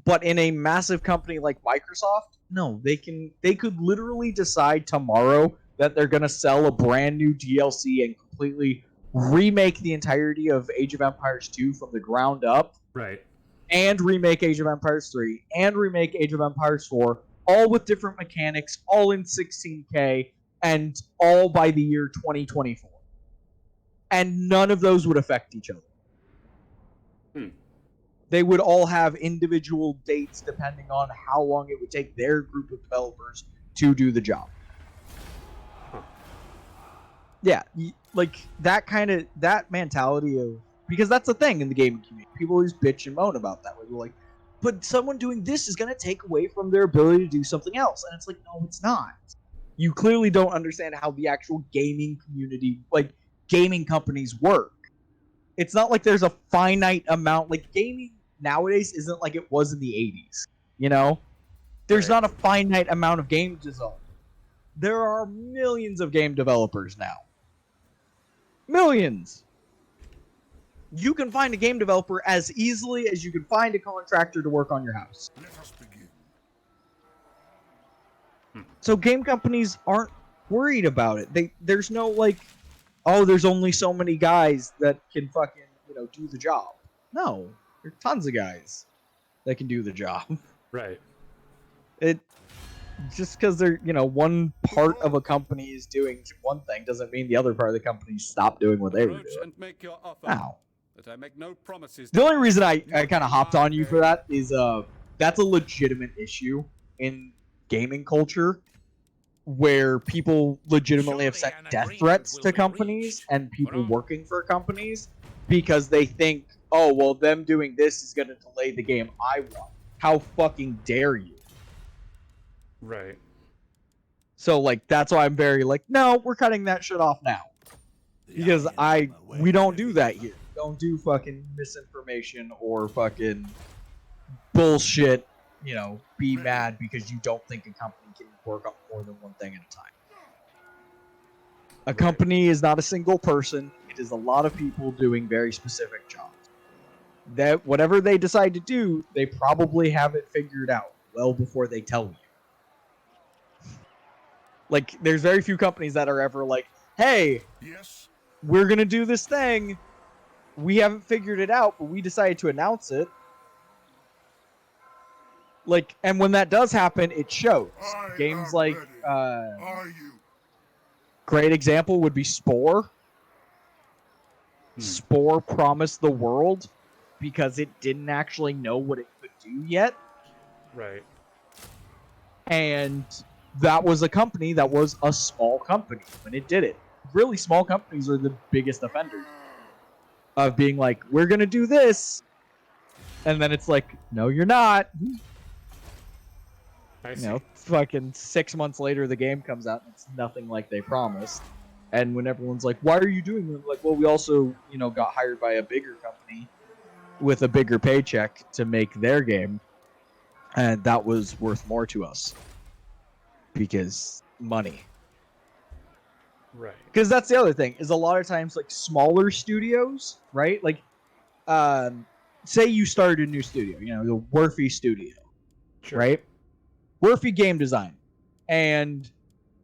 [SPEAKER 1] But in a massive company like Microsoft, no, they could literally decide tomorrow that they're going to sell a brand new DLC and completely remake the entirety of Age of Empires 2 from the ground up.
[SPEAKER 2] Right.
[SPEAKER 1] And remake Age of Empires 3 and remake Age of Empires 4, all with different mechanics, all in 16K, and all by the year 2024. And none of those would affect each other. They would all have individual dates depending on how long it would take their group of developers to do the job. Yeah, like that mentality of, because that's the thing in the gaming community. People always bitch and moan about that. Where they're like, but someone doing this is going to take away from their ability to do something else. And it's like, no, it's not. You clearly don't understand how the actual gaming community, like gaming companies work. It's not like there's a finite amount. Like gaming nowadays isn't like it was in the 80s. You know? There's not a finite amount of games developed. There are millions of game developers now. Millions. You can find a game developer as easily as you can find a contractor to work on your house.
[SPEAKER 4] Let us begin.
[SPEAKER 1] So game companies aren't worried about it. There's no like, oh, there's only so many guys that can fucking, do the job. No, there are tons of guys that can do the job.
[SPEAKER 2] Right.
[SPEAKER 1] It just because they're, one part of a company is doing one thing doesn't mean the other part of the company stop doing what they were
[SPEAKER 5] Approach
[SPEAKER 1] doing.
[SPEAKER 5] and make your offer.
[SPEAKER 1] Wow.
[SPEAKER 5] But I make no promises.
[SPEAKER 1] The only reason I kind of hopped on you for that is that's a legitimate issue in gaming culture where people legitimately have set death threats to companies and people working for companies because they think, oh, well, them doing this is going to delay the game I want. How fucking dare you?
[SPEAKER 2] Right.
[SPEAKER 1] So, like, that's why I'm very like, no, we're cutting that shit off now. Because we don't do that here. Don't do fucking misinformation or fucking bullshit, be mad because you don't think a company can work on more than one thing at a time. A company is not a single person. It is a lot of people doing very specific jobs. That whatever they decide to do, they probably have it figured out well before they tell you. Like, there's very few companies that are ever like, hey,
[SPEAKER 4] Yes.
[SPEAKER 1] we're going to do this thing. We haven't figured it out, but we decided to announce it. Like, and when that does happen, it shows. Games like,
[SPEAKER 4] Are you?
[SPEAKER 1] great example would be Spore. Spore promised the world because it didn't actually know what it could do yet.
[SPEAKER 2] Right.
[SPEAKER 1] And that was a company that was a small company when it did it. Really small companies are the biggest offenders of being like, we're going to do this. And then it's like, no, you're not.
[SPEAKER 2] I see.
[SPEAKER 1] Fucking 6 months later, the game comes out and it's nothing like they promised. And when everyone's like, why are you doing it? Like, well, we also, got hired by a bigger company with a bigger paycheck to make their game. And that was worth more to us. Because money.
[SPEAKER 2] Right.
[SPEAKER 1] Because that's the other thing, is a lot of times, like, smaller studios, right? Like, say you started a new studio, the Warhammer studio,
[SPEAKER 2] Sure.
[SPEAKER 1] right? Warhammer game design, and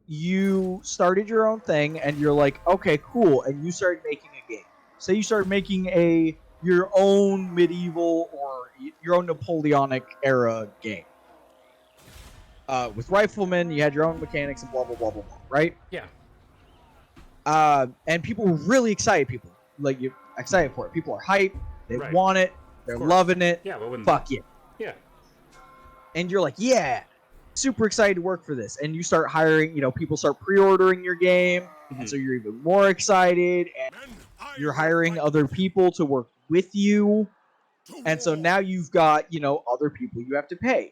[SPEAKER 1] you started your own thing, and you're like, okay, cool, and you started making a game. Say you started making your own medieval or your own Napoleonic era game. With riflemen, you had your own mechanics and blah blah blah blah blah, right?
[SPEAKER 2] Yeah.
[SPEAKER 1] And people were really excited. People like you excited for it. People are hyped. They
[SPEAKER 2] Right.
[SPEAKER 1] want it. They're
[SPEAKER 2] course.
[SPEAKER 1] loving it.
[SPEAKER 2] Yeah, what wouldn't
[SPEAKER 1] Fuck
[SPEAKER 2] they?
[SPEAKER 1] yeah.
[SPEAKER 2] Yeah.
[SPEAKER 1] And you're like, yeah, super excited to work for this. And you start hiring. People start pre-ordering your game, and so you're even more excited. And you're hiring other people to work with you, and so now you've got other people you have to pay,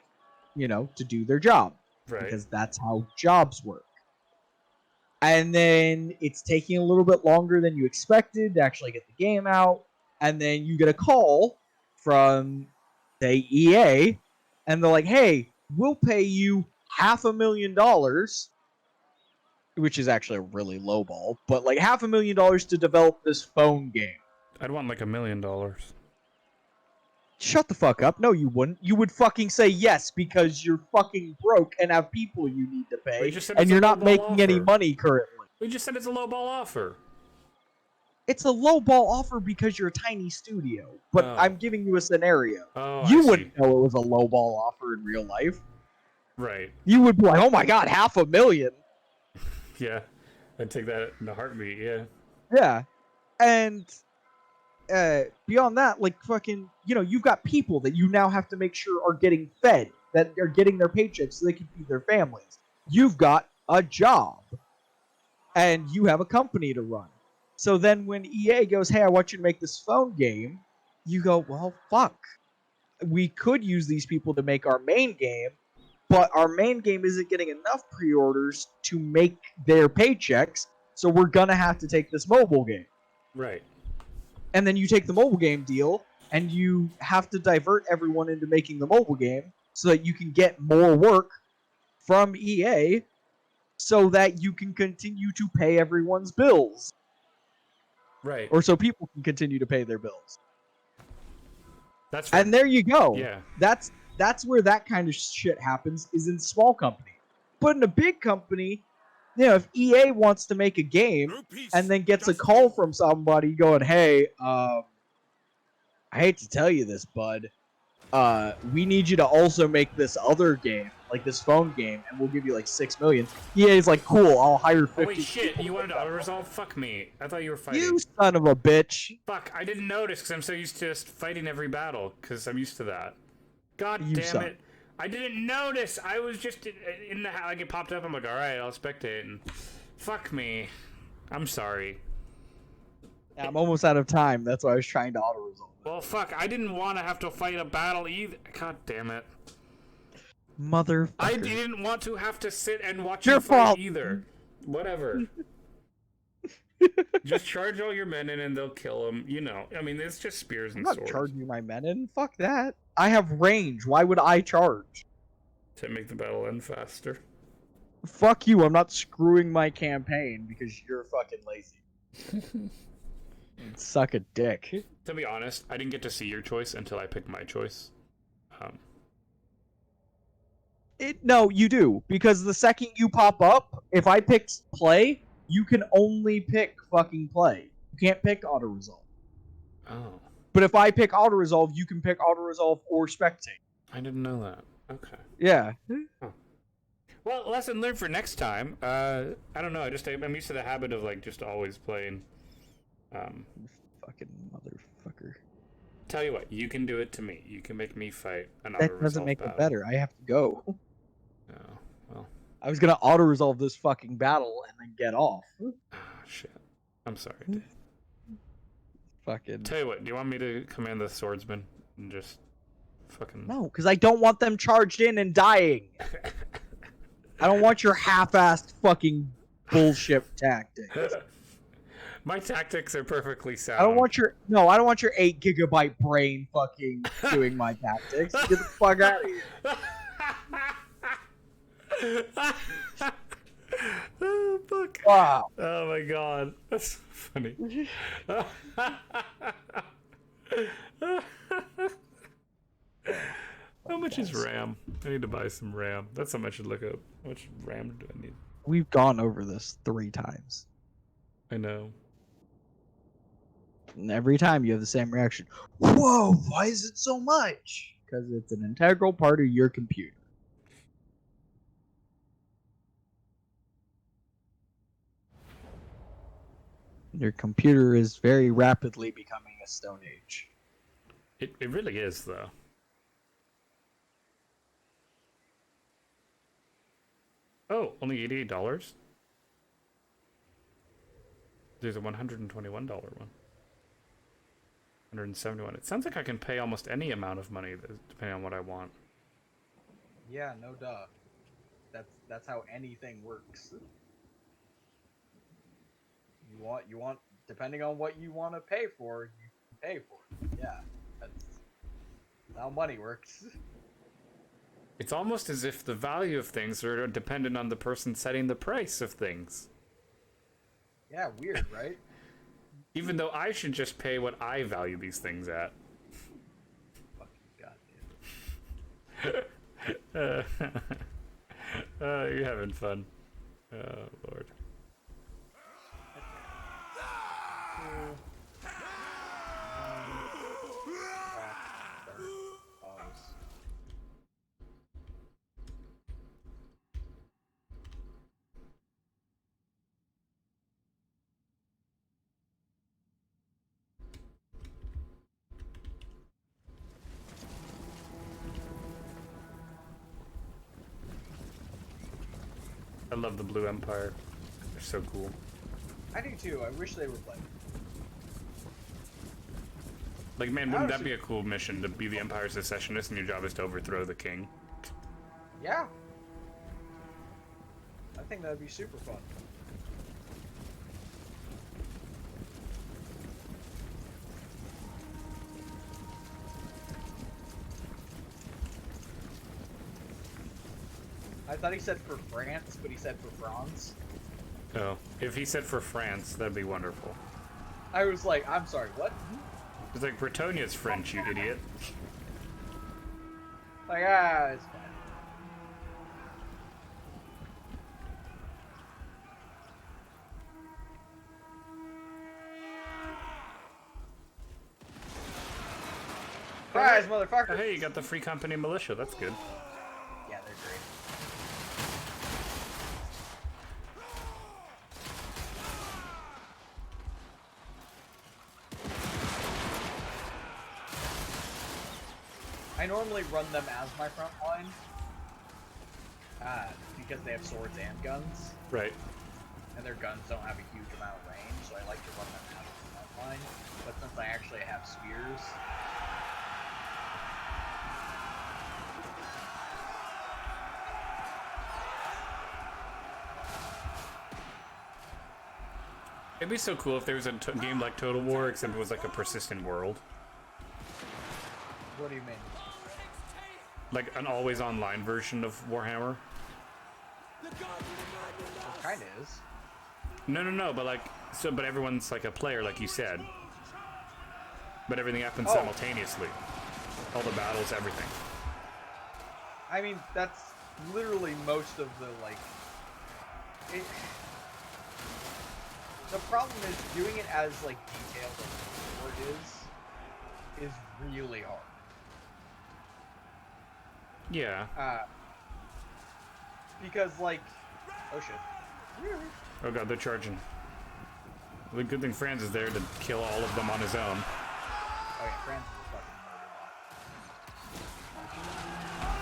[SPEAKER 1] to do their job,
[SPEAKER 2] Right.
[SPEAKER 1] because that's how jobs work. And then it's taking a little bit longer than you expected to actually get the game out. And then you get a call from, say, EA, and they're like, hey, we'll pay you $500,000, which is actually a really low ball, but like $500,000 to develop this phone game.
[SPEAKER 2] I'd want like $1 million.
[SPEAKER 1] Shut the fuck up. No, you wouldn't. You would fucking say yes because you're fucking broke and have people you need to pay, and you're not making any money currently.
[SPEAKER 2] We just said it's a low ball offer.
[SPEAKER 1] It's a low ball offer because you're a tiny studio, but I'm giving you a scenario.
[SPEAKER 2] Oh,
[SPEAKER 1] You wouldn't know it was a low ball offer in real life.
[SPEAKER 2] Right.
[SPEAKER 1] You would be like, oh my god, $500,000.
[SPEAKER 2] Yeah. I'd take that in a heartbeat, yeah.
[SPEAKER 1] Yeah. And beyond that, like fucking, you've got people that you now have to make sure are getting fed, that are getting their paychecks so they can feed their families. You've got a job, and you have a company to run. So then when EA goes, hey, I want you to make this phone game, you go, well, fuck. We could use these people to make our main game, but our main game isn't getting enough pre-orders to make their paychecks, so we're gonna have to take this mobile game.
[SPEAKER 2] Right.
[SPEAKER 1] And then you take the mobile game deal, and you have to divert everyone into making the mobile game so that you can get more work from EA so that you can continue to pay everyone's bills.
[SPEAKER 2] Right.
[SPEAKER 1] Or so people can continue to pay their bills.
[SPEAKER 2] That's right.
[SPEAKER 1] And there you go.
[SPEAKER 2] Yeah.
[SPEAKER 1] That's where that kind of shit happens, is in small company. But in a big company, if EA wants to make a game and then gets a call from somebody going, hey, I hate to tell you this, bud, we need you to also make this other game, like this phone game, and we'll give you like $6 million. EA's like, cool, I'll hire 50.
[SPEAKER 2] Oh, wait, shit, you wanted to auto-resolve? Fuck me. I thought you were fighting.
[SPEAKER 1] You son of a bitch.
[SPEAKER 2] Fuck, I didn't notice because I'm so used to just fighting every battle because I'm used to that. God
[SPEAKER 1] You
[SPEAKER 2] damn
[SPEAKER 1] suck.
[SPEAKER 2] it. I didn't notice. I was just in the like it popped up. I'm like, all right, I'll spectate. And fuck me. I'm sorry.
[SPEAKER 1] Yeah, I'm almost out of time. That's why I was trying to auto-resolve it.
[SPEAKER 2] Well, fuck, I didn't want to have to fight a battle either. God damn it.
[SPEAKER 1] Motherfucker.
[SPEAKER 2] I didn't want to have to sit and watch
[SPEAKER 1] Your
[SPEAKER 2] you fight
[SPEAKER 1] fault.
[SPEAKER 2] either. Whatever. Just charge all your men in and they'll kill them. I mean, it's just spears
[SPEAKER 1] I'm
[SPEAKER 2] and
[SPEAKER 1] not
[SPEAKER 2] swords.
[SPEAKER 1] charging my men in. Fuck that. I have range. Why would I charge?
[SPEAKER 2] To make the battle end faster.
[SPEAKER 1] Fuck you. I'm not screwing my campaign because you're fucking lazy. Suck a dick.
[SPEAKER 2] To be honest, I didn't get to see your choice until I picked my choice.
[SPEAKER 1] No, you do. Because the second you pop up, if I picked play, you can only pick fucking play. You can't pick auto-resolve.
[SPEAKER 2] Oh.
[SPEAKER 1] But if I pick auto-resolve, you can pick auto-resolve or spectate.
[SPEAKER 2] I didn't know that. Okay.
[SPEAKER 1] Yeah.
[SPEAKER 2] Well, lesson learned for next time. I don't know. I'm used to the habit of just always playing.
[SPEAKER 1] Fucking motherfucker.
[SPEAKER 2] Tell you what, you can do it to me. You can make me fight an
[SPEAKER 1] That doesn't make it better. I have to go.
[SPEAKER 2] Oh, well.
[SPEAKER 1] I was gonna auto-resolve this fucking battle and then get off.
[SPEAKER 2] Ah, shit. I'm sorry, Dave.
[SPEAKER 1] Fucking...
[SPEAKER 2] Tell you what, do you want me to command the swordsman and just fucking...
[SPEAKER 1] No, because I don't want them charged in and dying. I don't want your half-assed fucking bullshit tactics.
[SPEAKER 2] My tactics are perfectly sound.
[SPEAKER 1] I don't want your 8 GB brain fucking doing my tactics. Get the fuck out of here.
[SPEAKER 2] Oh, fuck.
[SPEAKER 1] Wow.
[SPEAKER 2] Oh my god. That's funny. How much is RAM? I need to buy some RAM. That's something I should look up. How much RAM do I need?
[SPEAKER 1] We've gone over this 3 times.
[SPEAKER 2] I know.
[SPEAKER 1] And every time you have the same reaction. Whoa, why is it so much? Because it's an integral part of your computer. Your computer is very rapidly becoming a Stone Age.
[SPEAKER 2] It really is, though. Oh, only $88? There's a $121 one. $171. It sounds like I can pay almost any amount of money depending on what I want.
[SPEAKER 1] Yeah, no duh. That's how anything works. You want depending on what you want to pay for, you can pay for it. Yeah. That's how money works.
[SPEAKER 2] It's almost as if the value of things are dependent on the person setting the price of things.
[SPEAKER 1] Yeah, weird, right?
[SPEAKER 2] Even though I should just pay what I value these things at.
[SPEAKER 1] Fucking goddamn.
[SPEAKER 2] You're having fun. Oh, Lord. I love the Blue Empire. They're so cool.
[SPEAKER 1] I do too. I wish they were playing.
[SPEAKER 2] Like, man, wouldn't that be a cool mission to be the Empire's secessionist and your job is to overthrow the king?
[SPEAKER 1] Yeah. I think that'd be super fun. I thought he said for France, but he said for France.
[SPEAKER 2] Oh, if he said for France, that'd be wonderful.
[SPEAKER 1] I was like, I'm sorry, what?
[SPEAKER 2] It's like, Bretonia's French, you idiot.
[SPEAKER 1] Like, it's fine. Surprise, motherfucker!
[SPEAKER 2] Oh, hey, you got the Free Company militia, that's good.
[SPEAKER 1] Yeah, they're great. I normally run them as my front line. Because they have swords and guns.
[SPEAKER 2] Right.
[SPEAKER 1] And their guns don't have a huge amount of range, so I like to run them as the front line. But since I actually have spears...
[SPEAKER 2] It'd be so cool if there was a game like Total War, except it was like a persistent world.
[SPEAKER 1] What do you mean?
[SPEAKER 2] Like an always online version of Warhammer.
[SPEAKER 1] It kinda is.
[SPEAKER 2] No, but like, but everyone's like a player, like you said. But everything happens
[SPEAKER 1] Oh.
[SPEAKER 2] simultaneously. All the battles, everything.
[SPEAKER 1] I mean, that's literally most of the, like... The problem is, doing it as, like, detailed as War is really hard.
[SPEAKER 2] Yeah.
[SPEAKER 1] Because, like... Oh, shit.
[SPEAKER 2] Oh god, they're charging. The good thing Franz is there to kill all of them on his own.
[SPEAKER 1] Oh, yeah, Franz is a fucking murder bot.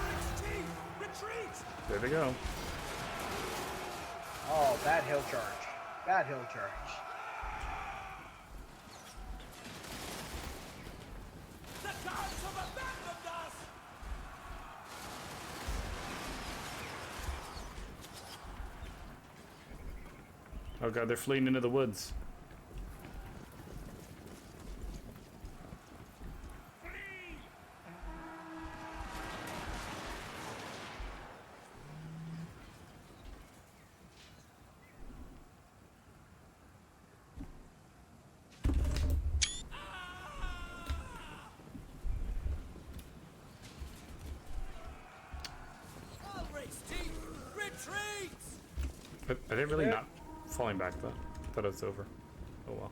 [SPEAKER 4] Retreat!
[SPEAKER 2] There they go.
[SPEAKER 1] Oh, bad hill charge. Bad hill charge.
[SPEAKER 4] The gods have abandoned us!
[SPEAKER 2] Oh god, they're fleeing into the woods. Are they really not falling back though? I thought it was over. Oh well.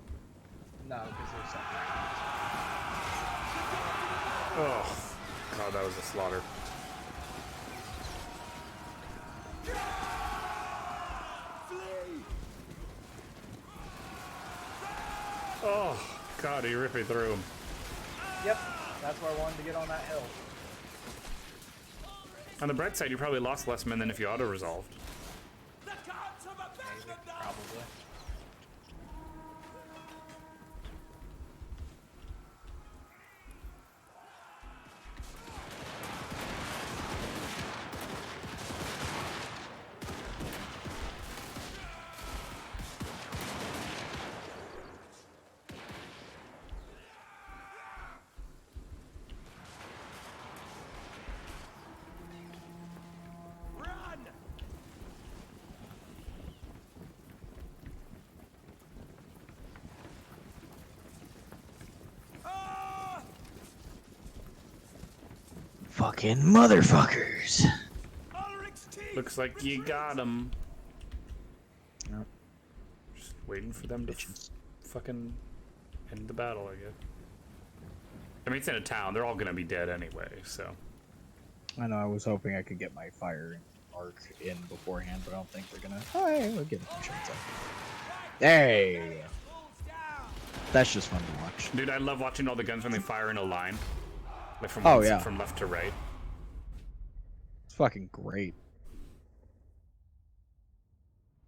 [SPEAKER 1] No, because there's something.
[SPEAKER 2] Oh, God, that was a slaughter. Oh, God, he ripped me through him.
[SPEAKER 1] Yep, that's why I wanted to get on that hill.
[SPEAKER 2] On the bright side, you probably lost less men than if you auto-resolved.
[SPEAKER 4] The gods have abandoned us!
[SPEAKER 1] Probably.
[SPEAKER 4] Run! Ah!
[SPEAKER 1] Fucking motherfuckers.
[SPEAKER 4] Ulrich's teeth!
[SPEAKER 2] Looks like you got him.
[SPEAKER 1] Yep.
[SPEAKER 2] Just waiting for them to fucking end the battle, I guess. I mean, it's in a town. They're all gonna be dead anyway, so.
[SPEAKER 1] I know, I was hoping I could get my fire arc in beforehand, but I don't think they're gonna. Hey, we'll get a few shots up. Hey! That's just fun to watch.
[SPEAKER 2] Dude, I love watching all the guns when they fire in a line. Like from,
[SPEAKER 1] Oh, yeah.
[SPEAKER 2] from left to right.
[SPEAKER 1] It's fucking great.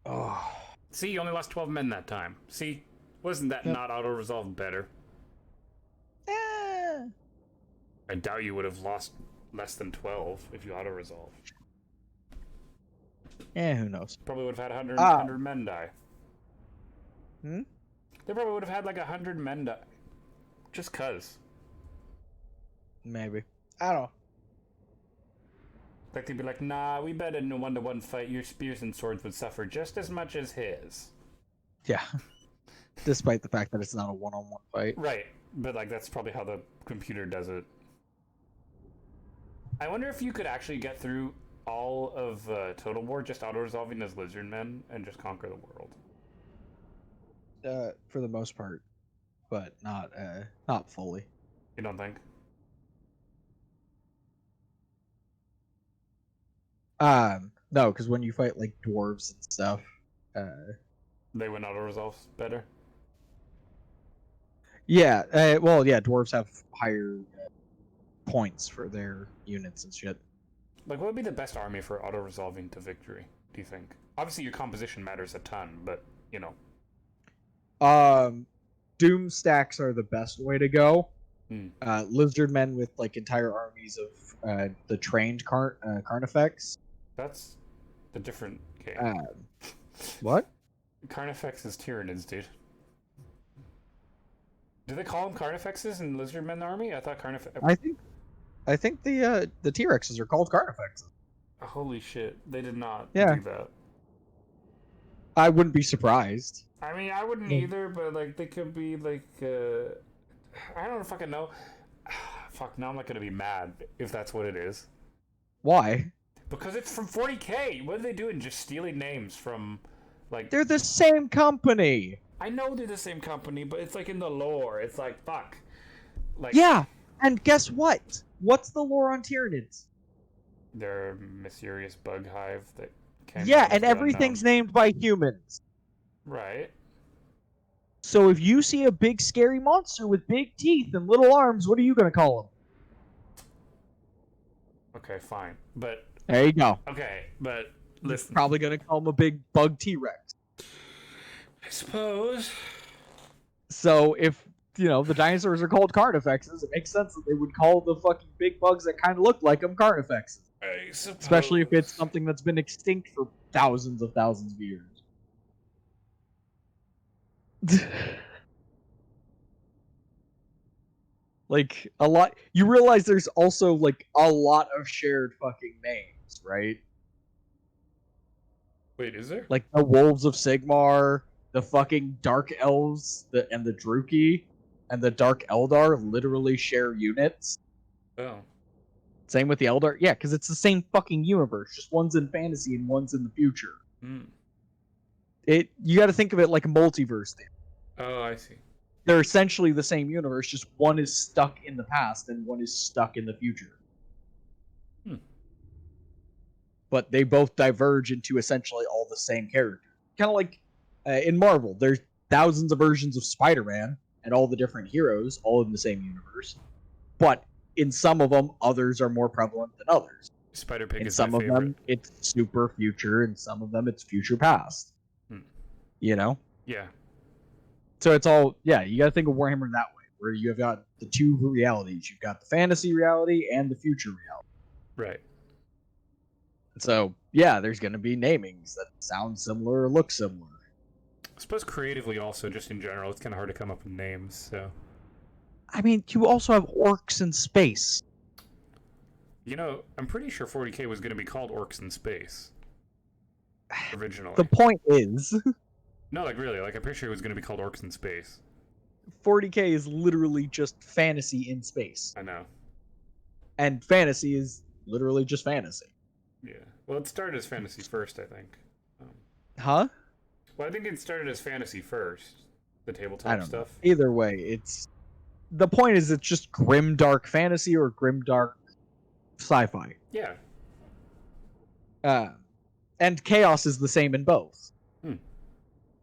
[SPEAKER 1] Oh.
[SPEAKER 2] See, you only lost 12 men that time. See, wasn't that
[SPEAKER 1] Yep.
[SPEAKER 2] not auto-resolved better?
[SPEAKER 1] Eh.
[SPEAKER 2] I doubt you would have lost less than 12 if you auto-resolved.
[SPEAKER 1] Who knows?
[SPEAKER 2] Probably would have had 100,
[SPEAKER 1] Ah.
[SPEAKER 2] 100 men die.
[SPEAKER 1] Hmm?
[SPEAKER 2] They probably would have had like 100 men die. Just cuz.
[SPEAKER 1] Maybe. I don't know.
[SPEAKER 2] Like they'd be like, nah, we bet in a 1-to-1 fight your spears and swords would suffer just as much as his.
[SPEAKER 1] Yeah. Despite the fact that it's not a one-on-one fight.
[SPEAKER 2] Right, but like that's probably how the computer does it. I wonder if you could actually get through all of Total War just auto-resolving as lizard men and just conquer the world.
[SPEAKER 1] For the most part, but not fully.
[SPEAKER 2] You don't think?
[SPEAKER 1] No, because when you fight like dwarves and stuff,
[SPEAKER 2] They would auto-resolve better?
[SPEAKER 1] yeah, well, yeah, dwarves have higher points for their units and shit.
[SPEAKER 2] Like, what would be the best army for auto-resolving to victory, do you think? Obviously, your composition matters a ton, but, you know.
[SPEAKER 1] Doom stacks are the best way to go.
[SPEAKER 2] Hmm.
[SPEAKER 1] Lizard men with like entire armies of the trained Carnifex.
[SPEAKER 2] That's the different game.
[SPEAKER 1] What?
[SPEAKER 2] Carnifex is Tyranids, dude. Do they call them Carnifexes in Lizardmen army? I thought Carnifex...
[SPEAKER 1] I think the T-Rexes are called Carnifexes.
[SPEAKER 2] Holy shit, they did not
[SPEAKER 1] Yeah.
[SPEAKER 2] do that.
[SPEAKER 1] I wouldn't be surprised.
[SPEAKER 2] I mean, I wouldn't either, but, like, they could be, like, I don't fucking know. Fuck, now I'm not gonna be mad if that's what it is.
[SPEAKER 1] Why?
[SPEAKER 2] Because it's from 40K! What are they doing? Just stealing names from, like...
[SPEAKER 1] They're the same company!
[SPEAKER 2] I know they're the same company, but it's, like, in the lore. It's like, fuck. Like,
[SPEAKER 1] Yeah! And guess what? What's the lore on Tyranids?
[SPEAKER 2] they're a mysterious bug hive that can't...
[SPEAKER 1] Yeah, and everything's named by humans.
[SPEAKER 2] Right.
[SPEAKER 1] So if you see a big scary monster with big teeth and little arms, what are you gonna call him?
[SPEAKER 2] Okay, fine. But,
[SPEAKER 1] There you go.
[SPEAKER 2] okay, but, listen.
[SPEAKER 1] Probably gonna call him a big bug T-Rex.
[SPEAKER 2] I suppose.
[SPEAKER 1] So if, you know, the dinosaurs are called Carnifexes, it makes sense that they would call the fucking big bugs that kind of look like them Carnifexes.
[SPEAKER 2] I suppose.
[SPEAKER 1] Especially if it's something that's been extinct for thousands of years. Like, a lot... You realize there's also, like, a lot of shared fucking names, right?
[SPEAKER 2] Wait, is there?
[SPEAKER 1] Like, the Wolves of Sigmar, the fucking Dark Elves, and the Druki, and the Dark Eldar literally share units.
[SPEAKER 2] Oh.
[SPEAKER 1] Same with the Eldar. Yeah, because it's the same fucking universe. Just one's in fantasy and one's in the future.
[SPEAKER 2] Hmm.
[SPEAKER 1] You got to think of it like a multiverse thing.
[SPEAKER 2] Oh, I see.
[SPEAKER 1] They're essentially the same universe, just one is stuck in the past and one is stuck in the future. But they both diverge into essentially all the same character. Kind of like in Marvel, there's thousands of versions of Spider-Man and all the different heroes, all in the same universe. But in some of them, others are more prevalent than others.
[SPEAKER 2] Spider-Pig
[SPEAKER 1] In
[SPEAKER 2] is
[SPEAKER 1] some
[SPEAKER 2] my
[SPEAKER 1] of
[SPEAKER 2] favorite.
[SPEAKER 1] them, it's super future, and some of them, it's future past. You know?
[SPEAKER 2] Yeah.
[SPEAKER 1] So it's all, yeah, you got to think of Warhammer that way, where you have got the two realities. You've got the fantasy reality and the future reality.
[SPEAKER 2] Right.
[SPEAKER 1] So, yeah, there's going to be namings that sound similar or look similar.
[SPEAKER 2] I suppose creatively also, just in general, it's kind of hard to come up with names, so...
[SPEAKER 1] I mean, you also have orcs in space.
[SPEAKER 2] You know, I'm pretty sure 40K was going to be called Orcs in Space. Originally.
[SPEAKER 1] The point is...
[SPEAKER 2] No, like really, like I'm pretty sure it was going to be called Orcs in Space.
[SPEAKER 1] 40K is literally just fantasy in space.
[SPEAKER 2] I know.
[SPEAKER 1] And fantasy is literally just fantasy.
[SPEAKER 2] Yeah. Well, it started as fantasy first, I think.
[SPEAKER 1] Huh?
[SPEAKER 2] Well, I think it started as fantasy first. The tabletop
[SPEAKER 1] I don't
[SPEAKER 2] stuff.
[SPEAKER 1] know. Either way, it's... The point is it's just grim dark fantasy or grim dark sci-fi.
[SPEAKER 2] Yeah.
[SPEAKER 1] And chaos is the same in both.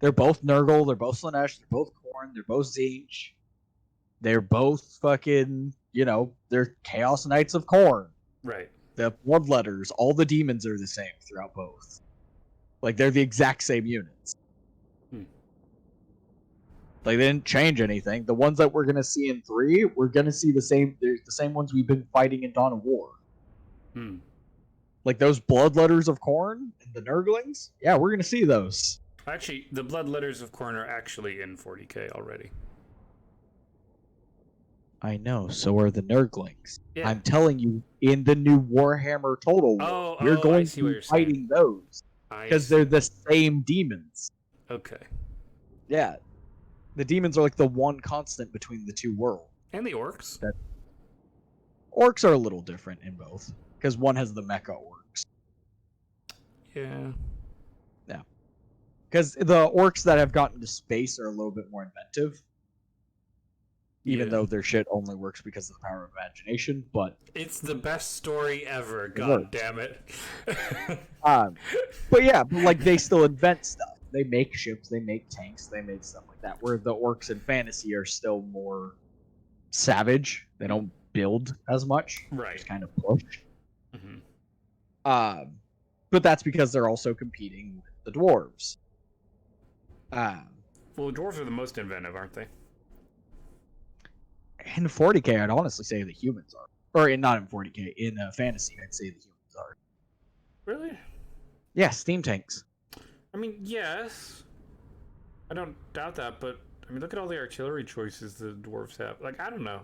[SPEAKER 1] They're both Nurgle, they're both Slanesh, they're both Khorne, they're both Tzeentch. They're both fucking, they're Chaos Knights of Khorne.
[SPEAKER 2] Right.
[SPEAKER 1] The Bloodletters, all the demons are the same throughout both. Like, they're the exact same units. Like, they didn't change anything. The ones that we're going to see in 3, we're going to see the same ones we've been fighting in Dawn of War. Like, those Bloodletters of Khorne and the Nurglings, yeah, we're going to see those.
[SPEAKER 2] Actually, the Bloodletters of Khorne are actually in 40K already.
[SPEAKER 1] I know, so are the Nurglings.
[SPEAKER 2] Yeah.
[SPEAKER 1] I'm telling you, in the new Warhammer Total War, you're going to be fighting those. Because they're the same demons.
[SPEAKER 2] Okay.
[SPEAKER 1] Yeah. The demons are like the one constant between the two worlds.
[SPEAKER 2] And the orcs.
[SPEAKER 1] Orcs are a little different in both. Because one has the mecha orcs.
[SPEAKER 2] Yeah.
[SPEAKER 1] Yeah. Because the orcs that have gotten to space are a little bit more inventive. Even though their shit only works because of the power of imagination, but...
[SPEAKER 2] It's the best story ever, god damn it.
[SPEAKER 1] But yeah, like, they still invent stuff. They make ships, they make tanks, they make stuff like that. Where the orcs in fantasy are still more savage. They don't build as much.
[SPEAKER 2] Right.
[SPEAKER 1] Just kind of push. But that's because they're also competing with the dwarves.
[SPEAKER 2] Well, the dwarves are the most inventive, aren't they?
[SPEAKER 1] In 40K, I'd honestly say the humans are. Or not in 40K, in fantasy, I'd say the humans are.
[SPEAKER 2] Really?
[SPEAKER 1] Yeah, steam tanks.
[SPEAKER 2] I mean, yes. I don't doubt that, but I mean, look at all the artillery choices the dwarves have. Like, I don't know.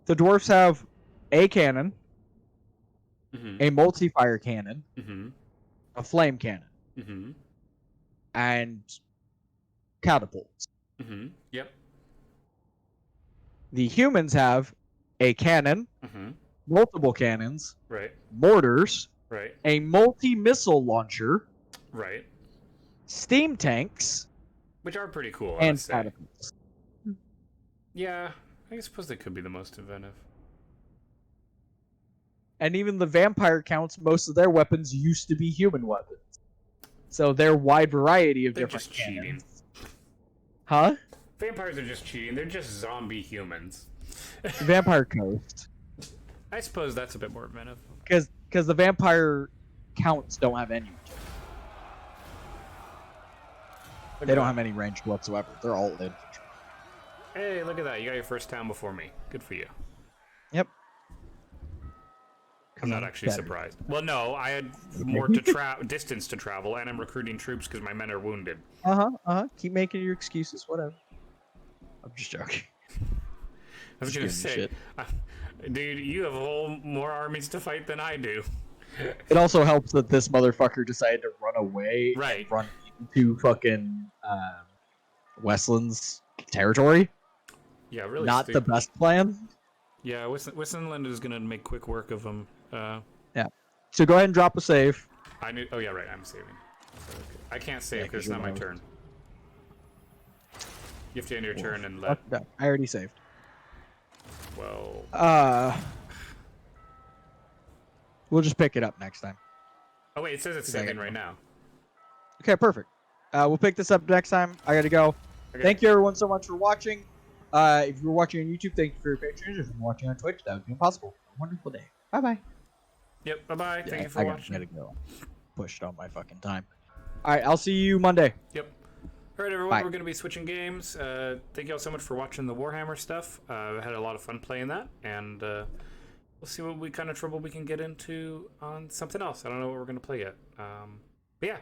[SPEAKER 1] The dwarves have a cannon, a multi-fire cannon, a flame cannon, and catapults.
[SPEAKER 2] Yep.
[SPEAKER 1] The humans have a cannon, multiple cannons,
[SPEAKER 2] Right.
[SPEAKER 1] mortars,
[SPEAKER 2] Right.
[SPEAKER 1] a multi-missile launcher,
[SPEAKER 2] Right.
[SPEAKER 1] steam tanks,
[SPEAKER 2] Which are pretty cool, I
[SPEAKER 1] and
[SPEAKER 2] would say.
[SPEAKER 1] catapults.
[SPEAKER 2] Yeah, I suppose they could be the most inventive.
[SPEAKER 1] And even the vampire counts, most of their weapons used to be human weapons. So they're wide variety of
[SPEAKER 2] They're
[SPEAKER 1] different
[SPEAKER 2] just cheating.
[SPEAKER 1] cannons. Huh?
[SPEAKER 2] Vampires are just cheating. They're just zombie humans.
[SPEAKER 1] Vampire Coast.
[SPEAKER 2] I suppose that's a bit more inventive.
[SPEAKER 1] Because the vampire counts don't have any. They don't have any range whatsoever. They're all infantry.
[SPEAKER 2] Hey, look at that. You got your first town before me. Good for you.
[SPEAKER 1] Yep.
[SPEAKER 2] I'm not actually surprised. Well, no, I had more distance to travel, and I'm recruiting troops because my men are wounded.
[SPEAKER 1] Keep making your excuses. Whatever. I'm just joking.
[SPEAKER 2] I was going to say, dude, you have a whole more armies to fight than I do.
[SPEAKER 1] It also helps that this motherfucker decided to run away
[SPEAKER 2] Right.
[SPEAKER 1] and run into fucking Westland's territory.
[SPEAKER 2] Yeah, really
[SPEAKER 1] Not
[SPEAKER 2] stupid.
[SPEAKER 1] the best plan.
[SPEAKER 2] Yeah, Westland is going to make quick work of him.
[SPEAKER 1] Yeah. So go ahead and drop a save.
[SPEAKER 2] I knew. Oh, yeah, right. I'm saving. I can't save
[SPEAKER 1] Yeah,
[SPEAKER 2] because
[SPEAKER 1] 'cause
[SPEAKER 2] it's not my
[SPEAKER 1] you're
[SPEAKER 2] turn. You have to end your turn and let.
[SPEAKER 1] Fuck that. I already saved.
[SPEAKER 2] Well,
[SPEAKER 1] We'll just pick it up next time.
[SPEAKER 2] oh wait, it says it's
[SPEAKER 1] I got
[SPEAKER 2] saving
[SPEAKER 1] you.
[SPEAKER 2] right now.
[SPEAKER 1] Okay, perfect. We'll pick this up next time. I gotta go.
[SPEAKER 2] Okay.
[SPEAKER 1] Thank you everyone so much for watching. If you're watching on YouTube, thank you for your patrons. If you're watching on Twitch, that would be impossible. Have a wonderful day. Bye bye.
[SPEAKER 2] Yep. Bye bye. Thank you for
[SPEAKER 1] I
[SPEAKER 2] watching.
[SPEAKER 1] gotta go. Pushed on my fucking time. All right, I'll see you Monday.
[SPEAKER 2] Yep. All right, everyone.
[SPEAKER 1] Bye.
[SPEAKER 2] We're going to be switching games. Thank you all so much for watching the Warhammer stuff. I had a lot of fun playing that, and we'll see what kind of trouble we can get into on something else. I don't know what we're going to play yet. But yeah,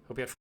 [SPEAKER 2] hope you had fun.